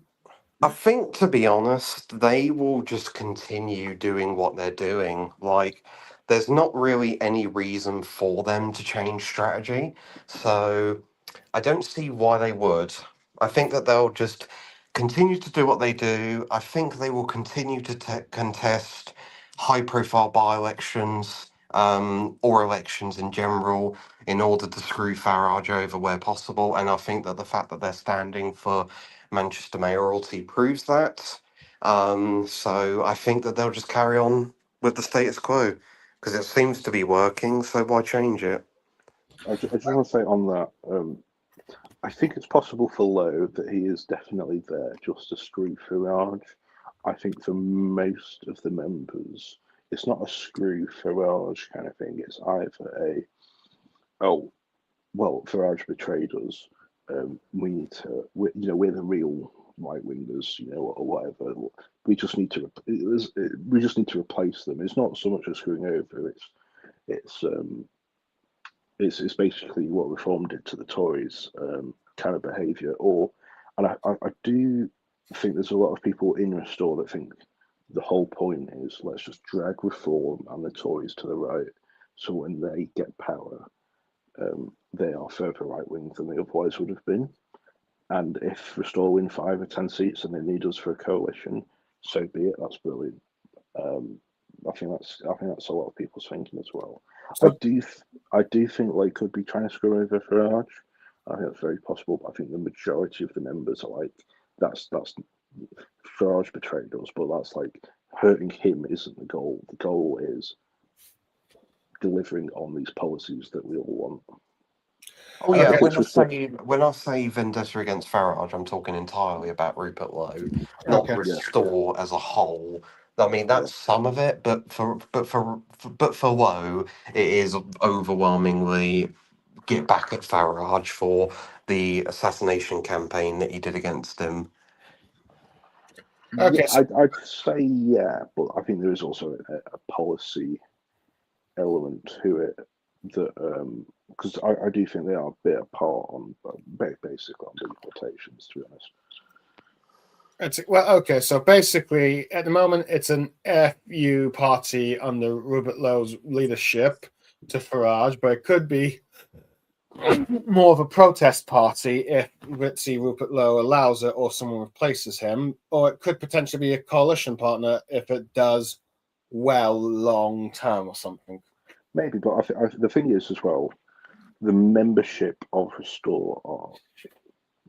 I think, to be honest, they will just continue doing what they're doing. Like, there's not really any reason for them to change strategy. So I don't see why they would. I think that they'll just continue to do what they do. I think they will continue to contest high profile by elections or elections in general in order to screw Farage over where possible. And I think that the fact that they're standing for Manchester mayoralty proves that. So I think that they'll just carry on with the status quo because it seems to be working. So why change it? I just want to say on that, I think it's possible for Lowe that he is definitely there just to screw Farage. I think for most of the members, it's not a screw Farage kind of thing. It's either oh, well, Farage betrayed us. We need to, we're the real right wingers, or whatever. We just need to, we just need to replace them. It's not so much a screwing over. It's it's basically what Reform did to the Tories, kind of behaviour. And I do think there's a lot of people in Restore that think the whole point is let's just drag Reform and the Tories to the right, so when they get power, they are further right wing than they otherwise would have been. And if Restore win 5 or 10 seats and they need us for a coalition, so be it. That's brilliant. I think that's a lot of people's thinking as well. So, I do think they could be trying to screw over Farage. I think that's very possible, but I think the majority of the members are like, that's Farage betrayed us, but that's like hurting him isn't the goal. The goal is delivering on these policies that we all want. Oh yeah, Okay. when I say vendetta against Farage, I'm talking entirely about Rupert Lowe, not Okay. Restore as a whole. I mean that's some of it, but for Lowe, it is overwhelmingly get back at Farage for the assassination campaign that he did against him. Okay. Yeah, I'd say yeah, but I think there is also a policy element to it that because I do think they are a bit apart on basically on deportations, to be honest. Well, okay. So basically, at the moment, it's an FU party under Rupert Lowe's leadership to Farage, but it could be more of a protest party if Rupert Lowe allows it or someone replaces him, or it could potentially be a coalition partner if it does well long term or something. Maybe, but the thing is as well, the membership of Restore are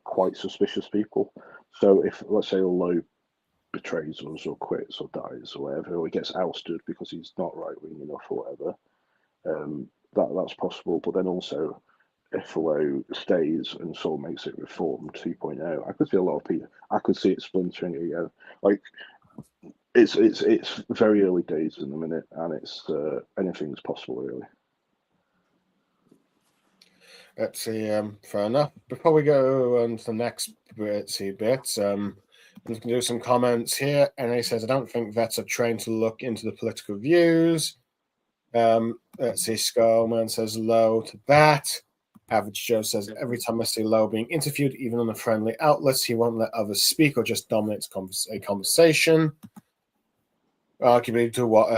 quite suspicious people. So if, let's say, Lowe betrays us or quits or dies or whatever, or he gets ousted because he's not right wing enough or whatever, that's possible. But then also, if Lowe stays and someone makes it Reform 2.0, I could see a lot of people. I could see it splintering again. Like it's very early days in the minute, and it's anything's possible really. Let's see. Fair enough. Before we go on to the next bit, I'm just going to do some comments here. And he says, I don't think vets are trained to look into the political views. Let's see. Skullman says low to that. Average Joe says, every time I see Lowe being interviewed, even on the friendly outlets, he won't let others speak or just dominates a conversation. Arguably to what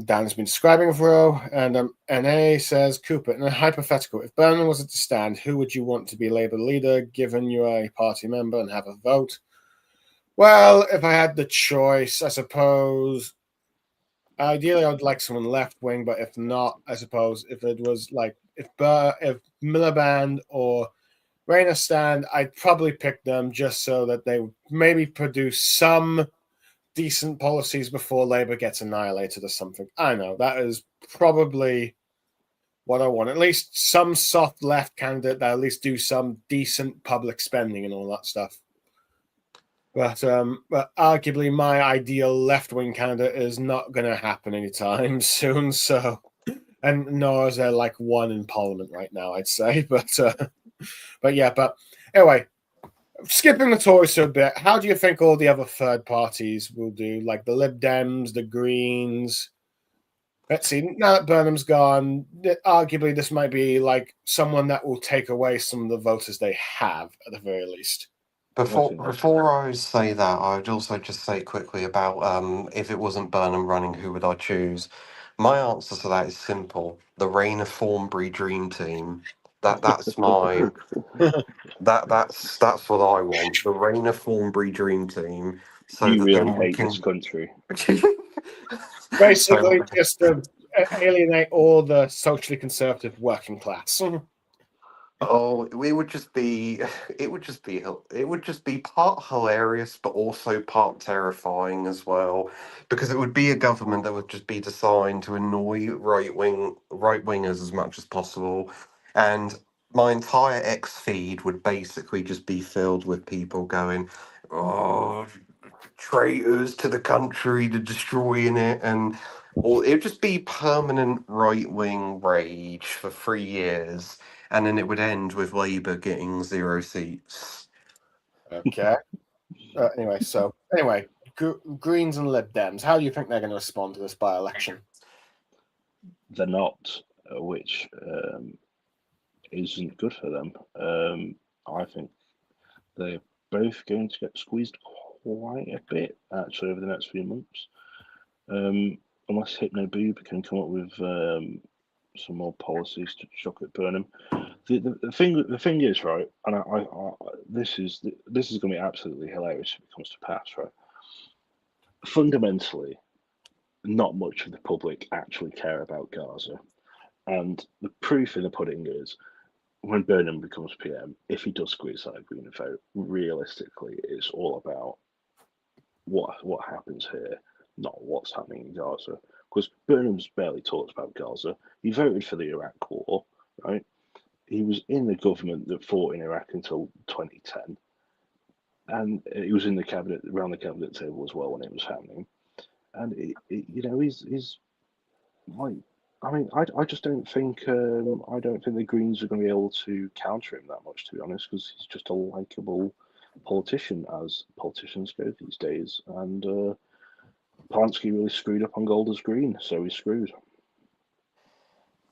Dan's been describing for and NA says, Cooper, in a hypothetical, if Burnham was to stand, who would you want to be Labour leader, given you're a party member and have a vote? Well, if I had the choice, I suppose, ideally I would like someone left wing, but if not, I suppose if it was like, if Miliband or Rayner stand, I'd probably pick them just so that they would maybe produce some decent policies before Labour gets annihilated or something. I know that is probably what I want. At least some soft left candidate that at least do some decent public spending and all that stuff. But arguably my ideal left-wing candidate is not going to happen anytime soon. So, and nor is there like one in Parliament right now, I'd say. But anyway. Skipping the Tories a bit, how do you think all the other third parties will do? Like the Lib Dems, the Greens? Let's see, now that Burnham's gone, arguably this might be like someone that will take away some of the voters they have, at the very least. Before I say that, I would also just say quickly about if it wasn't Burnham running, who would I choose? My answer to that is simple: the Rayner Thornbury Dream Team. That's my that's what I want. The Rayner Thornbury Dream Team. So you that really then we hate can this country. Basically, just alienate all the socially conservative working class. Oh, it would just be, it would just be part hilarious, but also part terrifying as well, because it would be a government that would just be designed to annoy right wingers as much as possible, and my entire X feed would basically just be filled with people going, "Oh, traitors to the country, to destroying it," and or it would just be permanent right wing rage for 3 years, and then it would end with Labour getting 0 seats. Okay. Anyway, Greens and Lib Dems. How do you think they're going to respond to this by-election? They're not, which isn't good for them. I think they're both going to get squeezed quite a bit, actually, over the next few months. Unless Hypno Boob can come up with some more policies to chuck at Burnham. The thing is, right, and this is going to be absolutely hilarious if it comes to pass, right? Fundamentally, not much of the public actually care about Gaza, and the proof in the pudding is when Burnham becomes PM, if he does squeeze that Green vote, realistically, it's all about what happens here, not what's happening in Gaza. Because Burnham's barely talked about Gaza. He voted for the Iraq War, right? He was in the government that fought in Iraq until 2010, and he was in the cabinet, around the cabinet table as well when it was happening. And he's like, I mean, I just don't think the Greens are going to be able to counter him that much, to be honest, because he's just a likable politician, as politicians go these days. And Polanski really screwed up on Golders Green, so he's screwed.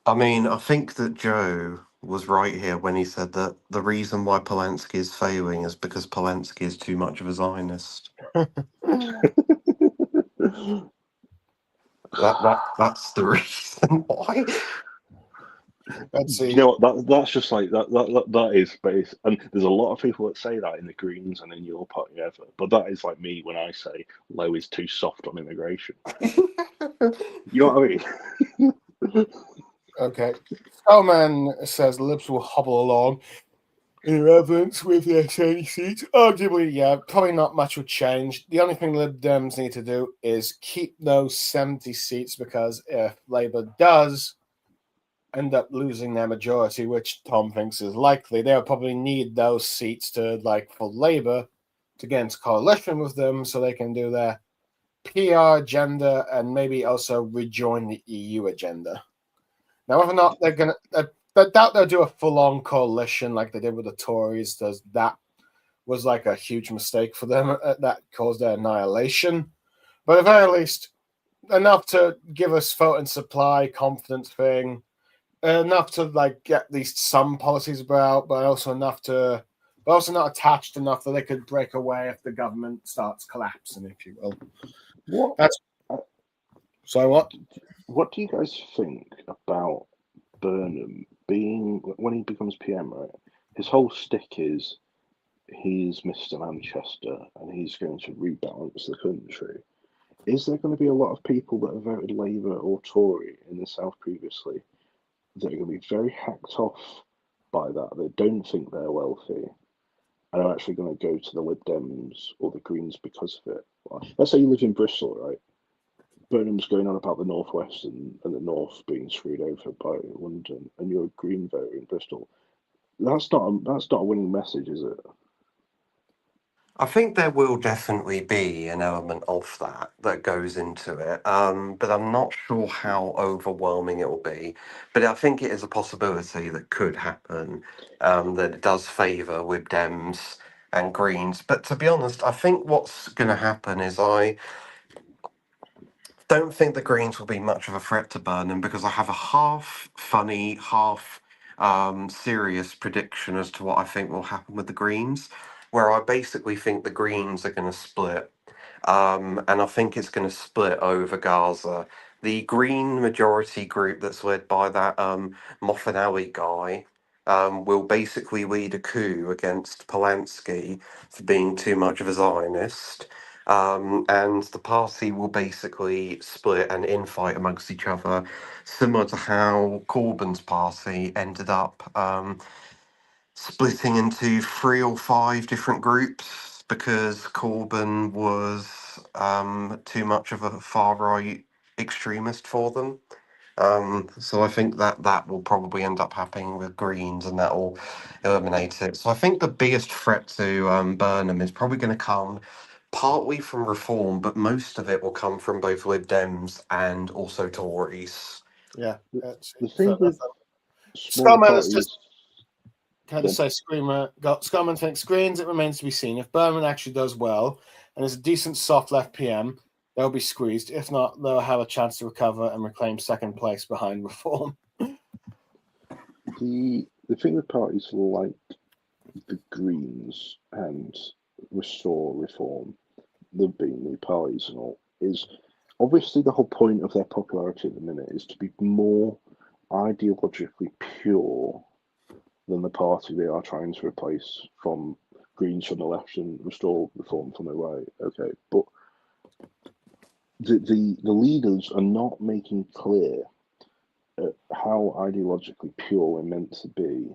I mean, I think that Joe was right here when he said that the reason why Polanski is failing is because Polanski is too much of a Zionist. That's the reason why. Let's see. You know what? That's just like that is base, and there's a lot of people that say that in the Greens and in your party ever. But that is like me when I say Lowe is too soft on immigration. You know what I mean? Okay. Spellman says Libs will hobble along in irrelevance with their 70 seats. Arguably, yeah, probably not much will change. The only thing Lib Dems need to do is keep those 70 seats, because if Labour does end up losing their majority, which Tom thinks is likely, they'll probably need those seats to, for Labour to get into coalition with them so they can do their PR agenda and maybe also rejoin the EU agenda. Now, whether or not they're going to, I doubt they'll do a full-on coalition like they did with the Tories. That was like a huge mistake for them. That caused their annihilation. But at the very least, enough to give us vote and supply confidence thing, enough to get at least some policies about, but also not attached enough that they could break away if the government starts collapsing, if you will. What? So what? What do you guys think about Burnham being, when he becomes PM, right? His whole stick is he's Mr. Manchester and he's going to rebalance the country. Is there going to be a lot of people that have voted Labour or Tory in the South previously that are going to be very hacked off by that? They don't think they're wealthy and are actually going to go to the Lib Dems or the Greens because of it. Let's say you live in Bristol, right? Burnham's going on about the Northwest and the North being screwed over by London, and you're a Green voter in Bristol. That's not a winning message, is it? I think there will definitely be an element of that goes into it, but I'm not sure how overwhelming it will be. But I think it is a possibility that could happen, that it does favour with Dems and Greens. But to be honest, I think what's going to happen is I don't think the Greens will be much of a threat to Burnham, because I have a half funny, half serious prediction as to what I think will happen with the Greens, where I basically think the Greens are going to split. And I think it's going to split over Gaza. The Green majority group that's led by that Moffat Alley guy will basically lead a coup against Polanski for being too much of a Zionist. and the party will basically split and infight amongst each other, similar to how Corbyn's party ended up splitting into 3 or 5 different groups because Corbyn was too much of a far right extremist for them. So I think that that will probably end up happening with Greens, and that will eliminate it. So I think the biggest threat to Burnham is probably going to come partly from Reform, but most of it will come from both Lib Dems and also Tories. Yeah, The thing with smaller Scarman has parties, just had to say, Scarman thinks Greens, it remains to be seen. If Burnham actually does well and is a decent soft left PM, they'll be squeezed. If not, they'll have a chance to recover and reclaim second place behind Reform. the thing with parties like the Greens and Restore Reform, them being new parties and all, is obviously the whole point of their popularity at the minute is to be more ideologically pure than the party they are trying to replace from Greens from the left and Restore Reform from the right. Okay, but the leaders are not making clear how ideologically pure we're meant to be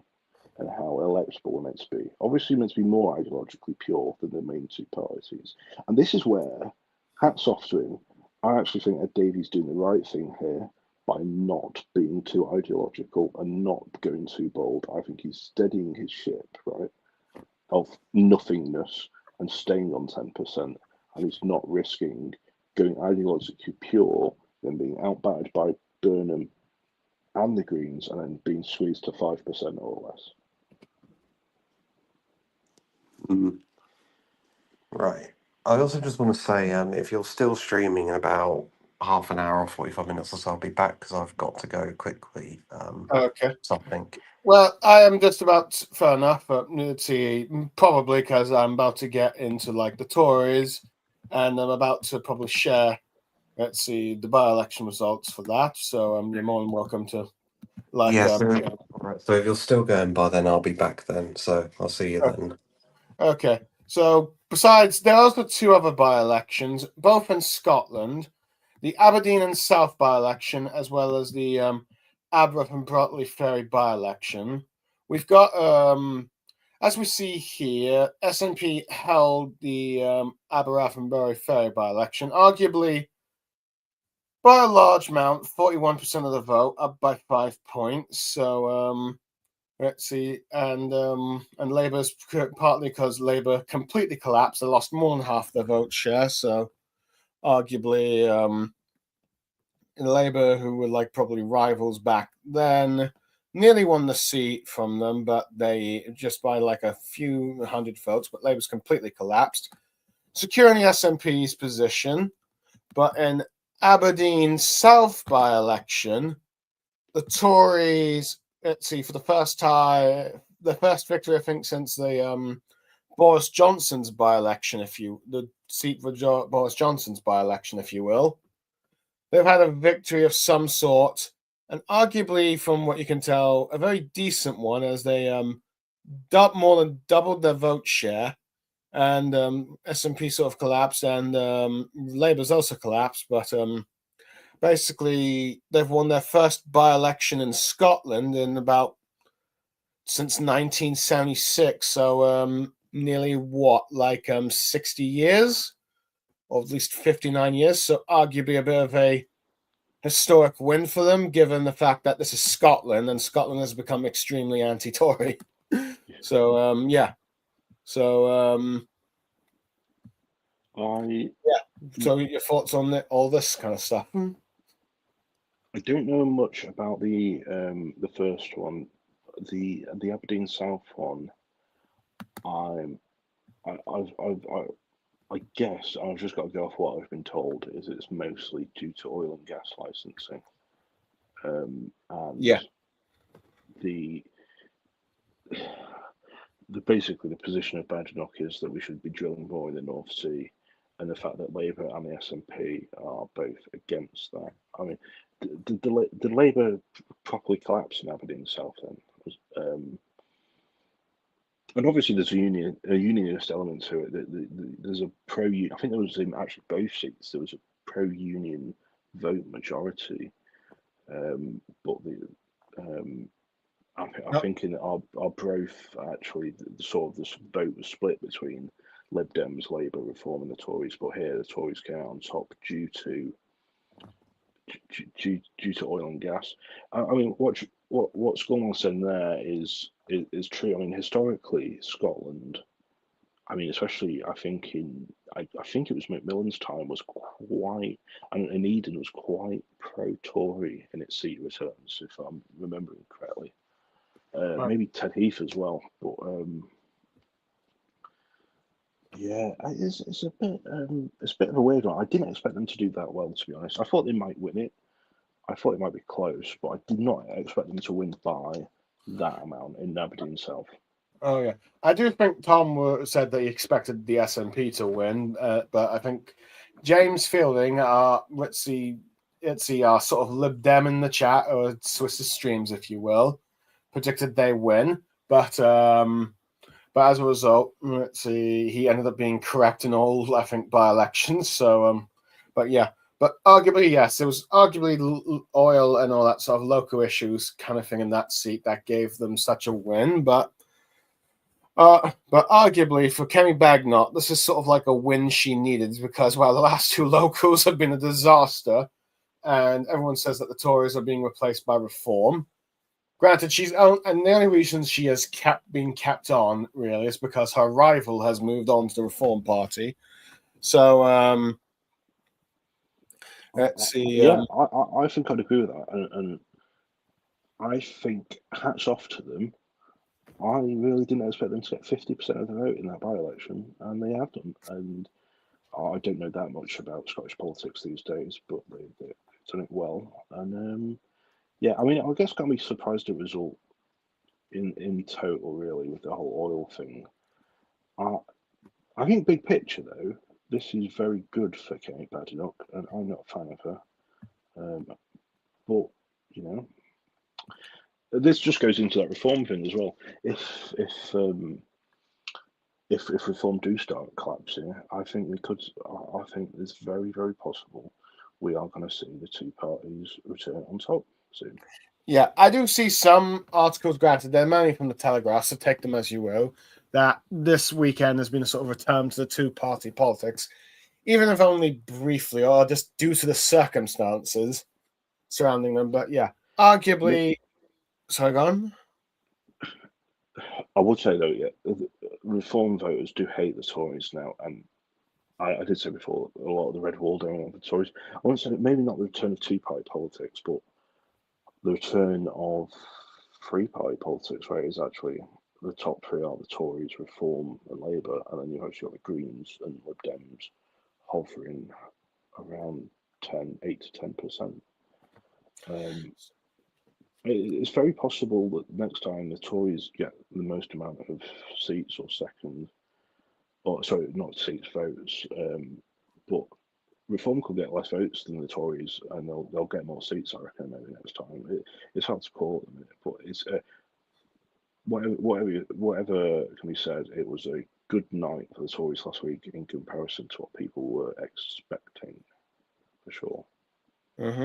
and how electable we're meant to be. Obviously, we're meant to be more ideologically pure than the main two parties. And this is where, hats off to him, I actually think that Davy's doing the right thing here by not being too ideological and not going too bold. I think he's steadying his ship, right, of nothingness and staying on 10%. And he's not risking going ideologically pure, then being outbatted by Burnham and the Greens, and then being squeezed to 5% or less. Right. I also just want to say, if you're still streaming in about half an hour or 45 minutes or so, I'll be back because I've got to go quickly. Okay. Something. Well, I am just about fair enough. Let's see, probably because I'm about to get into like the Tories, and I'm about to probably share. Let's see the by-election results for that. So you're more than welcome to like. Yeah. So if you're still going by then, I'll be back then. So I'll see you then. Okay. So besides, there are also 2 other by-elections, both in Scotland, the Aberdeen and South by-election, as well as the Aberystwyth and Brotley Ferry by-election. We've got, as we see here, SNP held the Aberystwyth and Brotley Ferry by-election, arguably by a large amount, 41% of the vote, up by 5 points. So let's see, and Labour's partly because Labour completely collapsed. They lost more than half their vote share. So arguably, Labour, who were like probably rivals back then, nearly won the seat from them, but they just by like a few hundred votes. But Labour's completely collapsed, securing the SNP's position. But in Aberdeen South by-election, the Tories, let's see, for the first time, the first victory, I think, since the Boris Johnson's by-election, the seat for Boris Johnson's by-election, if you will. They've had a victory of some sort, and arguably, from what you can tell, a very decent one, as they more than doubled their vote share, and SNP sort of collapsed, and Labour's also collapsed, but basically, they've won their first by-election in Scotland since 1976. So nearly 60 years, or at least 59 years. So arguably a bit of a historic win for them, given the fact that this is Scotland, and Scotland has become extremely anti-Tory. So yeah. So So your thoughts on all this kind of stuff? I don't know much about the first one, the Aberdeen South one. I guess I've just got to go off what I've been told. Is it's mostly due to oil and gas licensing, and basically the position of Badenoch is that we should be drilling more in the North Sea, and the fact that Labour and the SNP are both against that. I mean, did Labour properly collapse in Aberdeen South then? And obviously, there's a unionist element to it. There's a pro. I think there was actually both seats. There was a pro-union vote majority, but I think in our both actually the vote was split between Lib Dems, Labour, Reform, and the Tories. But here the Tories came out on top due to oil and gas. I mean, what Scotland said there is true. I mean, historically, Scotland. I mean, especially I think it was Macmillan's time was quite, and Eden was quite pro-Tory in its seat returns, if I'm remembering correctly. Right. Maybe Ted Heath as well, but yeah, it's a bit of a weird one. I didn't expect them to do that well, to be honest. I thought they might win it. I thought it might be close, but I did not expect them to win by that amount in Aberdeen South. Oh yeah, I do think Tom said that he expected the SNP to win, but I think James Fielding, let's see, our sort of Lib Dem in the chat or Swiss streams, if you will, predicted they win, but as a result, let's see, he ended up being correct in all, I think, by elections. So but yeah. But arguably, yes, it was arguably oil and all that sort of local issues kind of thing in that seat that gave them such a win. But arguably for Kemi Bagnott, this is sort of like a win she needed because, well, the last two locals have been a disaster, and everyone says that the Tories are being replaced by Reform. Granted, and the only reason she has been kept on really is because her rival has moved on to the Reform Party. So let's see. Yeah, I think I'd agree with that, and I think hats off to them. I really didn't expect them to get 50% of the vote in that by-election, and they have done. And I don't know that much about Scottish politics these days, but they've done it well. And yeah, I mean, I guess can't be surprised at the result in total, really, with the whole oil thing. I think big picture though, this is very good for Kemi Badenoch, and I'm not a fan of her. But you know, this just goes into that reform thing as well. If reform do start collapsing, I think we could. I think it's very, very possible we are going to see the two parties return on top soon. Yeah, I do see some articles, granted, they're mainly from the Telegraph, so take them as you will, that this weekend has been a sort of return to the two-party politics, even if only briefly or just due to the circumstances surrounding them. But yeah, arguably... Sorry, go on. I would say, though, yeah, Reform voters do hate the Tories now, and I did say before, a lot of the Red Wall don't want the Tories. I wouldn't say maybe not the return of two-party politics, but the return of three-party politics, where it's actually the top three are the Tories, Reform, and Labour, and then you've actually got the Greens and Lib Dems hovering around 8 to 10%. It's very possible that next time the Tories get the most amount of seats or second, or sorry, not seats, votes, but Reform could get less votes than the Tories, and they'll get more seats, I reckon, maybe next time. It's hard to call at the minute, but it's whatever can be said. It was a good night for the Tories last week in comparison to what people were expecting, for sure. Mm-hmm.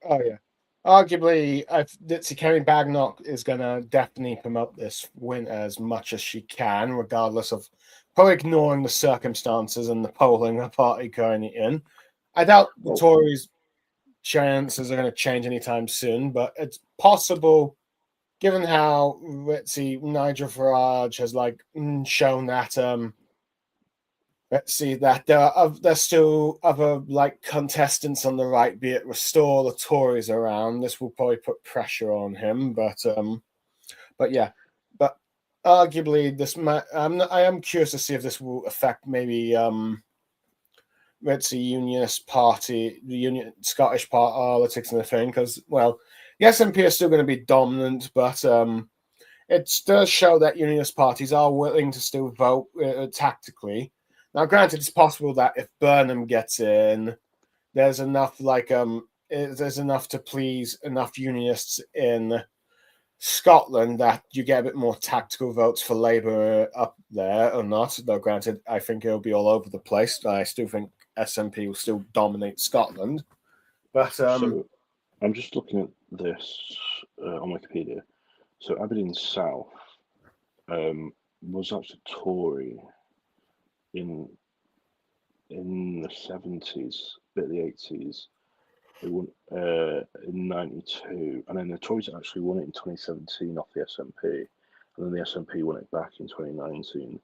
Oh yeah, arguably, Kemi Badenoch is going to definitely promote this win as much as she can, regardless of probably ignoring the circumstances and the polling the party currently in. I doubt the Tories' chances are going to change anytime soon, but it's possible, given how Nigel Farage has shown that that there's still other contestants on the right, be it Restore the Tories around. This will probably put pressure on him, but yeah, but arguably I am curious to see if this will affect maybe Unionist Party, the Scottish politics and the thing, because well, the SNP are still going to be dominant, but it does show that Unionist parties are willing to still vote tactically. Now, granted, it's possible that if Burnham gets in, there's enough to please enough unionists in Scotland that you get a bit more tactical votes for Labour up there or not. Though granted, I think it'll be all over the place. I still think SNP will still dominate Scotland. But So I'm just looking at this on Wikipedia. So Aberdeen South was actually Tory in the 70s, bit of the 80s. They won in 92, and then the Tories actually won it in 2017 off the SNP, and then the SNP won it back in 2019.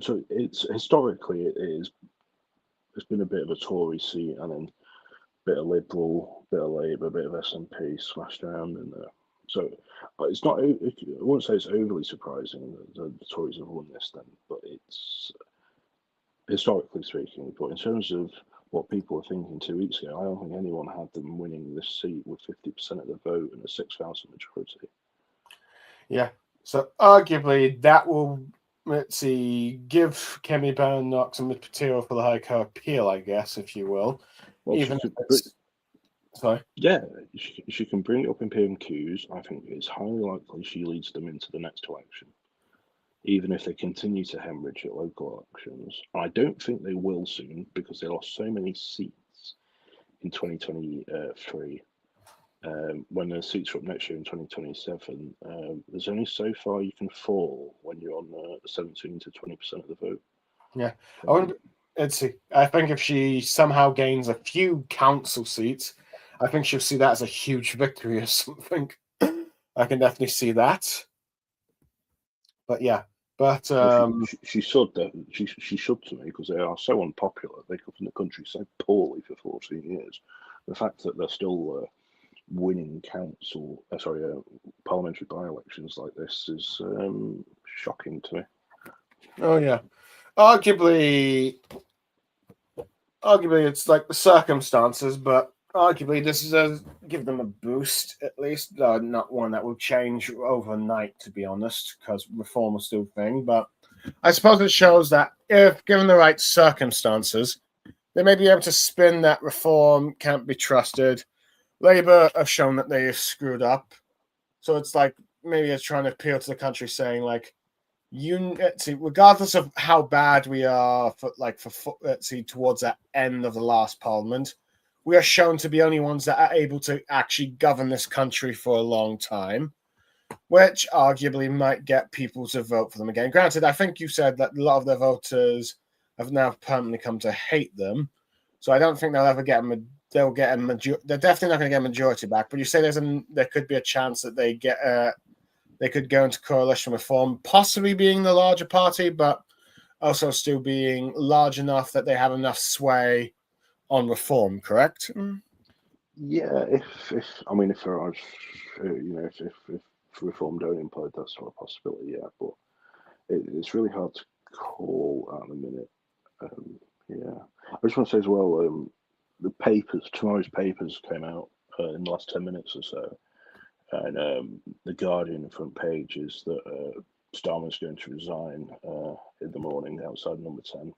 So it's historically it's been a bit of a Tory seat, and then a bit of Liberal, bit of Labour, bit of SNP smashed around in there. So it's not. I won't say it's overly surprising that the Tories have won this then, but it's historically speaking. But in terms of what people were thinking 2 weeks ago, I don't think anyone had them winning this seat with 50% of the vote and a 6,000 majority. Yeah, so arguably that will, let's see, give Kemi Badenoch some material for the High Court appeal, I guess, if you will. Well, Even if it's... Sorry? Yeah, she can bring it up in PMQs. I think it's highly likely she leads them into the next election, even if they continue to hemorrhage at local elections. I don't think they will soon because they lost so many seats in 2023. When the seats are up next year in 2027, there's only so far you can fall when you're on 17 to 20% of the vote. Yeah, let's see. I think if she somehow gains a few council seats, I think she'll see that as a huge victory or something. I can definitely see that. But yeah, but she should to me because they are so unpopular. They govern the country so poorly for 14 years. The fact that they're still winning parliamentary by-elections like this is shocking to me. Oh yeah, arguably it's like the circumstances, but arguably this is give them a boost at least. Not one that will change overnight, to be honest, because reform is still a thing. But I suppose it shows that if given the right circumstances, they may be able to spin that reform can't be trusted. Labour have shown that they have screwed up, so it's like maybe it's trying to appeal to the country, saying like, regardless of how bad we are towards that end of the last parliament, we are shown to be only ones that are able to actually govern this country for a long time, which arguably might get people to vote for them again. Granted, I think you said that a lot of their voters have now permanently come to hate them, so I don't think they'll ever get they'll get a majority. They're definitely not going to get a majority back. But you say there could be a chance that they get they could go into coalition reform, possibly being the larger party, but also still being large enough that they have enough sway on reform. Correct? Yeah, if there are, if reform don't implode, that's not a possibility. Yeah, but it's really hard to call at the minute. Yeah, I just want to say as well, tomorrow's papers came out in the last 10 minutes or so, and the Guardian front page is that Starmer's going to resign in the morning outside number 10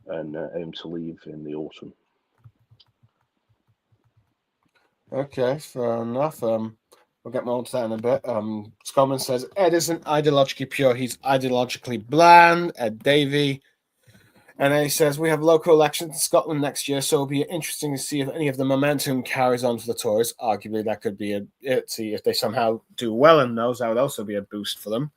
and aim to leave in the autumn. Okay, fair enough. We'll get more into that in a bit. Scottman says Ed isn't ideologically pure, he's ideologically bland. Ed Davey. And then he says, we have local elections in Scotland next year, so it'll be interesting to see if any of the momentum carries on for the Tories. Arguably, that could be if they somehow do well in those, that would also be a boost for them,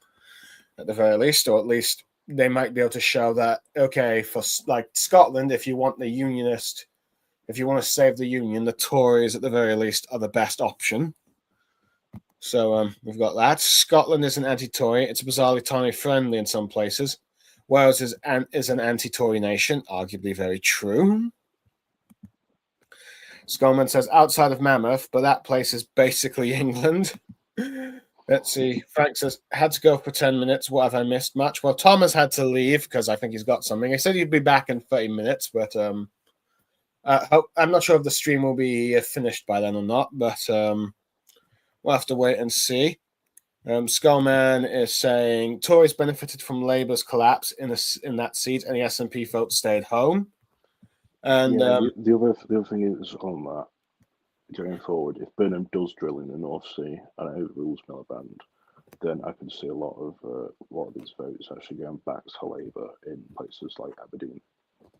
at the very least. Or at least they might be able to show that, okay, for like Scotland, if you want the unionist, if you want to save the union, the Tories, at the very least, are the best option. So we've got that. Scotland is an anti-Tory. It's bizarrely Tory-friendly in some places. Wales is an anti-Tory nation, arguably very true. Skolman says outside of Mammoth, but that place is basically England. Let's see. Frank says, had to go for 10 minutes. What have I missed much? Well, Tom has had to leave because I think he's got something. He said he'd be back in 30 minutes, but I'm not sure if the stream will be finished by then or not, but we'll have to wait and see. Skullman is saying Tories benefited from Labour's collapse in that seat, and the SNP vote stayed home. And the other thing is on that going forward, if Burnham does drill in the North Sea and overrules Miliband, then I can see a lot of these votes actually going back to Labour in places like Aberdeen.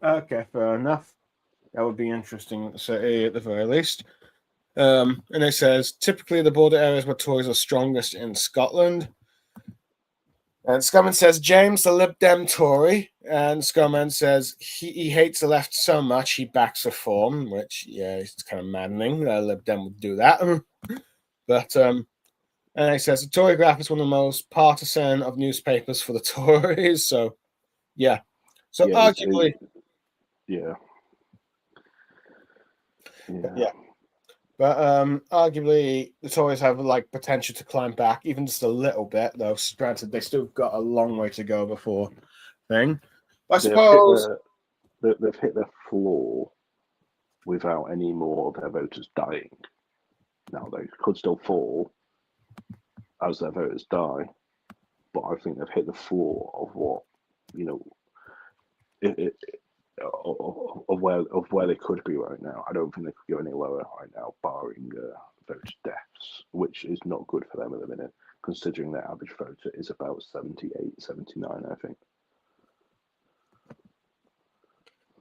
Okay, fair enough. That would be interesting to say at the very least. And it says typically the border areas where Tories are strongest in Scotland. And Scumman says James, the Lib Dem Tory, and Scumman says he hates the left so much he backs reform, which it's kind of maddening. Lib Dem would do that, but and he says the Tory Graph is one of the most partisan of newspapers for the Tories. So arguably, yeah. But arguably, the Tories have potential to climb back, even just a little bit. Though, granted, they still got a long way to go before thing. I suppose they've hit their floor without any more of their voters dying. Now they could still fall as their voters die, but I think they've hit the floor of what of where they could be right now. I don't think they could go any lower right now, barring voter deaths, which is not good for them at the minute, considering their average voter is about 78, 79, I think.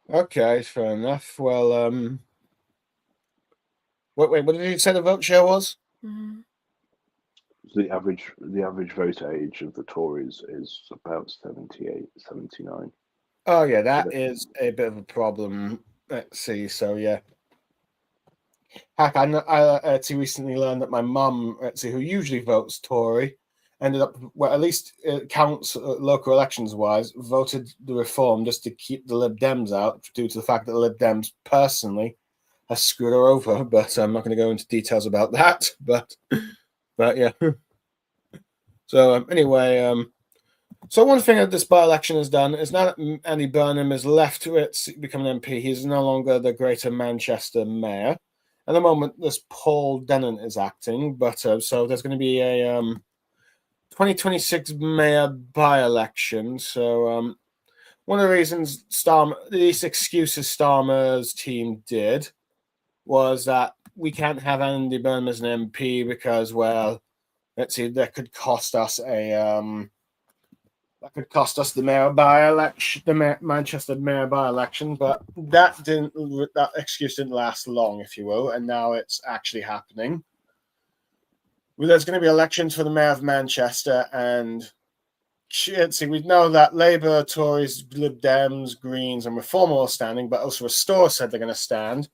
Okay, fair enough. Well, wait, what did you say the vote share was? The average voter age of the Tories is about 78, 79. Oh yeah, that is a bit of a problem. Let's see. So yeah, heck, I actually recently learned that my mum, who usually votes Tory, ended up, well, at least it counts local elections wise, voted the reform just to keep the Lib Dems out due to the fact that the Lib Dems personally has screwed her over. But I'm not going to go into details about that. But yeah. So anyway, so one thing that this by-election has done is now that Andy Burnham is left to it become an MP, he's no longer the Greater Manchester mayor. At the moment, this Paul Denon is acting, but so there's going to be a 2026 mayor by-election. So one of the reasons these excuses Starmer's team did was that we can't have Andy Burnham as an MP because, well, let's see, that could cost us the mayor by-election, the Manchester mayor by-election. But that excuse didn't last long, if you will, and now it's actually happening. Well, there's going to be elections for the mayor of Manchester, and we know that Labour, Tories, Lib Dems, Greens, and Reform are all standing, but also Restore said they're going to stand.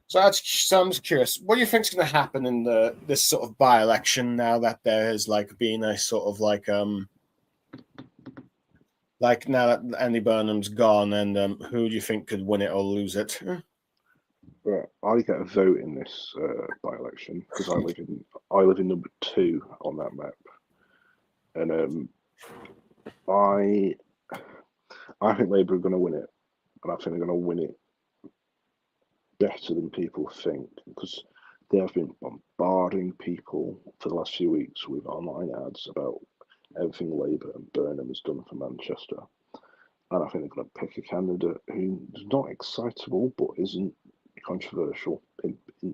So I'm just curious, what do you think is going to happen in this sort of by-election now that there has been a sort of now that Andy Burnham's gone, and who do you think could win it or lose it? Right, I get a vote in this by-election because I live in number 2 on that map, and I think Labour are going to win it, and I think they're going to win it better than people think, because they have been bombarding people for the last few weeks with online ads about everything Labour and Burnham has done for Manchester. And I think they're going to pick a candidate who's not excitable but isn't controversial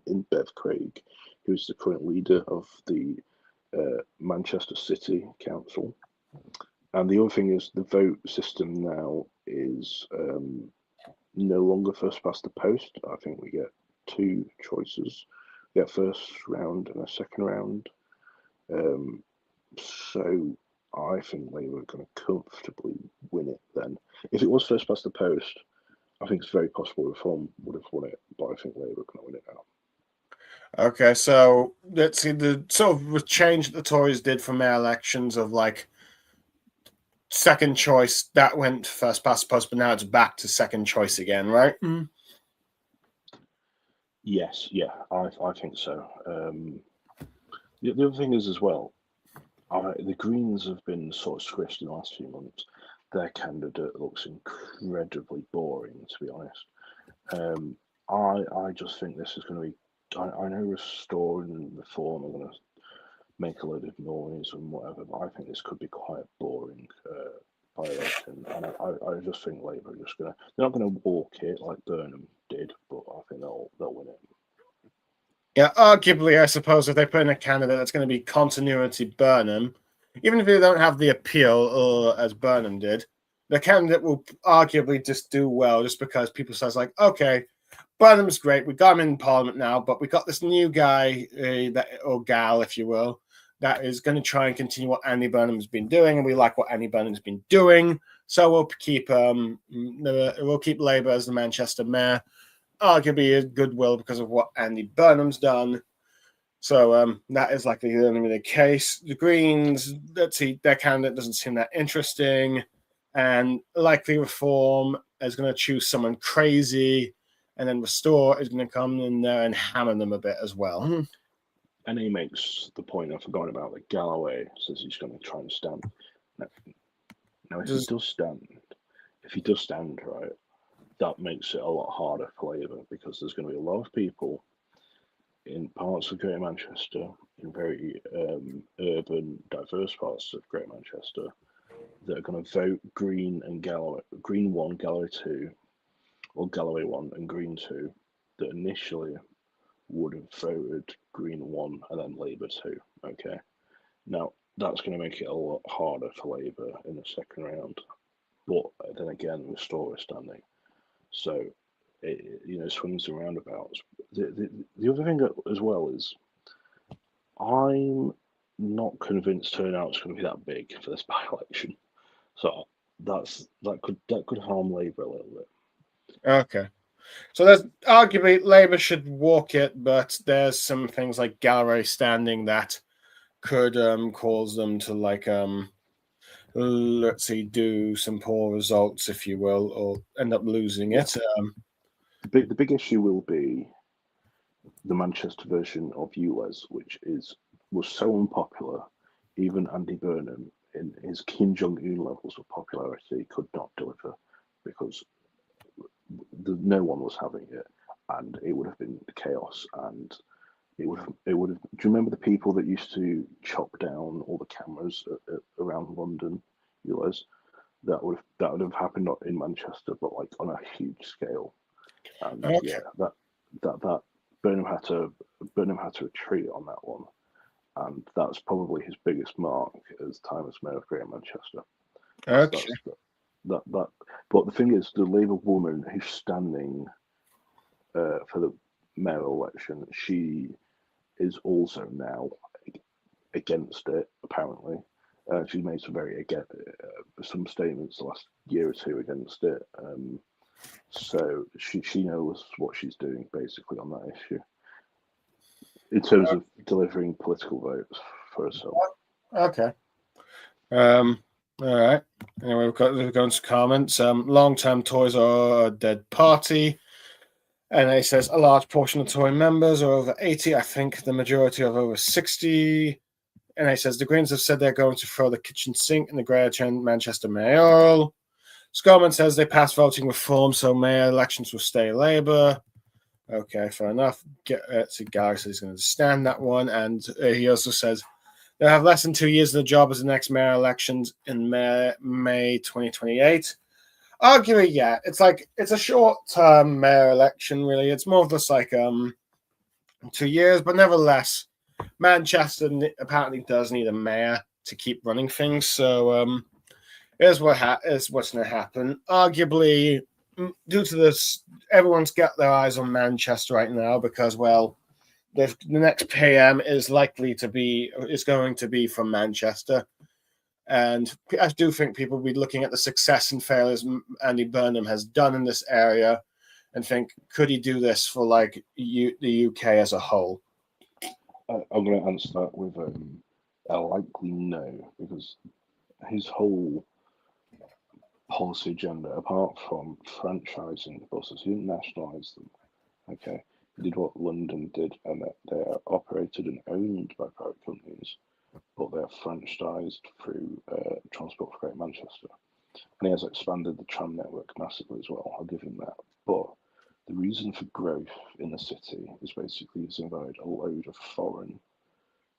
in Bev Craig, who's the current leader of the Manchester City Council. And the other thing is the vote system now is no longer first past the post. I think we get 2 choices. We get first round and a second round. So I think Labour are going to comfortably win it then. If it was first past the post, I think it's very possible Reform would have won it, but I think Labour are going to win it now. Okay, so let's see, the sort of change that the Tories did from their elections of second choice, that went first past the post, but now it's back to second choice again, right? Mm. Yes, yeah, I think so. The other thing is as well, the Greens have been sort of squished in the last few months. Their candidate looks incredibly boring, to be honest. I just think this is going to be. I know Restore and Reform are going to make a load of noise and whatever, but I think this could be quite boring by-election. And I just think Labour are just they're not going to walk it like Burnham did, but I think they'll win it. Yeah, arguably, I suppose if they put in a candidate that's going to be continuity Burnham, even if they don't have the appeal or as Burnham did, the candidate will arguably just do well, just because people says like, okay, Burnham's great, we got him in Parliament now, but we got this new guy that or gal, if you will, that is going to try and continue what Andy Burnham's been doing, and we like what Andy Burnham's been doing, so we'll keep Labour as the Manchester mayor. Arguably, a goodwill because of what Andy Burnham's done. So that is likely going to be the case. The Greens, let's see, their candidate doesn't seem that interesting, and likely Reform is going to choose someone crazy, and then Restore is going to come in there and hammer them a bit as well. And he makes the point I forgot about that Galloway says he's going to try and stand. Now, if he does stand, right, that makes it a lot harder for Labour, because there's going to be a lot of people in parts of Greater Manchester, in very urban, diverse parts of Greater Manchester, that are going to vote Green and Galloway, Green 1, Galloway 2, or Galloway 1 and Green 2, that initially would have voted Green 1 and then Labour 2. Okay. Now, that's going to make it a lot harder for Labour in the second round. But then again, Restore is standing. So, it swings and roundabouts. The other thing as well is, I'm not convinced turnout's going to be that big for this by-election. So that could harm Labour a little bit. Okay. So there's arguably Labour should walk it, but there's some things like Galloway standing that could cause them to let's see, do some poor results, if you will, or end up losing it. The big issue will be the Manchester version of ULEZ, which was so unpopular, even Andy Burnham, in his Kim Jong-un levels of popularity, could not deliver, because no one was having it, and it would have been chaos, and it would have. Do you remember the people that used to chop down all the cameras around London, ULEZ? That would have happened not in Manchester, but like on a huge scale. And Okay. that Burnham had to retreat on that one, and that's probably his biggest mark as time as mayor of Greater Manchester. Okay. But the thing is, the Labour woman who's standing for the mayoral election, she is also now against it. Apparently, she's made some statements the last year or two against it. So she knows what she's doing basically on that issue, in terms of delivering political votes for herself. Okay. All right. Anyway, we've got into comments. Long-term Toys are a dead party. And it says a large portion of Tory members are over 80. I think the majority are over 60. And it says the Greens have said they're going to throw the kitchen sink in the Greater Manchester mayoral. Scottman says they passed voting reform, so mayor elections will stay Labour. Okay, fair enough. So Gary says he's going to stand that one. And he also says they'll have less than 2 years in the job as the next mayor elections in May 2028. Arguably, yeah, it's a short-term mayor election, really. It's more of just 2 years, but nevertheless, Manchester apparently does need a mayor to keep running things. So here's what's going to happen. Arguably, due to this, everyone's got their eyes on Manchester right now because, well, the next PM is going to be from Manchester. And I do think people will be looking at the success and failures Andy Burnham has done in this area and think, could he do this for the UK as a whole? I'm going to answer that with a likely no, because his whole policy agenda, apart from franchising the buses, he didn't nationalise them. Okay, he did what London did, and they are operated and owned by private companies, but they're franchised through Transport for Greater Manchester. And he has expanded the tram network massively as well, I'll give him that. But the reason for growth in the city is basically he's invited a load of foreign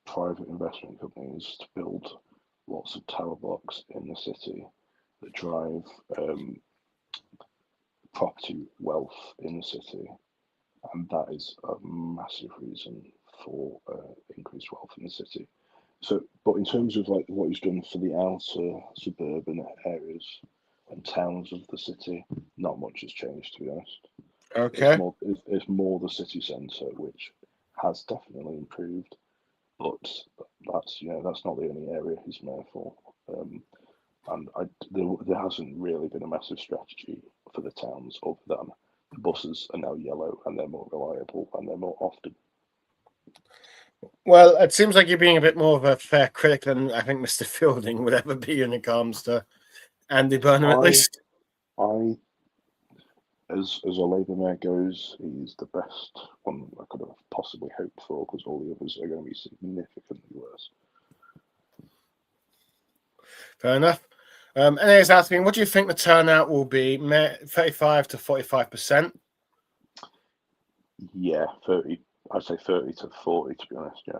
private investment companies to build lots of tower blocks in the city that drive property wealth in the city, and that is a massive reason for increased wealth in the city. So, but in terms of like what he's done for the outer suburban areas and towns of the city, not much has changed, to be honest. Okay. It's more the city centre, which has definitely improved, but that's not the only area he's mayor for. And there hasn't really been a massive strategy for the towns other than the buses are now yellow and they're more reliable and they're more often. Well, it seems like you're being a bit more of a fair critic than I think Mr. Fielding would ever be when it comes to Andy Burnham, at least. As a Labour mayor goes, he's the best one I could have possibly hoped for, because all the others are going to be significantly worse. Fair enough. And he's asking, what do you think the turnout will be? 35 to 45%? Yeah, 30. I'd say 30 to 40, to be honest, yeah.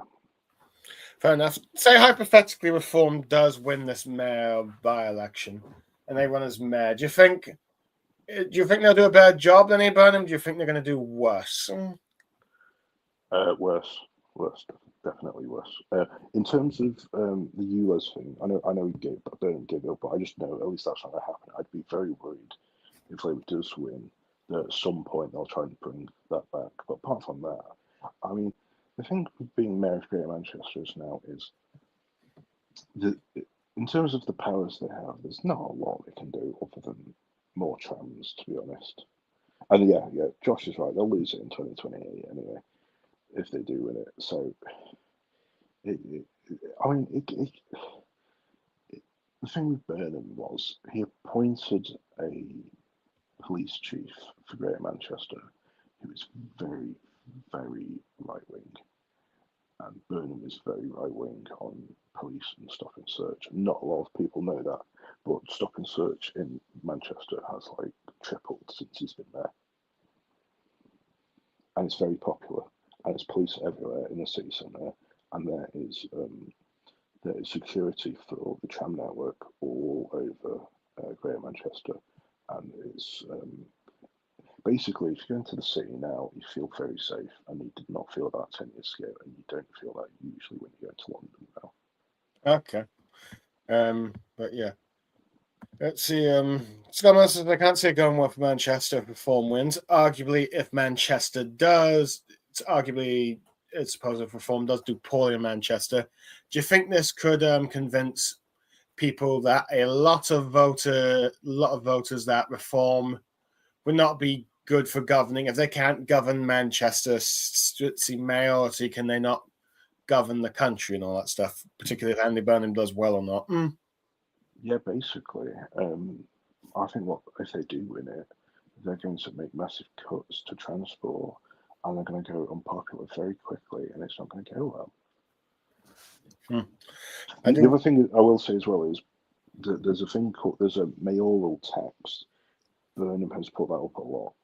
Fair enough. Say hypothetically Reform does win this mayor by-election and they run as mayor. Do you think they'll do a better job than Andy Burnham? Do you think they're going to do worse? Worse, definitely worse. In terms of the ULEZ thing, I know Burnham gave up, but I just know at least that's not going to happen. I'd be very worried if Labour does win, that at some point they'll try and bring that back. But apart from that, I mean, the thing with being mayor of Greater Manchester now is in terms of the powers they have, there's not a lot they can do other than more trams, to be honest. And yeah, Josh is right. They'll lose it in 2028 anyway, if they do win it. So, the thing with Burnham was he appointed a police chief for Greater Manchester who is very, very right wing. And Burnham is very right wing on police and stop and search. Not a lot of people know that, but stop and search in Manchester has like tripled since he's been there. And it's very popular. And there's police everywhere in the city centre, and there is security for the tram network all over Greater Manchester, and it's basically, if you go into the city now, you feel very safe, and you did not feel that 10 years ago, and you don't feel that usually when you go to London now. Okay. But yeah. Let's see. Starmer says, I can't see it going well for Manchester if Reform wins. Arguably, if Manchester does, it's supposed if Reform does do poorly in Manchester. Do you think this could convince people that a lot of voters that Reform would not be good for governing if they can't govern Manchester? See, mayoralty, can they not govern the country and all that stuff? Particularly if Andy Burnham does well or not. Yeah, basically. I think if they do win it, they're going to make massive cuts to transport, and they're going to go unpopular very quickly, and it's not going to go well. The other thing I will say as well is that there's a mayoral tax. Burnham has put that up a lot.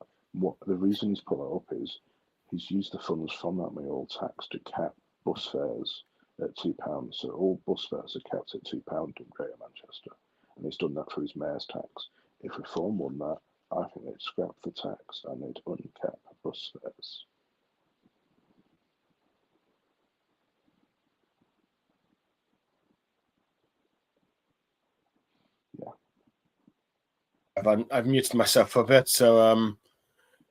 The reason he's put that up is he's used the funds from that mayoral tax to cap bus fares at £2. So all bus fares are capped at £2 in Greater Manchester, and he's done that for his mayor's tax. If Reform won that, I think they'd scrap the tax and they'd uncap bus fares. Yeah. I've muted myself for a bit, so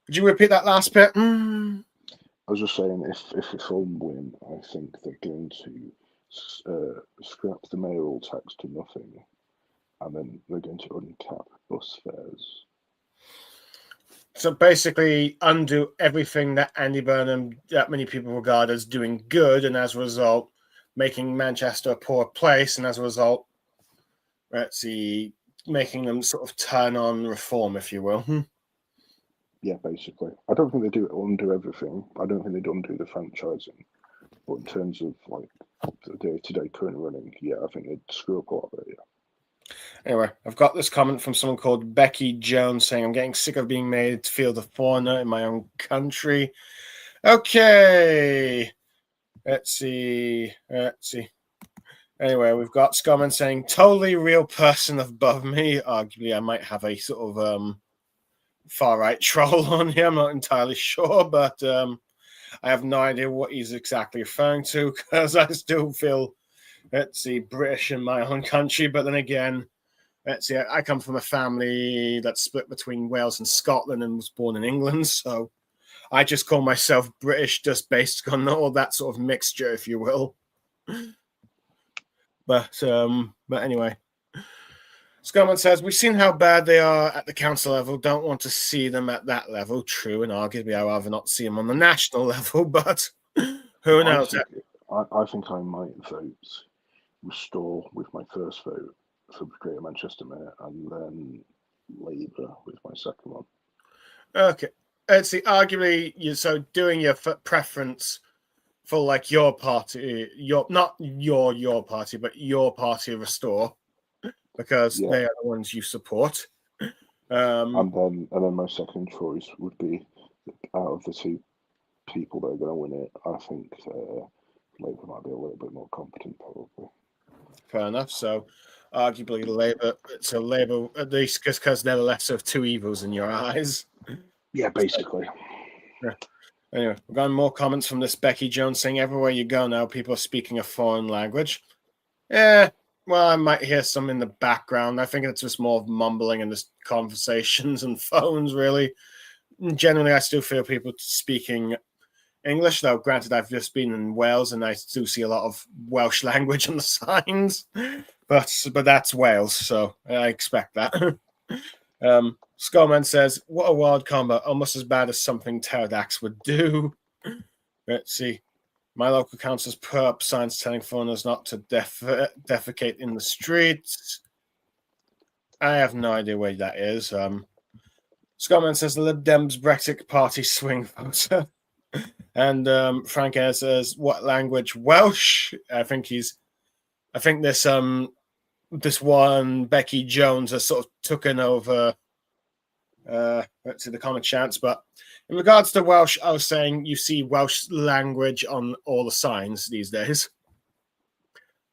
would you repeat that last bit? I was just saying, if Reform win, I think they're going to scrap the mayoral tax to nothing, and then they're going to uncap bus fares. So basically undo everything that Andy Burnham, that many people regard as doing good, and as a result, making Manchester a poor place, and as a result, making them sort of turn on Reform, if you will. Yeah, basically. I don't think they undo everything. I don't think they'd undo the franchising. But in terms of like the day-to-day current running, yeah, I think they'd screw up a lot of it, yeah. Anyway, I've got this comment from someone called Becky Jones saying, I'm getting sick of being made to feel the foreigner in my own country. Okay. Let's see. Anyway, we've got Scommon saying, totally real person above me. Arguably, I might have a sort of far right troll on here. I'm not entirely sure, but I have no idea what he's exactly referring to because I still feel, let's see, British in my own country. But then again, let's see, I come from a family that's split between Wales and Scotland and was born in England. So I just call myself British just based on all that sort of mixture, if you will. But anyway. Scummon says, we've seen how bad they are at the council level, don't want to see them at that level. True, and arguably I'd rather not see them on the national level, but who knows? I think I might vote Restore with my first vote for Greater Manchester Mayor, and then Labour with my second one. Okay. Let's see, arguably, so doing your preference for like your party, not your party, but your party Restore, because they are the ones you support. And then my second choice would be, out of the two people that are going to win it, I think Labour might be a little bit more competent, probably. Fair enough. So, arguably Labour. So Labour, at least because they're the lesser of two evils in your eyes. Yeah, basically. Yeah. Anyway, we've got more comments from this Becky Jones saying, everywhere you go now, people are speaking a foreign language. Yeah, well, I might hear some in the background. I think it's just more of mumbling and just conversations and phones, really. Generally, I still feel people speaking English, though. Granted, I've just been in Wales and I do see a lot of Welsh language on the signs, but that's Wales, so I expect that. Skullman says, what a wild combo, almost as bad as something Pterodax would do. Let's see. My local council's put up signs telling foreigners not to defecate in the streets. I have no idea where that is. Scottman says the Lib Dems Brexit Party swing voter. And Frank Ayres says, what language? Welsh. I think this one Becky Jones has sort of taken over let's see the comment chants, but in regards to Welsh, I was saying you see Welsh language on all the signs these days.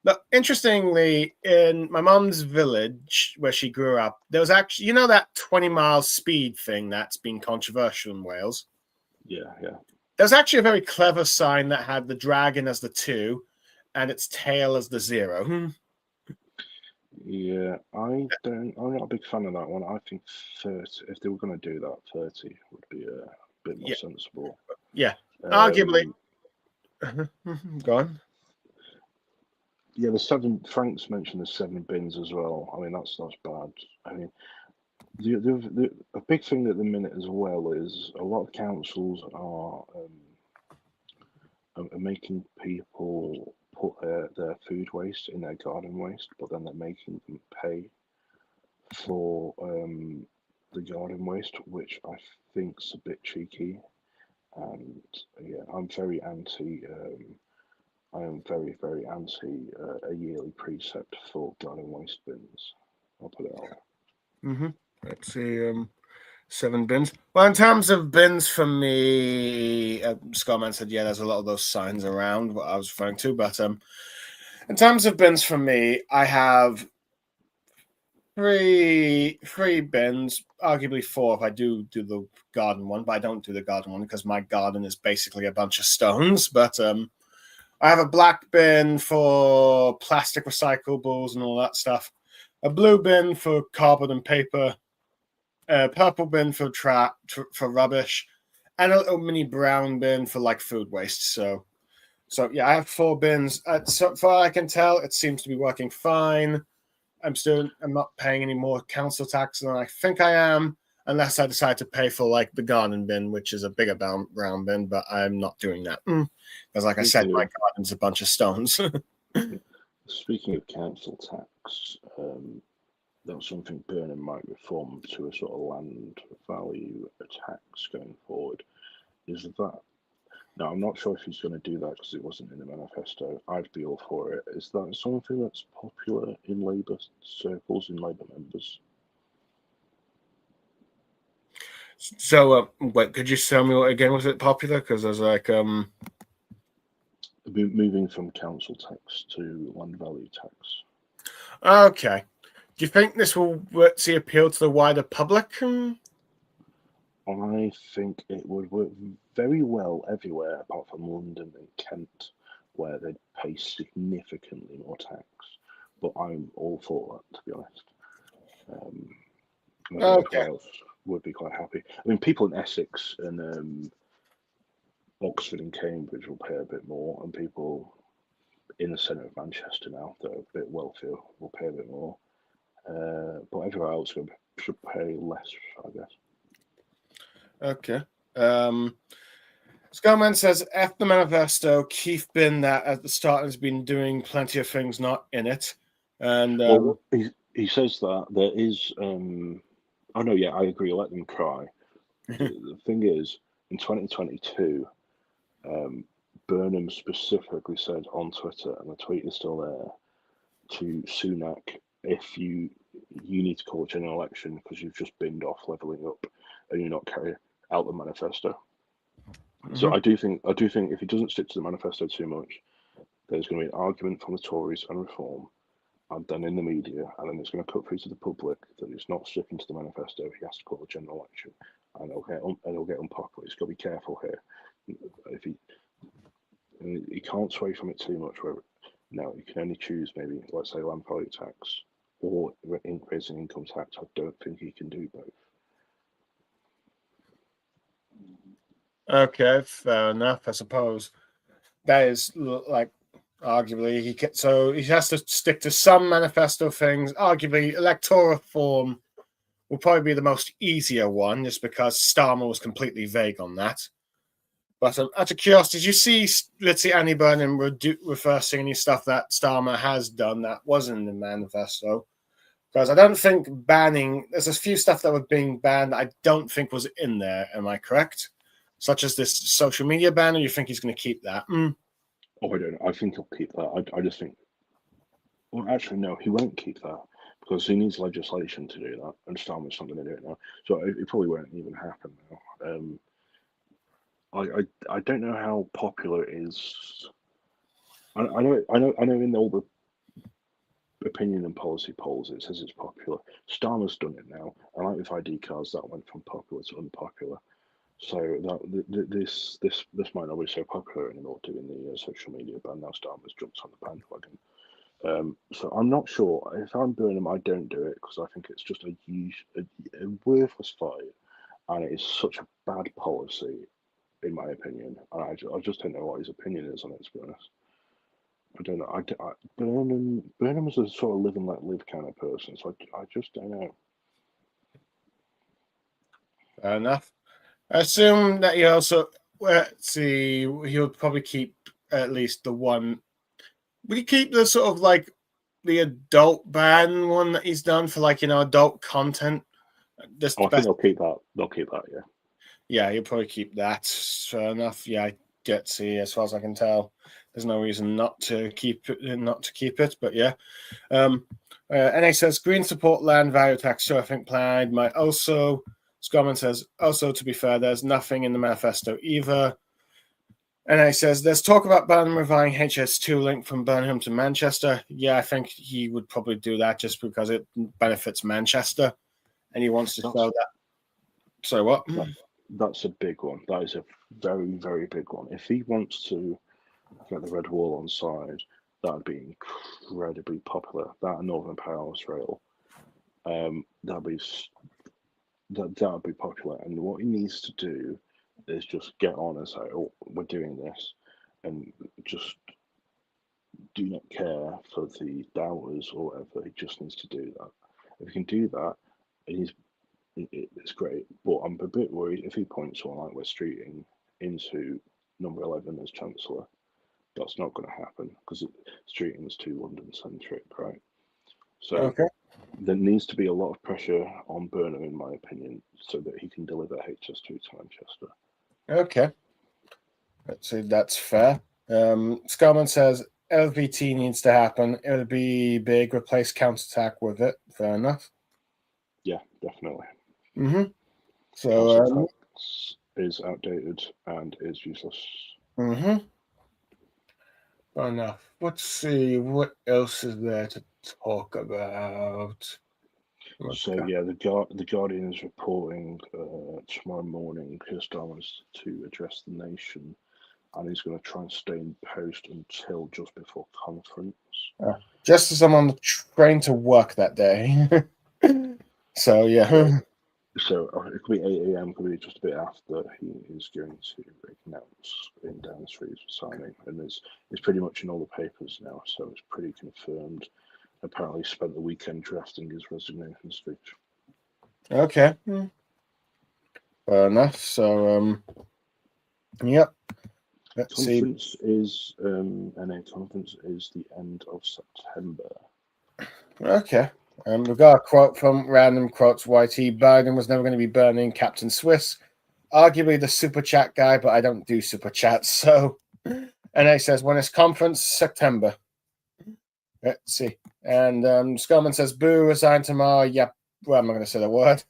But interestingly, in my mom's village where she grew up, there was actually, that 20-mile speed thing that's been controversial in Wales? Yeah. There's actually a very clever sign that had the dragon as the 2 and its tail as the 0. Yeah, I'm not a big fan of that one. I think 30, if they were going to do that, 30 would be a bit more sensible. Yeah, arguably. Go on. Yeah, the 7, Frank's mentioned the 7 bins as well. I mean, that's bad. I mean, a big thing at the minute as well is a lot of councils are making people put their food waste in their garden waste, but then they're making them pay for the garden waste, which I think's a bit cheeky. And yeah, I'm very anti. I am very, very anti a yearly precept for garden waste bins. I'll put it out there. Let's see. 7 bins. Well, in terms of bins for me, Scottman said, yeah, there's a lot of those signs around, what I was referring to. But in terms of bins for me, I have three bins, arguably 4 if I do the garden one, but I don't do the garden one because my garden is basically a bunch of stones. But I have a black bin for plastic recyclables and all that stuff, a blue bin for cardboard and paper, a purple bin for for rubbish, and a little mini brown bin for like food waste. So yeah, I have 4 bins. So far I can tell, it seems to be working fine. I'm not paying any more council tax than I think I am, unless I decide to pay for like the garden bin, which is a bigger brown bin, but I'm not doing that because, like I said, my garden's a bunch of stones. Speaking of council tax, that's something Burnham might reform to a sort of land value tax going forward. Is that? No, I'm not sure if he's going to do that because it wasn't in the manifesto. I'd be all for it. Is that something that's popular in Labour circles, in Labour members? So, wait, could you tell me what again? Was it popular? Because I was like, moving from council tax to land value tax. Okay. Do you think this will see appeal to the wider public? I think it would work very well everywhere apart from London and Kent, where they'd pay significantly more tax. But I'm all for that, to be honest. I think Okay. everyone else would be quite happy. I mean, people in Essex and Oxford and Cambridge will pay a bit more, and people in the centre of Manchester now that are a bit wealthier will pay a bit more. But everywhere else should pay less, I guess. Okay. Scarman says, F the manifesto, Keith Bin that at the start has been doing plenty of things not in it. And Well, he says that there is. Oh no, yeah, I agree. Let them cry. The thing is, in 2022, Burnham specifically said on Twitter, and the tweet is still there, to Sunak, if you need to call a general election because you've just binned off levelling up and you're not carrying out the manifesto. So I do think if he doesn't stick to the manifesto too much, there's going to be an argument from the Tories and Reform, and then in the media, and then it's going to cut through to the public that it's not sticking to the manifesto. He has to call a general election, and it'll get unpopular. He's got to be careful here. If he can't sway from it too much. Where now you can only choose maybe, let's say, land value tax or increasing income tax. I don't think he can do both. Okay, fair enough. I suppose that is like arguably he has to stick to some manifesto things. Arguably, electoral reform will probably be the most easier one, just because Starmer was completely vague on that. But out of curiosity, did you see, let's see, Andy Burnham reversing any stuff that Starmer has done that wasn't in the manifesto? Because I don't think there's a few stuff that were being banned that I don't think was in there. Am I correct? Such as this social media ban, or you think he's going to keep that? Oh, I don't know. I think he'll keep that. I just think. Well, actually, no, he won't keep that because he needs legislation to do that, and Starmer's not going to do it now. So it probably won't even happen now. I don't know how popular it is. I know in all the opinion and policy polls it says it's popular. Starmer's done it now, and like with ID cards, that went from popular to unpopular. So that this might not be so popular anymore doing the social media ban. Now Starmer's jumped on the bandwagon. So I'm not sure. If I'm Burnham, I don't do it because I think it's just a worthless fight, and it is such a bad policy, in my opinion. And I just don't know what his opinion is on it, to be honest. I don't know. Burnham is a sort of live and let live kind of person, so I just don't know. Fair enough. I assume that he also, let's see, he'll probably keep at least the one. Would he keep the sort of like the adult ban one that he's done for adult content? I think they'll keep that. They'll keep that, yeah. Yeah, he'll probably keep that. Fair enough. Yeah, I get see as far as I can tell. There's no reason not to keep it, but yeah. NA says green support land value tax. So I think Plaid might also. Scarman says also, to be fair, there's nothing in the manifesto either. NA says there's talk about Burnham reviving HS2 link from Birmingham to Manchester. Yeah, I think he would probably do that just because it benefits Manchester, and he wants to show that. So what? That's a big one. That is a very, very big one. If he wants to get the Red Wall on side, that would be incredibly popular. That Northern Powerhouse Rail, that would be popular. And what he needs to do is just get on and say, "Oh, we're doing this," and just do not care for the doubters or whatever. He just needs to do that. If he can do that, it's great. But I'm a bit worried if he points someone like West Streeting into number 11 as Chancellor. That's not going to happen because Streeting is too London centric, right? So there needs to be a lot of pressure on Burnham, in my opinion, so that he can deliver HS2 to Manchester. Okay. Let's see, that's fair. Scarman says LVT needs to happen. It'll be big, replace counterattack with it. Fair enough. Yeah, definitely. Mm-hmm. So tax is outdated and is useless. Mm-hmm. Fair enough. Let's see, what else is there to talk about? So Okay. yeah, the Guardian is reporting tomorrow morning Starmer is to address the nation, and he's going to try and stay in post until just before conference. Just as I'm on the train to work that day. So yeah. So it could be 8 a.m. Could be just a bit after he is going to announce in Downing Street resigning, and it's pretty much in all the papers now, so it's pretty confirmed. Apparently, he spent the weekend drafting his resignation speech. Okay. Fair enough. So yep. Let's see. Conference is NA conference is the end of September. Okay. We've got a quote from Random Quotes YT. Biden was never going to be burning Captain Swiss. Arguably the super chat guy, but I don't do super chats. So, NA says, when is conference? September. Let's see. And Sculman says, boo, resign tomorrow. Yep. Well, I'm not going to say the word.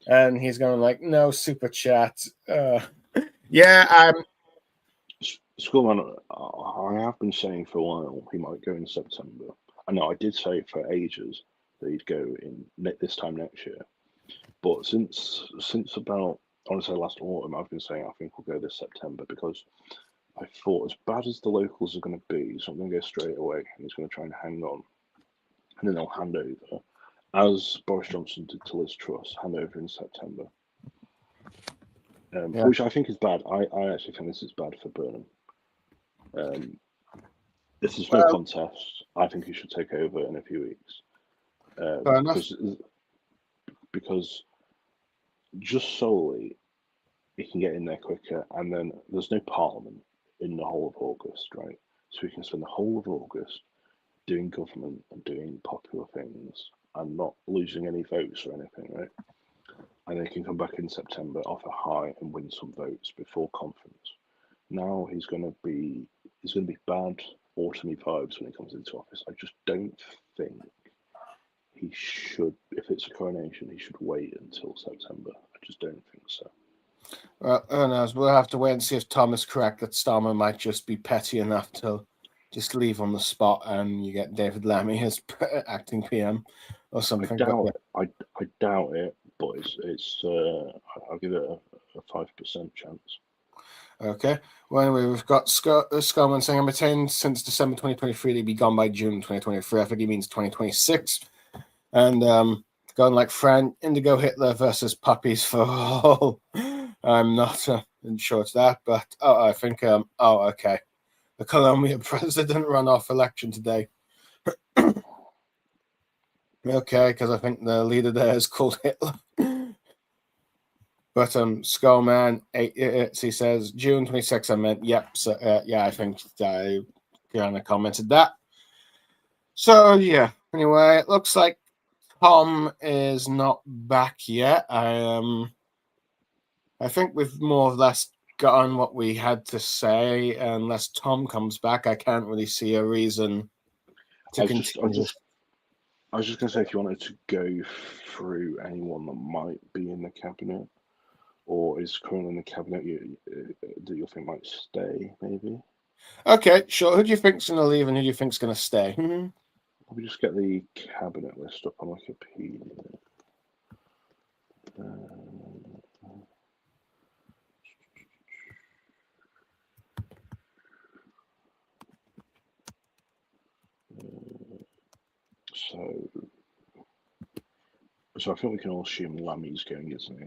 And he's going like, no super chat. Yeah. Schoolman, I have been saying for a while he might go in September. I know I did say for ages that he'd go in this time next year, but since about I want to say last autumn, I've been saying I think we'll go this September because I thought as bad as the locals are going to be, he's not going to go straight away and he's going to try and hang on, and then they'll hand over, as Boris Johnson did to Liz Truss, hand over in September. Which I think is bad. I actually think this is bad for Burnham. This is no contest. I think he should take over in a few weeks. Because just solely he can get in there quicker, and then there's no parliament in the whole of August, right? So we can spend the whole of August doing government and doing popular things and not losing any votes or anything, right? And they can come back in September off a high and win some votes before conference. Now he's going to be bad autumny vibes when he comes into office. I just don't think he should. If it's a coronation, he should wait until September. I just don't think so. Well, who knows? We'll have to wait and see if Tom is correct that Starmer might just be petty enough to just leave on the spot, and you get David Lammy as acting PM or something. I doubt it. I doubt it, but it's I'll give it a 5% chance. Okay. Well, anyway, we've got Sculman saying, I'm retained since December 2023. They'd be gone by June 2023. I think he means 2026. And going like Fran, Indigo Hitler versus puppies for all. I'm not sure it's that, but I think, okay. The Colombian president runoff election today. Okay, because I think the leader there is called Hitler. But Skullman, he says June 26th. I meant, yep. So yeah, I think I kind of commented that. So yeah. Anyway, it looks like Tom is not back yet. I think we've more or less gotten what we had to say. Unless Tom comes back, I can't really see a reason to continue. I was just going to say, if you wanted to go through anyone that might be in the cabinet or is currently in the cabinet that you think might stay, maybe. Okay, sure. Who do you think's going to leave and who do you think's going to stay? Let me just get the cabinet list up on Wikipedia. So I think we can all assume Lammy's going, isn't he?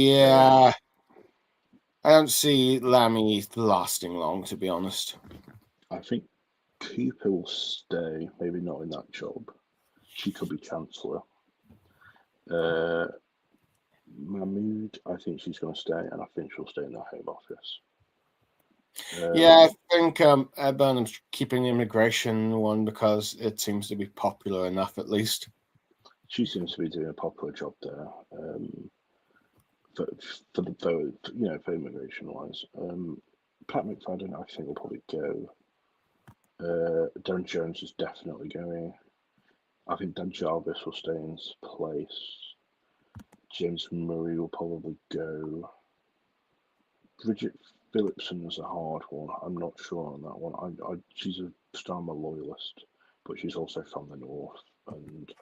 Yeah. I don't see Lammy lasting long, to be honest. I think Cooper will stay, maybe not in that job. She could be Chancellor. Mahmood, I think she's going to stay, and I think she'll stay in the Home Office. Yeah, I think Burnham's keeping the immigration one because it seems to be popular enough, at least. She seems to be doing a popular job there. For the vote, for immigration wise. Pat McFadden, I think, will probably go. Darren Jones is definitely going. I think Dan Jarvis will stay in his place. James Murray will probably go. Bridget Phillipson is a hard one. I'm not sure on that one. She's a Starmer loyalist, but she's also from the north, and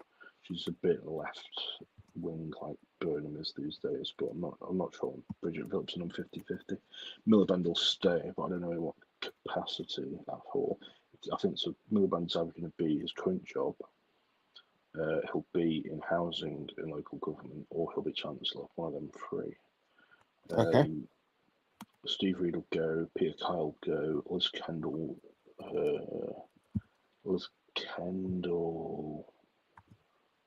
she's a bit left wing like Burnham is these days, but I'm not sure. Bridget Phillipson on 50-50. Miliband will stay, but I don't know in what capacity at all. I think so. Miliband's either going to be his current job. He'll be in housing in local government, or he'll be chancellor. One of them three. Okay. Steve Reed will go. Peter Kyle will go. Liz Kendall.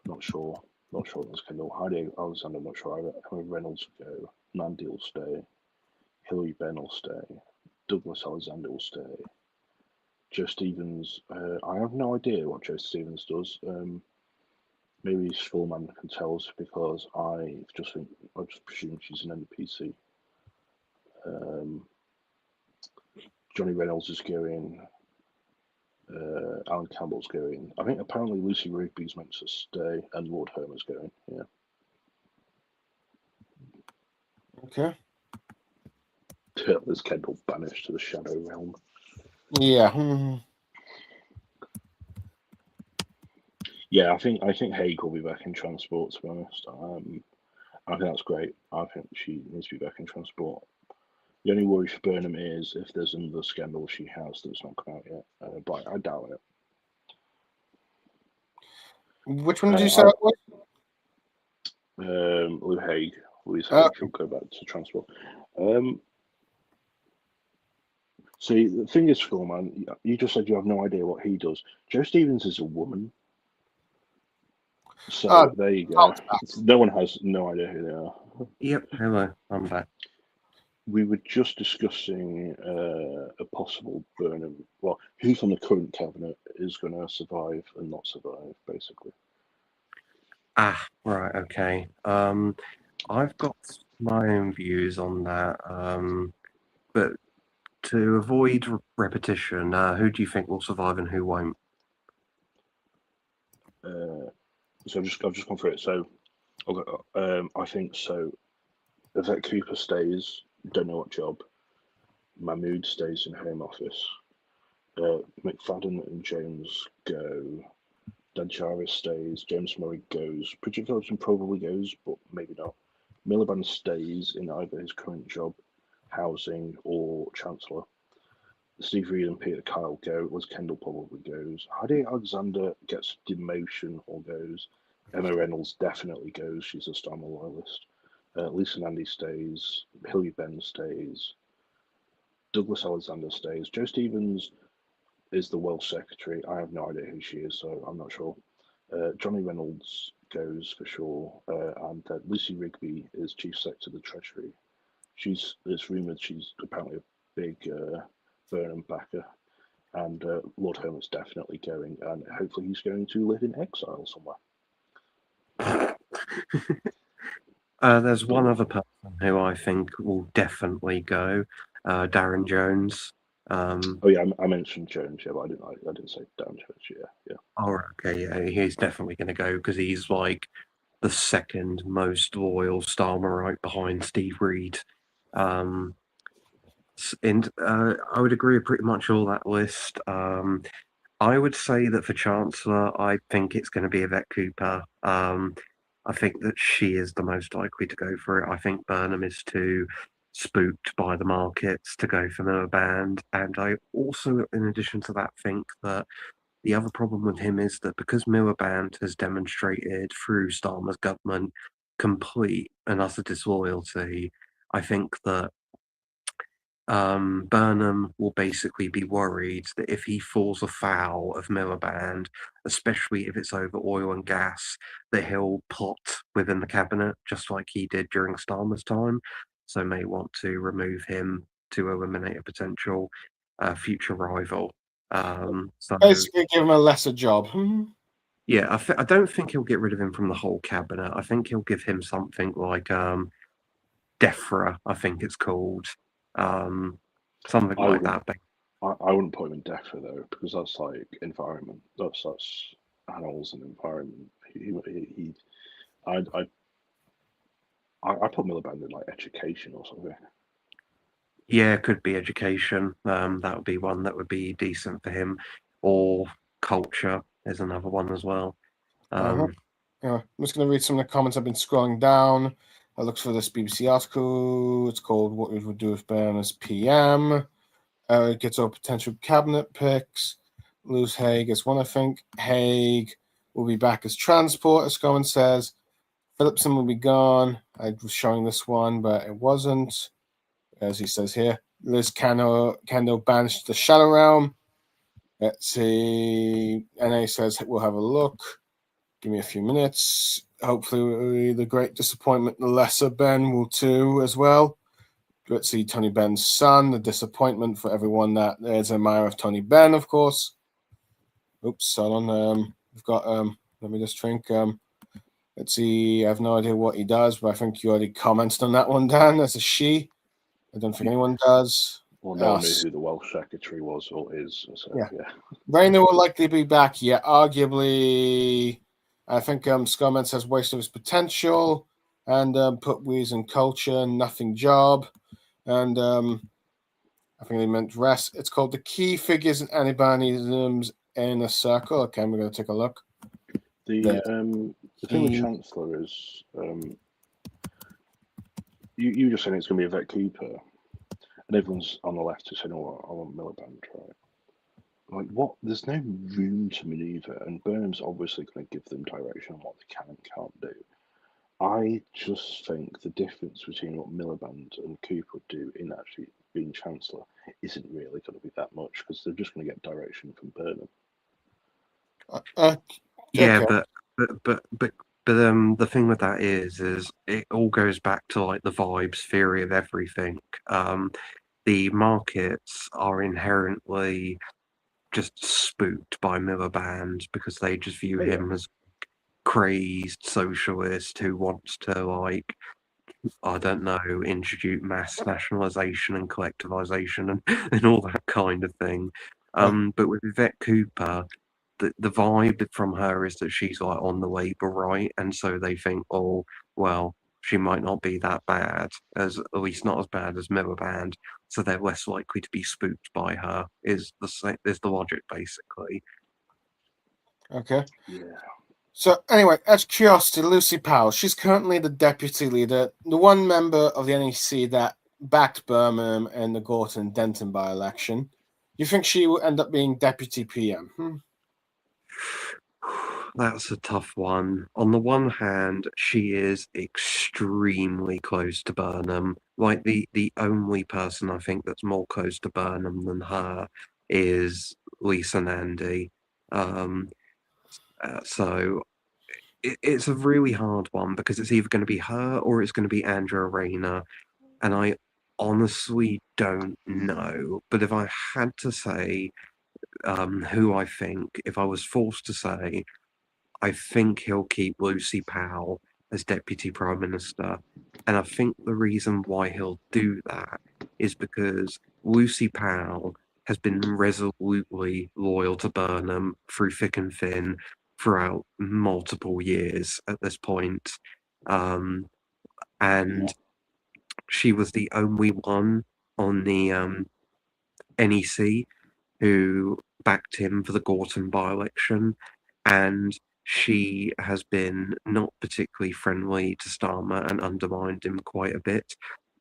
Not sure. Not sure Liz Kendall. Heidi Alexander, not sure either. Henry Reynolds will go. Mandy will stay. Hilary Benn will stay. Douglas Alexander will stay. Joe Stevens. I have no idea what Joe Stevens does. Maybe Schulman can tell us because I just presume she's an NPC. Johnny Reynolds is going. Alan Campbell's going. I think apparently Lucy Rigby's meant to stay, and Lord Homer's going. Yeah. Okay. Liz Kendall banished to the Shadow Realm. Yeah. Yeah, I think Haig will be back in transport. To be honest, I think that's great. I think she needs to be back in transport. The only worry for Burnham is if there's another scandal she has that's not come out yet, but I doubt it. Which one did you say that was? Lou Haig. Louise Haig will go back to transport. See, the thing is, Phil, man, you just said you have no idea what he does. Joe Stevens is a woman. So there you go. No one has no idea who they are. Yep, hello, I'm back. We were just discussing a possible Burnham. Well, who from the current cabinet is going to survive and not survive, basically. Ah, right, okay. I've got my own views on that. But to avoid repetition, who do you think will survive and who won't? So I've just gone through it. So I think so. Yvette Cooper stays. Don't know what job. Mahmood stays in Home Office. McFadden and Jones go. Dan Jarvis stays. James Murray goes. Bridget Phillipson probably goes, but maybe not. Miliband stays in either his current job, housing, or Chancellor. Steve Reed and Peter Kyle go. Liz Kendall probably goes. Heidi Alexander gets demotion or goes. Emma Reynolds definitely goes. She's a Starmer loyalist. Lisa Nandy stays. Hilary Benn stays. Douglas Alexander stays. Joe Stevens is the Welsh Secretary. I have no idea who she is, so I'm not sure. Johnny Reynolds goes for sure. And Lucy Rigby is Chief Secretary of the Treasury. It's rumoured she's apparently a big Burnham backer. And Lord Homer's definitely going, and hopefully he's going to live in exile somewhere. There's one other person who I think will definitely go, Darren Jones. Oh yeah, I mentioned Jones, yeah, but I didn't say Darren Jones. Yeah. Oh, okay, yeah, he's definitely going to go because he's like the second most loyal Starmerite behind Steve Reed. And I would agree with pretty much all that list. I would say that for Chancellor, I think it's going to be Yvette Cooper. I think that she is the most likely to go for it. I think Burnham is too spooked by the markets to go for Miliband. And I also, in addition to that, think that the other problem with him is that because Miliband has demonstrated through Starmer's government complete and utter disloyalty, I think that Burnham will basically be worried that if he falls afoul of Miliband, especially if it's over oil and gas, that he'll plot within the cabinet, just like he did during Starmer's time. So may want to remove him to eliminate a potential future rival. So basically give him a lesser job. Yeah, I don't think he'll get rid of him from the whole cabinet. I think he'll give him something like DEFRA, I think it's called. Something like that. I wouldn't put him in DEFRA though, because that's like environment. That's animals and environment. I put Miliband in like education or something. Yeah, it could be education. That would be one that would be decent for him. Or culture is another one as well. I'm just going to read some of the comments. I've been scrolling down. I looked for this BBC article. It's called "What We Would Do If Burnham as PM." It gets our potential cabinet picks. Lose Haig as one, I think. Haig will be back as transport, as Scowen says. Phillipson will be gone. I was showing this one, but it wasn't. As he says here, Liz Kendall banished the Shadow Realm. Let's see. NA says we'll have a look. Give me a few minutes. Hopefully, the great disappointment, the lesser Ben, will too as well. Let's see Tony Benn's son, the disappointment for everyone that is an admirer of Tony Benn, of course. Oops, hold on. We've got, let me just drink. Let's see, I have no idea what he does, but I think you already commented on that one, Dan. That's a she. I don't think anyone does. Well, no one knew who the Welsh secretary was or is. So, yeah. Rayner will likely be back, yeah. Arguably, I think Scarman says waste of his potential and put Weeze in culture, nothing job. And I think they meant rest. It's called The Key Figures and Annibanisms in a Circle. Okay, we're going to take a look. The thing with Chancellor is you just saying it's going to be a vet keeper, and everyone's on the left is saying, "Oh, I want Miliband," right? Like, what? There's no room to manoeuvre, and Burnham's obviously going to give them direction on what they can and can't do. I just think the difference between what Miliband and Cooper would do in actually being Chancellor isn't really going to be that much, because they're just going to get direction from Burnham. Yeah, okay. but the thing with that is it all goes back to like the vibes theory of everything. The markets are inherently just spooked by Miliband because they just view him as crazed socialist who wants to, like, I don't know, introduce mass nationalisation and collectivisation and all that kind of thing. But with Yvette Cooper, the vibe from her is that she's like on the Labour right, and so they think, oh, well, she might not be that bad, at least not as bad as Miliband, so they're less likely to be spooked by her. Is the logic basically? Okay. Yeah. So anyway, as curiosity, Lucy Powell, she's currently the deputy leader, the one member of the NEC that backed Burnham in the Gorton Denton by-election. You think she will end up being deputy PM? That's a tough one. On the one hand, she is extremely close to Burnham. Like, the only person I think that's more close to Burnham than her is Lisa and Andy. So it's a really hard one because it's either going to be her or it's going to be Andrea Rayner. And I honestly don't know. But if I had to say who I think, if I was forced to say, I think he'll keep Lucy Powell as Deputy Prime Minister. And I think the reason why he'll do that is because Lucy Powell has been resolutely loyal to Burnham through thick and thin throughout multiple years at this point. And she was the only one on the NEC who backed him for the Gorton by-election, and she has been not particularly friendly to Starmer and undermined him quite a bit,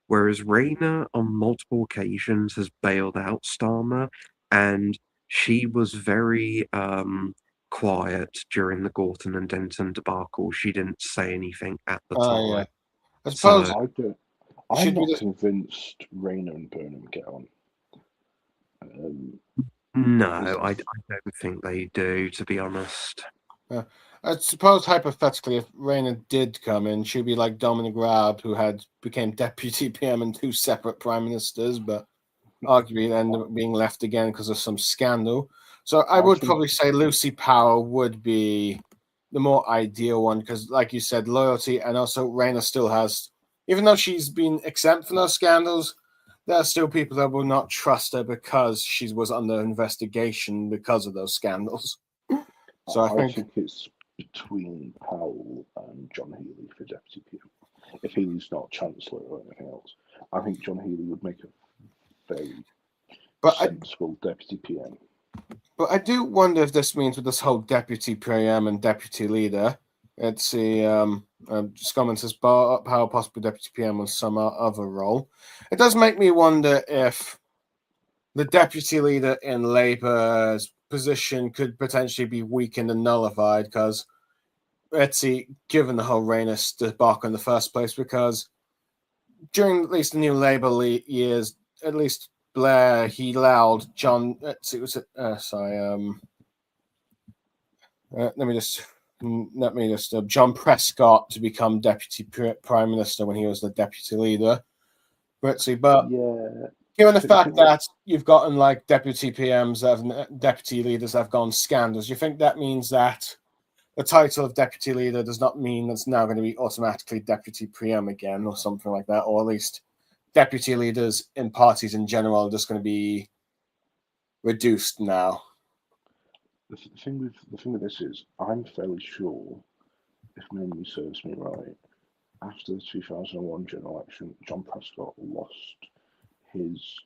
whereas Rayner on multiple occasions has bailed out Starmer, and she was very quiet during the Gorton and Denton debacle. She didn't say anything at the time. Yeah. I suppose I'm not convinced Rayner and Burnham get on. No, I don't think they do, to be honest. I suppose hypothetically, if Rayner did come in, she'd be like Dominic Raab, who became deputy PM and two separate prime ministers, but arguably ended up being left again because of some scandal. So I would probably say Lucy Powell would be the more ideal one because, like you said, loyalty, and also Rayner still has, even though she's been exempt from those scandals, there are still people that will not trust her because she was under investigation because of those scandals. So I think it's between Powell and John Healey for deputy PM. If Healey's not Chancellor or anything else, I think John Healey would make a very sensible deputy PM. But I do wonder if this means with this whole deputy PM and deputy leader, Let's see. Scommon says power possibly deputy PM or some other role. It does make me wonder if the deputy leader in Labour's position could potentially be weakened and nullified because, let's see, given the whole Reynos debacle in the first place, because during at least the new Labour years, at least Blair, he allowed John. Let's see, was it? Let me just John Prescott to become deputy prime minister when he was the deputy leader. Let's see, but Yeah. given the fact that you've gotten like deputy PMs, deputy leaders that have gone scandals, you think that means that the title of deputy leader does not mean it's now going to be automatically deputy PM again or something like that, or at least deputy leaders in parties in general are just going to be reduced now? The thing with this is, I'm fairly sure, if memory serves me right, after the 2001 general election, John Prescott lost his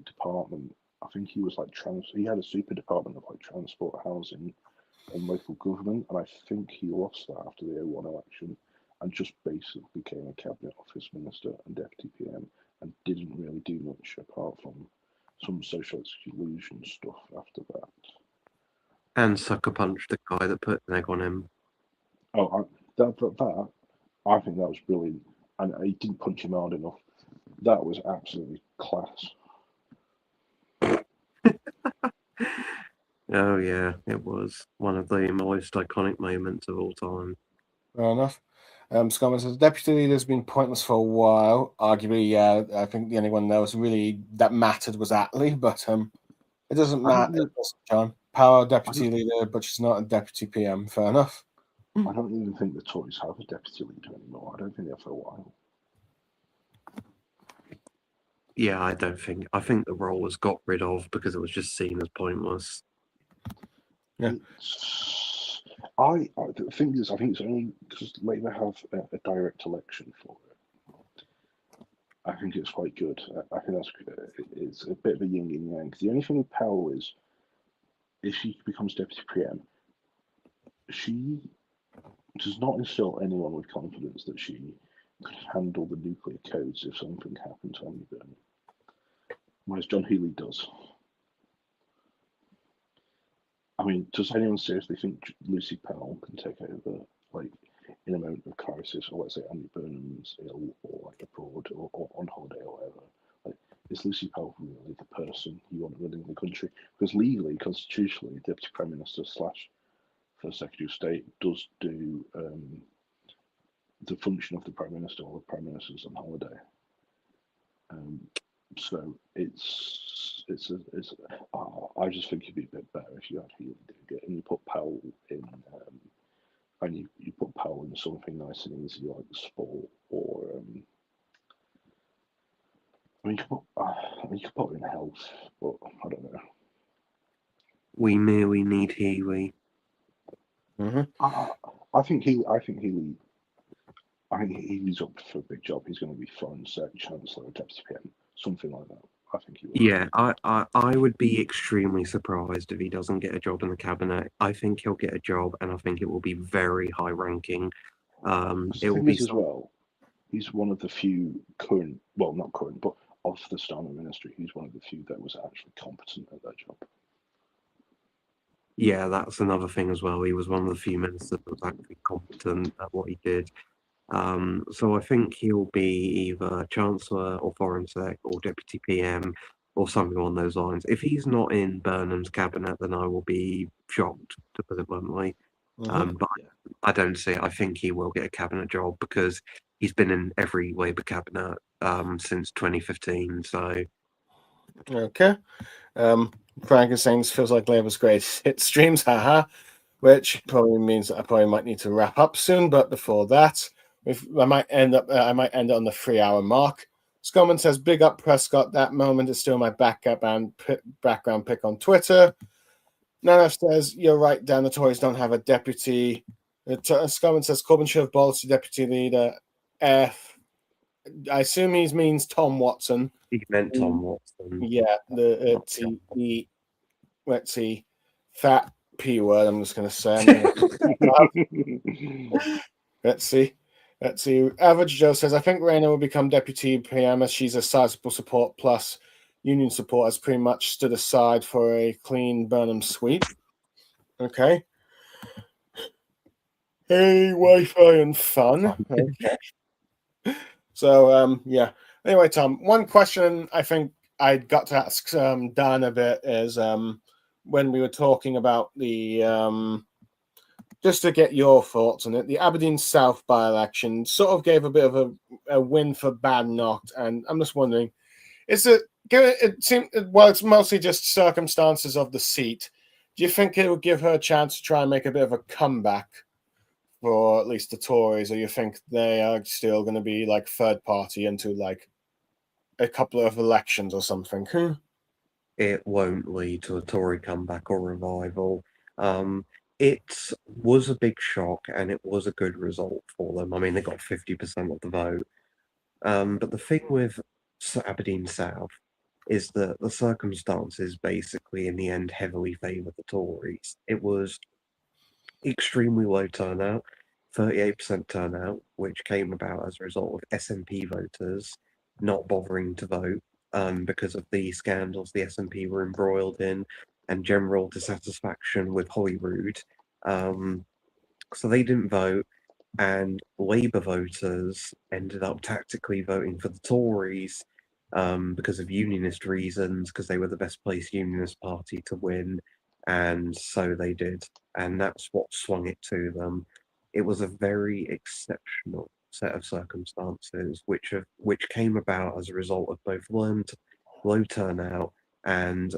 department. I think he was like he had a super department of like transport, housing, and local government, and I think he lost that after the 2001 election, and just basically became a cabinet office minister and deputy PM, and didn't really do much apart from some social exclusion stuff after that. And sucker punched the guy that put an egg on him. Oh, I think that was brilliant, and he didn't punch him hard enough. That was absolutely class. Oh yeah, it was one of the most iconic moments of all time. Fair enough. Scotland says deputy leader has been pointless for a while. Arguably, yeah, I think the only one that was really that mattered was Attlee, but it doesn't matter, John. Power deputy leader, but she's not a deputy PM. Fair enough. I don't even think the Tories have a deputy leader anymore. I don't think they have for a while. Yeah, I think the role was got rid of because it was just seen as pointless. Yeah. The thing is, I think it's only because Labour have a direct election for it. I think it's quite good. I think it's a bit of a yin and yang. The only thing with Powell is, if she becomes deputy PM, she does not instill anyone with confidence that she could handle the nuclear codes if something happened to Andy Burnham. Whereas John Healey does. I mean, does anyone seriously think Lucy Powell can take over, like, in a moment of crisis, or let's say Andy Burnham's ill, or like abroad, or on holiday, or whatever? Like, is Lucy Powell really the person you want running the country? Because legally, constitutionally, Deputy Prime Minister / First Secretary of State does do the function of the Prime Minister while the Prime Minister's on holiday. So I just think it'd be a bit better if you had Healy doing it, and you put Powell in, and you put Powell in something nice and easy like sport, or you could put in health, but I don't know. We merely need Healy. Mm-hmm. I think Healy's up for a big job. He's going to be Foreign Chancellor or Deputy PM, something like that. I think he will. Yeah, I would be extremely surprised if he doesn't get a job in the cabinet. I think he'll get a job, and I think it will be very high ranking. It will be as well. He's one of the few current, well, not current, but of the Starmer ministry, he's one of the few that was actually competent at that job. Yeah, that's another thing as well. He was one of the few ministers that was actually competent at what he did. So I think he'll be either Chancellor or Foreign Sec or Deputy PM or something along those lines. If he's not in Burnham's cabinet, then I will be shocked, to put it bluntly. But I don't see it. I think he will get a cabinet job because he's been in every Labour cabinet since 2015. So okay. Frank is saying this feels like Labour's great hit streams, haha, which probably means that I probably might need to wrap up soon. But before that, I might end it on the 3-hour mark. Scommon says, "Big up Prescott. That moment is still my background pick on Twitter." Nana says, "You're right, Dan. The Tories don't have a deputy." Scommon says, "Corbyn should have abolished the deputy leader." I assume he means Tom Watson. he meant Tom Watson. Yeah, let's see, fat P word. I'm just going to say. Let's see. Average Joe says, I think Rayner will become deputy PM as she's a sizable support, plus union support has pretty much stood aside for a clean Burnham sweep. Okay. Hey, Wi-Fi and fun. Okay. So, yeah. Anyway, Tom, one question I think I got to ask Dan a bit is when we were talking about the just to get your thoughts on it, the Aberdeen South by-election sort of gave a bit of a win for Badenoch, and I'm just wondering, is it? It seems well, it's mostly just circumstances of the seat. Do you think it will give her a chance to try and make a bit of a comeback for at least the Tories, or you think they are still going to be like third party into like a couple of elections or something? It won't lead to a Tory comeback or revival. It was a big shock and it was a good result for them. I mean, they got 50% of the vote. But the thing with Aberdeen South is that the circumstances basically, in the end, heavily favour the Tories. It was extremely low turnout, 38% turnout, which came about as a result of SNP voters not bothering to vote because of the scandals the SNP were embroiled in and general dissatisfaction with Holyrood. So they didn't vote, and Labour voters ended up tactically voting for the Tories because of unionist reasons, because they were the best placed unionist party to win, and so they did. And that's what swung it to them. It was a very exceptional set of circumstances, which came about as a result of both low turnout and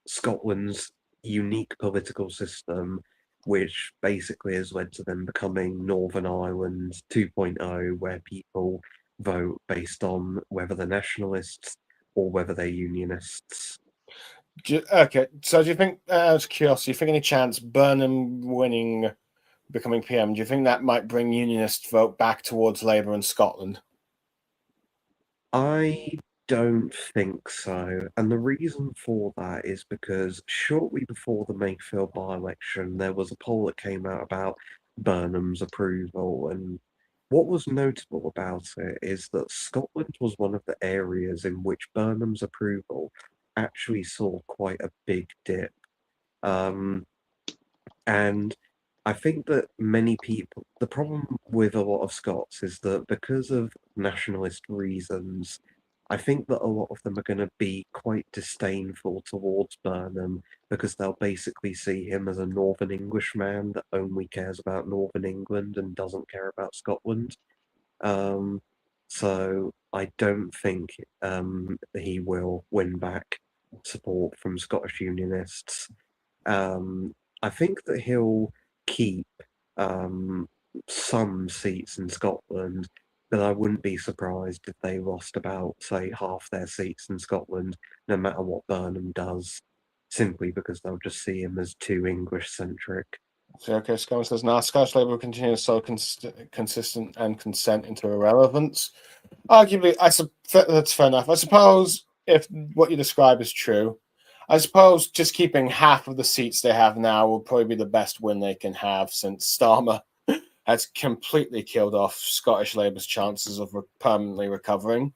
Scotland's unique political system, which basically has led to them becoming Northern Ireland 2.0, where people vote based on whether they're nationalists or whether they're unionists. Okay, so do you think, out of curiosity, do you think any chance Burnham winning, becoming PM, do you think that might bring unionist vote back towards Labour in Scotland? I don't think so. And the reason for that is because shortly before the Makefield by-election, there was a poll that came out about Burnham's approval. And what was notable about it is that Scotland was one of the areas in which Burnham's approval actually saw quite a big dip. And I think that many people, the problem with a lot of Scots is that because of nationalist reasons, I think that a lot of them are going to be quite disdainful towards Burnham because they'll basically see him as a Northern Englishman that only cares about Northern England and doesn't care about Scotland. So I don't think he will win back support from Scottish Unionists. I think that he'll keep some seats in Scotland, but I wouldn't be surprised if they lost about, say, half their seats in Scotland, no matter what Burnham does, simply because they'll just see him as too English-centric. So, okay, Scott says, now Scottish Labour will continue to sow consistent and consent into irrelevance. Arguably, that's fair enough. I suppose if what you describe is true, I suppose just keeping half of the seats they have now will probably be the best win they can have since Starmer has completely killed off Scottish Labour's chances of permanently recovering.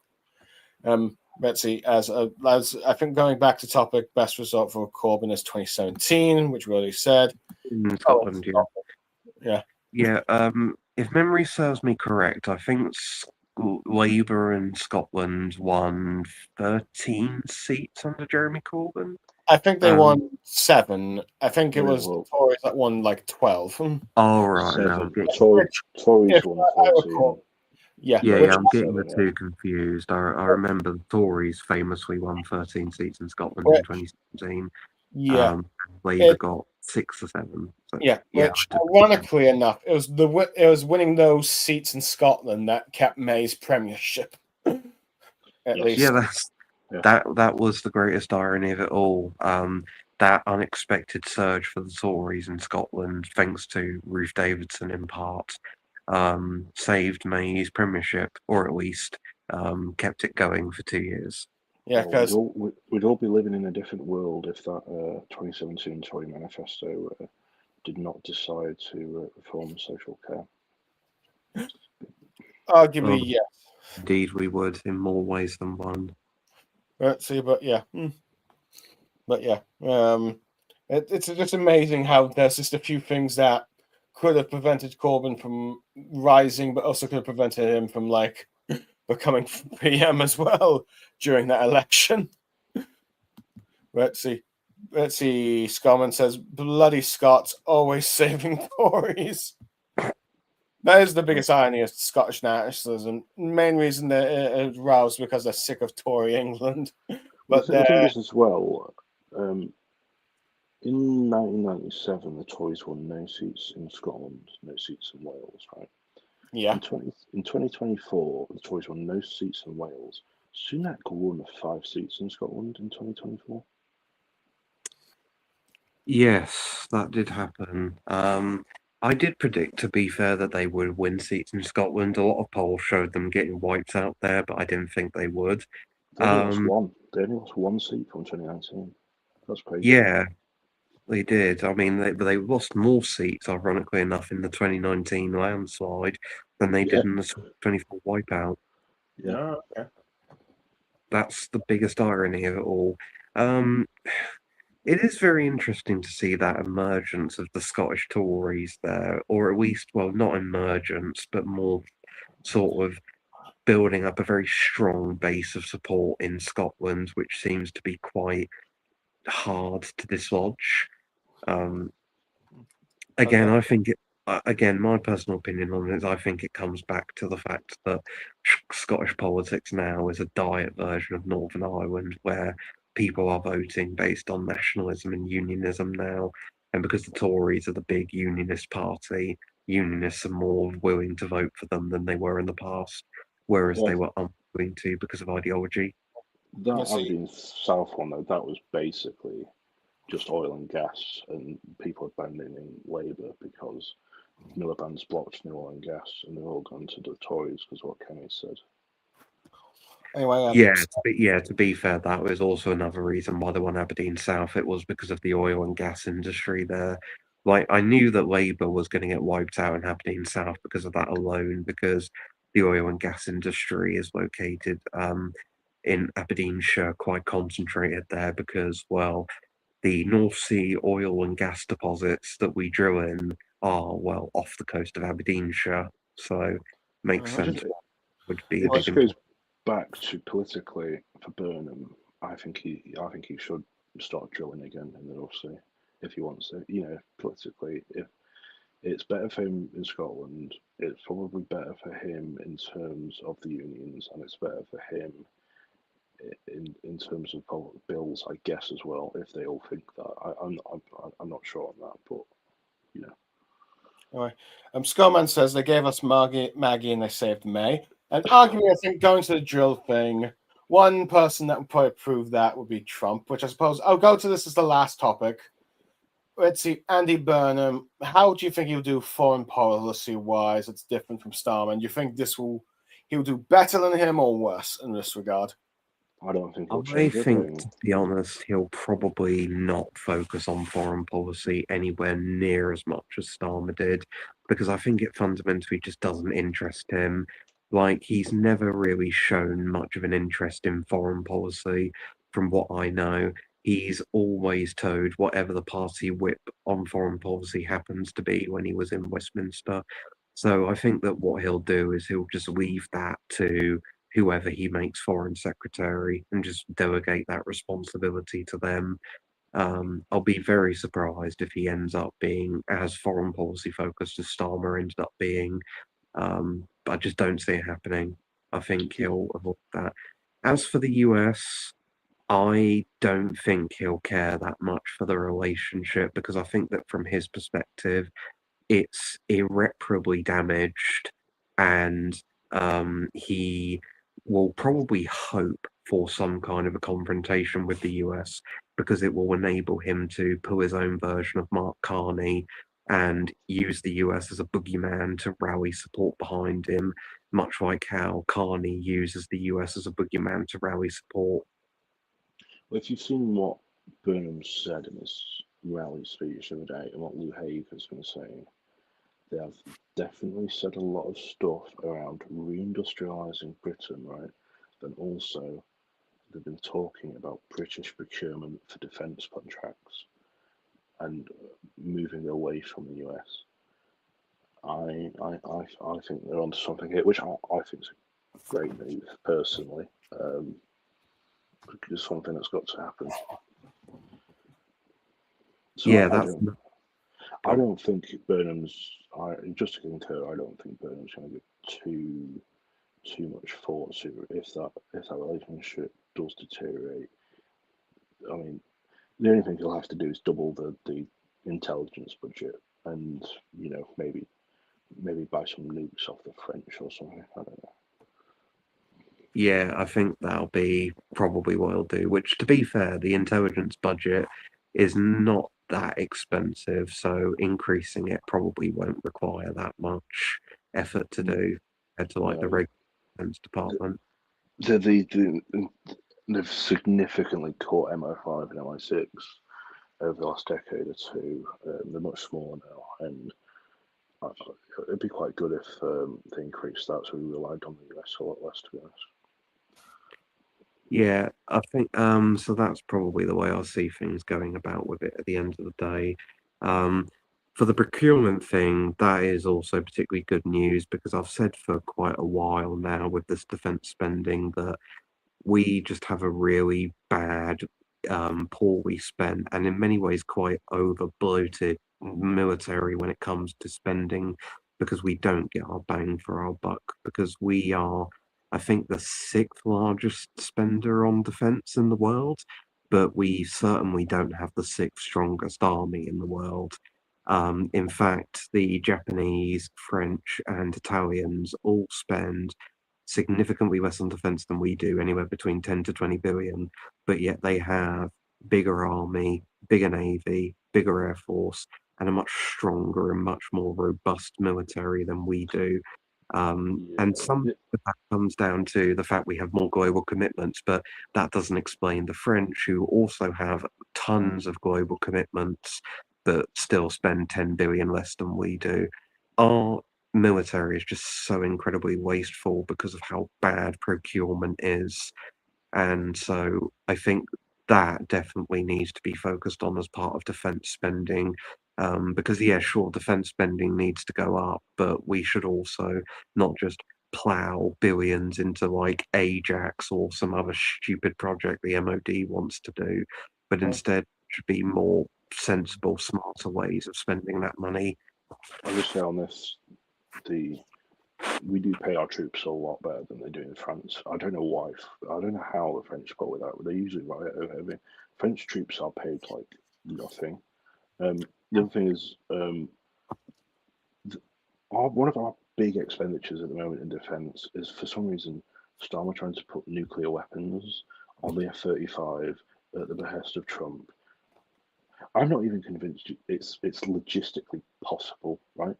Betsy, as I think going back to topic, best result for Corbyn is 2017, which we already said. In Scotland, yeah. If memory serves me correct, I think Labour in Scotland won 13 seats under Jeremy Corbyn. I think they won 7. I think it was Tories that won like 12. Oh, right. 7. No. Tories won 13. Yeah, I'm getting the two confused. I remember the Tories famously won 13 seats in Scotland in 2017. Yeah. Labour got 6 or 7. So, which ironically enough, it was winning those seats in Scotland that kept May's premiership. At least. Yeah, that was the greatest irony of it all. That unexpected surge for the Tories in Scotland, thanks to Ruth Davidson in part, saved May's premiership, or at least kept it going for 2 years. Yeah, because we'd all be living in a different world if that 2017 Tory manifesto did not decide to reform social care. arguably, yes. Indeed, we would in more ways than one. Let's see, but yeah. But yeah, it's just amazing how there's just a few things that could have prevented Corbyn from rising, but also could have prevented him from like becoming PM as well during that election. Let's see. Scarman says, "Bloody Scots always saving Tories." That is the biggest irony of Scottish nationalism. Main reason they're roused because they're sick of Tory England. But the thing is as well, in 1997, the Tories won no seats in Scotland, no seats in Wales, right? yeah, In 2024, the Tories won no seats in Wales. Sunak won 5 seats in Scotland in 2024. Yes, that did happen. I did predict, to be fair, that they would win seats in Scotland. A lot of polls showed them getting wiped out there, but I didn't think they would. They only lost one. They only lost 1 seat from 2019. That's crazy. Yeah, they did. I mean, they lost more seats, ironically enough, in the 2019 landslide than they did in the 24 wipeout. Yeah. Oh, okay. That's the biggest irony of it all. It is very interesting to see that emergence of the Scottish Tories there, or at least, well, not emergence, but more sort of building up a very strong base of support in Scotland, which seems to be quite hard to dislodge. Again, Okay. I think again, my personal opinion on it is I think it comes back to the fact that Scottish politics now is a diet version of Northern Ireland, where people are voting based on nationalism and unionism now. And because the Tories are the big unionist party, unionists are more willing to vote for them than they were in the past, whereas they were unwilling to because of ideology. That Aberdeen South one, though, that was basically just oil and gas, and people abandoning Labour because Miliband's blocked new oil and gas, and they're all gone to the Tories because what Kenny said. Anyway, To be fair, that was also another reason why they won Aberdeen South. It was because of the oil and gas industry there. Like, I knew that Labour was going to get wiped out in Aberdeen South because of that alone, because the oil and gas industry is located in Aberdeenshire, quite concentrated there, because, well, the North Sea oil and gas deposits that we drill in are, well, off the coast of Aberdeenshire. So, makes sense. Would be It a big just goes back to politically for Burnham. I think he should start drilling again in the North Sea if he wants to. You know, politically, if it's better for him in Scotland, it's probably better for him in terms of the unions, and it's better for him in terms of public bills, I guess, as well. If they all think that, I'm not sure on that, but you know. Anyway, Scoreman says they gave us Maggie and they saved May. And arguably, I think going to the drill thing, one person that would probably prove that would be Trump, which I suppose I'll go to this as the last topic. Let's see, Andy Burnham. How do you think he'll do foreign policy wise? It's different from Starmer. And you think he'll do better than him or worse in this regard? I don't think he'll I change think, everything. to be honest, he'll probably not focus on foreign policy anywhere near as much as Starmer did, because I think it fundamentally just doesn't interest him. Like, he's never really shown much of an interest in foreign policy, from what I know. He's always toed whatever the party whip on foreign policy happens to be when he was in Westminster. So I think that what he'll do is he'll just leave that to whoever he makes foreign secretary and just delegate that responsibility to them. I'll be very surprised if he ends up being as foreign policy focused as Starmer ended up being. But I just don't see it happening. I think he'll avoid that. As for the US, I don't think he'll care that much for the relationship, because I think that from his perspective, it's irreparably damaged, and he will probably hope for some kind of a confrontation with the US, because it will enable him to pull his own version of Mark Carney and use the US as a boogeyman to rally support behind him, much like how Carney uses the US as a boogeyman to rally support If you've seen what Burnham said in his rally speech the other day and what Lou Hager's been saying, they have definitely said a lot of stuff around reindustrialising Britain, right? Then also they've been talking about British procurement for defence contracts and moving away from the US. I think they're onto something here, which I think is a great move personally. It's something that's got to happen. So Yeah, I don't think Burnham's. Just to concur, I don't think Burnham's going to give too much thought to if that relationship does deteriorate. I mean, the only thing he'll have to do is double the intelligence budget, and maybe buy some nukes off the French or something. I don't know. Yeah, I think that'll be probably what he'll do, which, to be fair, the intelligence budget is not that expensive, so increasing it probably won't require that much effort to do compared to like the regular defense department. They've significantly cut MI5 and MI6 over the last decade or two. They're much smaller now, and it'd be quite good if they increased that so we relied on the US a lot less, to be honest. Yeah, I think so that's probably the way I see things going about with it at the end of the day. For the procurement thing, that is also particularly good news because I've said for quite a while now with this defense spending that we just have a really bad, poorly spent, and in many ways quite over bloated military when it comes to spending because we don't get our bang for our buck because we are, I think, the sixth largest spender on defense in the world, but we certainly don't have the sixth strongest army in the world. In fact, the Japanese, French, and Italians all spend significantly less on defense than we do, anywhere between 10 to 20 billion, but yet they have bigger army, bigger navy, bigger air force, and a much stronger and much more robust military than we do. And some of that comes down to the fact we have more global commitments, but that doesn't explain the French, who also have tons of global commitments, but still spend 10 billion less than we do. Our military is just so incredibly wasteful because of how bad procurement is. And so I think that definitely needs to be focused on as part of defense spending. Because, yeah, sure, defense spending needs to go up, but we should also not just plow billions into like Ajax or some other stupid project the MOD wants to do, but instead should be more sensible, smarter ways of spending that money. I'll just say on this, we do pay our troops a lot better than they do in France. I don't know why. I don't know how the French got with that. They're usually right over everything. French troops are paid like nothing. The other thing is, one of our big expenditures at the moment in defence is, for some reason, Starmer trying to put nuclear weapons on the F-35 at the behest of Trump. I'm not even convinced it's logistically possible, right?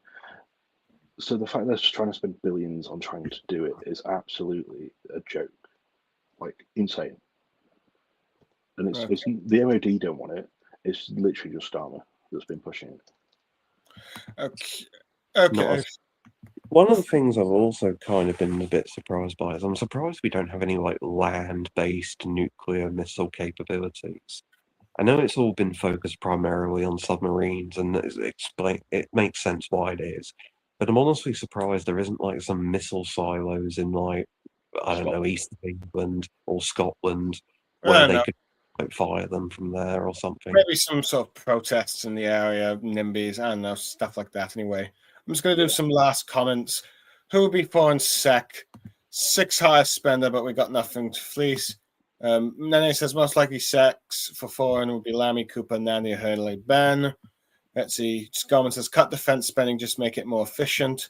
So the fact that they're just trying to spend billions on trying to do it is absolutely a joke, like insane. And it's the MOD don't want it. It's literally just Starmer that's been pushing it. Okay. One of the things I've also kind of been a bit surprised by is I'm surprised we don't have any like land-based nuclear missile capabilities. I know it's all been focused primarily on submarines, and it makes sense why it is. But I'm honestly surprised there isn't like some missile silos in like, I don't know, East England or Scotland where they could like, fire them from there or something. Maybe some sort of protests in the area, NIMBYs, I don't know, stuff like that anyway. I'm just going to do some last comments. Who would be for in SEC? Sixth highest spender, but we got nothing to fleece. Nene says most likely sex for foreign would be Lammy, Cooper, Nanny, Hurley, Ben. Let's see. Gorman says cut defense spending, just make it more efficient.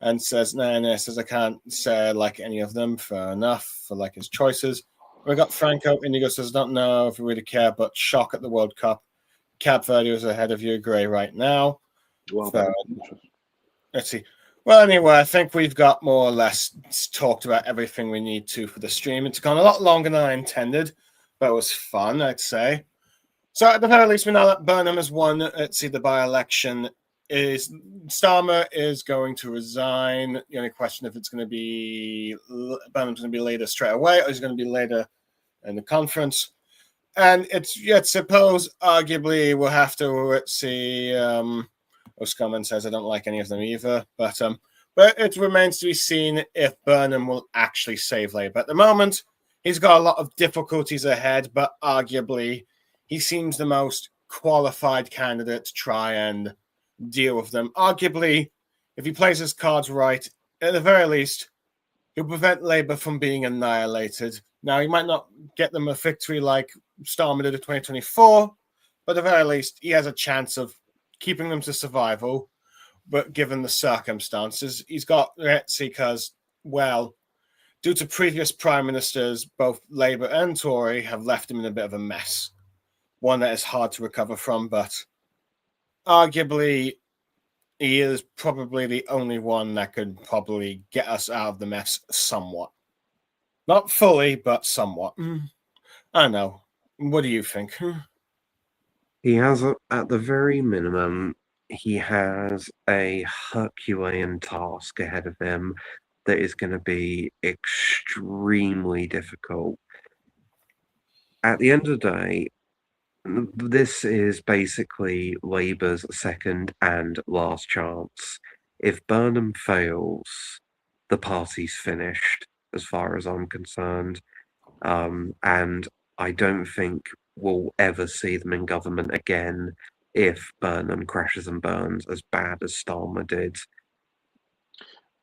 And says Nene says I can't say like any of them. Fair enough for like his choices. We got Franco. Indigo says don't know if we really care, but shock at the World Cup. Cap Verde is ahead of you, Gray, right now. Well, let's see. Well, anyway, I think we've got more or less talked about everything we need to for the stream. It's gone a lot longer than I intended, but it was fun, I'd say. So at the very least, we know that Burnham has won. Let's see, the by-election is Starmer is going to resign. The only question if it's going to be Burnham's going to be later straight away, or is it going to be later in the conference? And it's yet suppose arguably we'll have to let's see. Oscoman says I don't like any of them either, but it remains to be seen if Burnham will actually save Labour. At the moment, he's got a lot of difficulties ahead, but arguably he seems the most qualified candidate to try and deal with them. Arguably, if he plays his cards right, at the very least, he'll prevent Labour from being annihilated. Now, he might not get them a victory like Starmer did in 2024, but at the very least, he has a chance of keeping them to survival. But given the circumstances, he's got Retzi because, well, due to previous prime ministers, both Labour and Tory have left him in a bit of a mess. One that is hard to recover from, but arguably, he is probably the only one that could probably get us out of the mess somewhat. Not fully, but somewhat. I don't know. What do you think? He has, at the very minimum, he has a Herculean task ahead of him that is going to be extremely difficult. At the end of the day, this is basically Labour's second and last chance. If Burnham fails, the party's finished, as far as I'm concerned. And I don't think we'll ever see them in government again if Burnham crashes and burns as bad as Starmer did.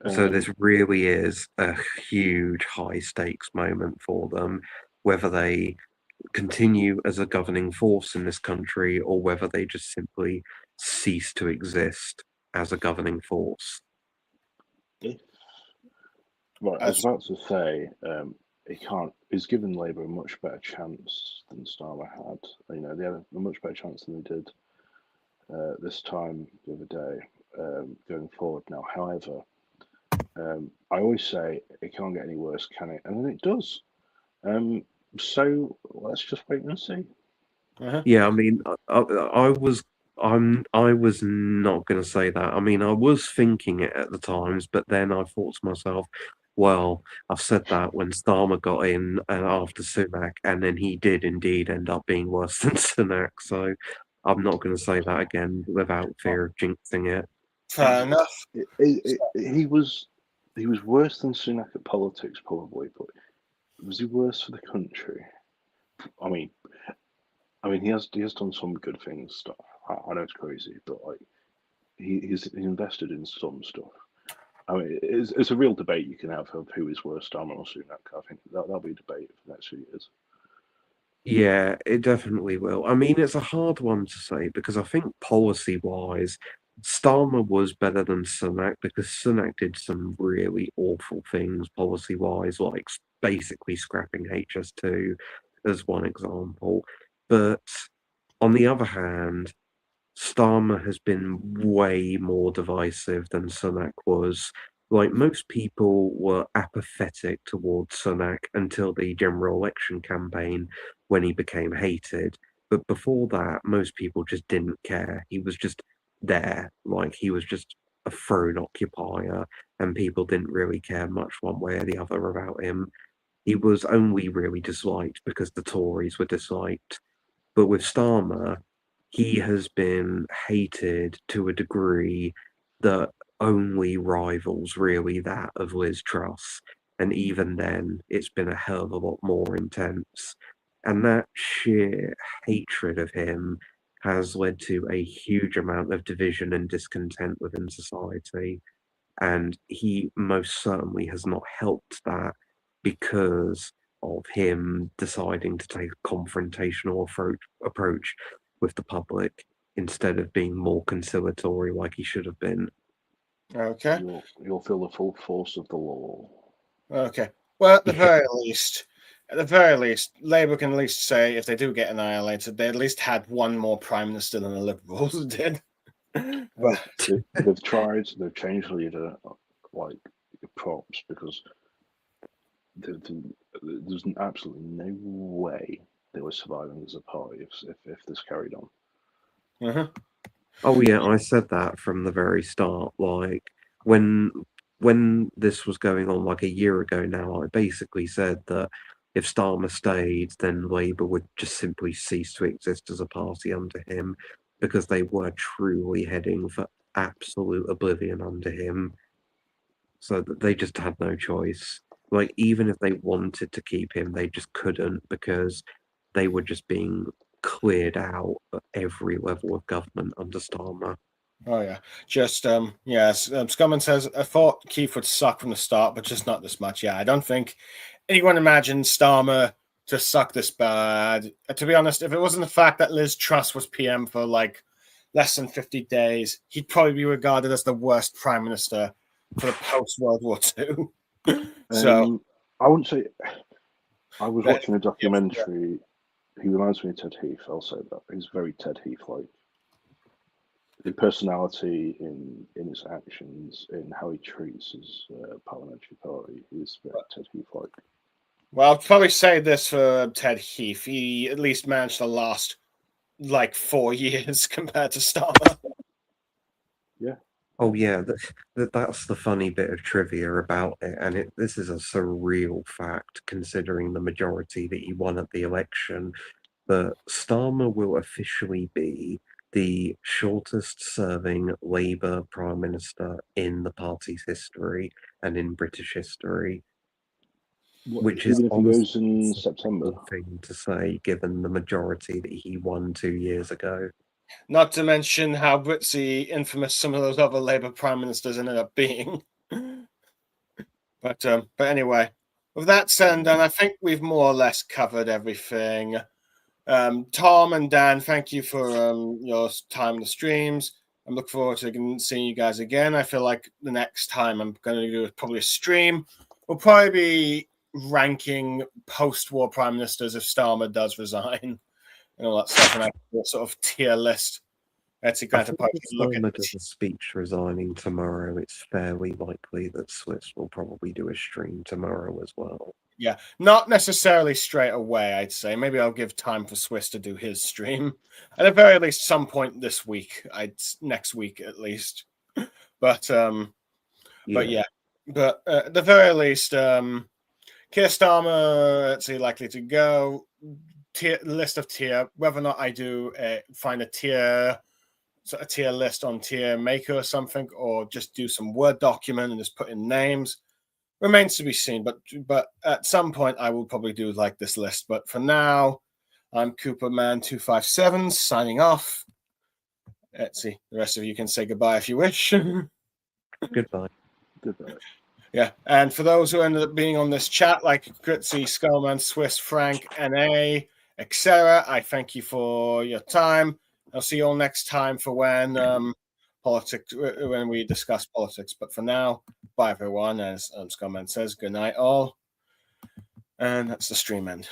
So this really is a huge high stakes moment for them, whether they continue as a governing force in this country or whether they just simply cease to exist as a governing force. Right, I was about to say, he's given Labour a much better chance than Starmer had. They had a much better chance than they did this time the other day, going forward now. However, I always say it can't get any worse, can it? And then it does. So let's just wait and see. Yeah, I mean, I was not going to say that. I mean, I was thinking it at the times, but then I thought to myself, well, I've said that when Starmer got in after Sunak, and then he did indeed end up being worse than Sunak. So I'm not going to say that again without fear of jinxing it. Fair enough. He was worse than Sunak at politics, probably, but was he worse for the country? I mean, he has done some good things. Stuff. I know it's crazy, but like he's invested in some stuff. I mean, it's a real debate you can have of who is worse, Starmer or Sunak. I think that'll be a debate for the next few years. Yeah, it definitely will. I mean, it's a hard one to say because I think policy-wise, Starmer was better than Sunak because Sunak did some really awful things policy-wise, like basically scrapping HS2 as one example. But on the other hand, Starmer has been way more divisive than Sunak was. Like, most people were apathetic towards Sunak until the general election campaign when he became hated. But before that, most people just didn't care. He was just there. Like, he was just a throne occupier, and people didn't really care much one way or the other about him. He was only really disliked because the Tories were disliked. But with Starmer, he has been hated to a degree that only rivals really that of Liz Truss. And even then, it's been a hell of a lot more intense. And that sheer hatred of him has led to a huge amount of division and discontent within society. And he most certainly has not helped that because of him deciding to take a confrontational approach with the public instead of being more conciliatory like he should have been. Okay. You'll feel the full force of the law. Okay. Well, at the very least, Labour can at least say if they do get annihilated, they at least had one more prime minister than the Liberals did. But they've tried. They've changed leader, like props, because there's absolutely no way they were surviving as a party if this carried on. Mm-hmm. Oh yeah, I said that from the very start. Like when this was going on like a year ago now, I basically said that if Starmer stayed, then Labour would just simply cease to exist as a party under him because they were truly heading for absolute oblivion under him. So that they just had no choice. Like even if they wanted to keep him, they just couldn't because they were just being cleared out at every level of government under Starmer. Oh yeah, just yes. Scumman says I thought Keith would suck from the start, but just not this much. Yeah, I don't think anyone imagined Starmer to suck this bad. To be honest, if it wasn't the fact that Liz Truss was PM for like less than 50 days, he'd probably be regarded as the worst prime minister for the post World War II. So I wouldn't say. I was but, watching a documentary. He reminds me of Ted Heath. I'll say that he's very Ted Heath-like. In personality, in his actions, in how he treats his parliamentary party, he's very Ted Heath-like. Well, I'll probably say this for Ted Heath. He at least managed to last like 4 years compared to Starmer. Yeah. Oh yeah, that's the funny bit of trivia about it, and this is a surreal fact considering the majority that he won at the election. But Starmer will officially be the shortest-serving Labour Prime Minister in the party's history and in British history, which is Even if he goes honestly in a September. cool thing to say, given the majority that he won 2 years ago. Not to mention how Britsy infamous some of those other Labour prime ministers ended up being. But anyway, with that said, and I think we've more or less covered everything. Tom and Dan, thank you for your time in the streams. I'm looking forward to seeing you guys again. I feel like the next time I'm going to do probably a stream. We'll probably be ranking post-war prime ministers if Starmer does resign and all that stuff, and I do a sort of tier list. That's I going to think probably if look at. Starmer does a speech resigning tomorrow, it's fairly likely that Swiss will probably do a stream tomorrow as well. Yeah, not necessarily straight away, I'd say. Maybe I'll give time for Swiss to do his stream. At the very least, some point this week. Next week at least. But yeah. But at the very least, Keir Starmer, let's see, likely to go. List of tier. Whether or not I do find a tier list on Tier Maker or something, or just do some Word document and just put in names, remains to be seen. But at some point I will probably do like this list. But for now, I'm Cooperman257 signing off. Let's see. The rest of you can say goodbye if you wish. Goodbye. Goodbye. Yeah, and for those who ended up being on this chat, like Gritzy, Skullman, Swiss, Frank, NA, etc., I thank you for your time. I'll see you all next time for when we discuss politics. But for now, bye everyone. As Skullman says, good night all. And that's the stream end.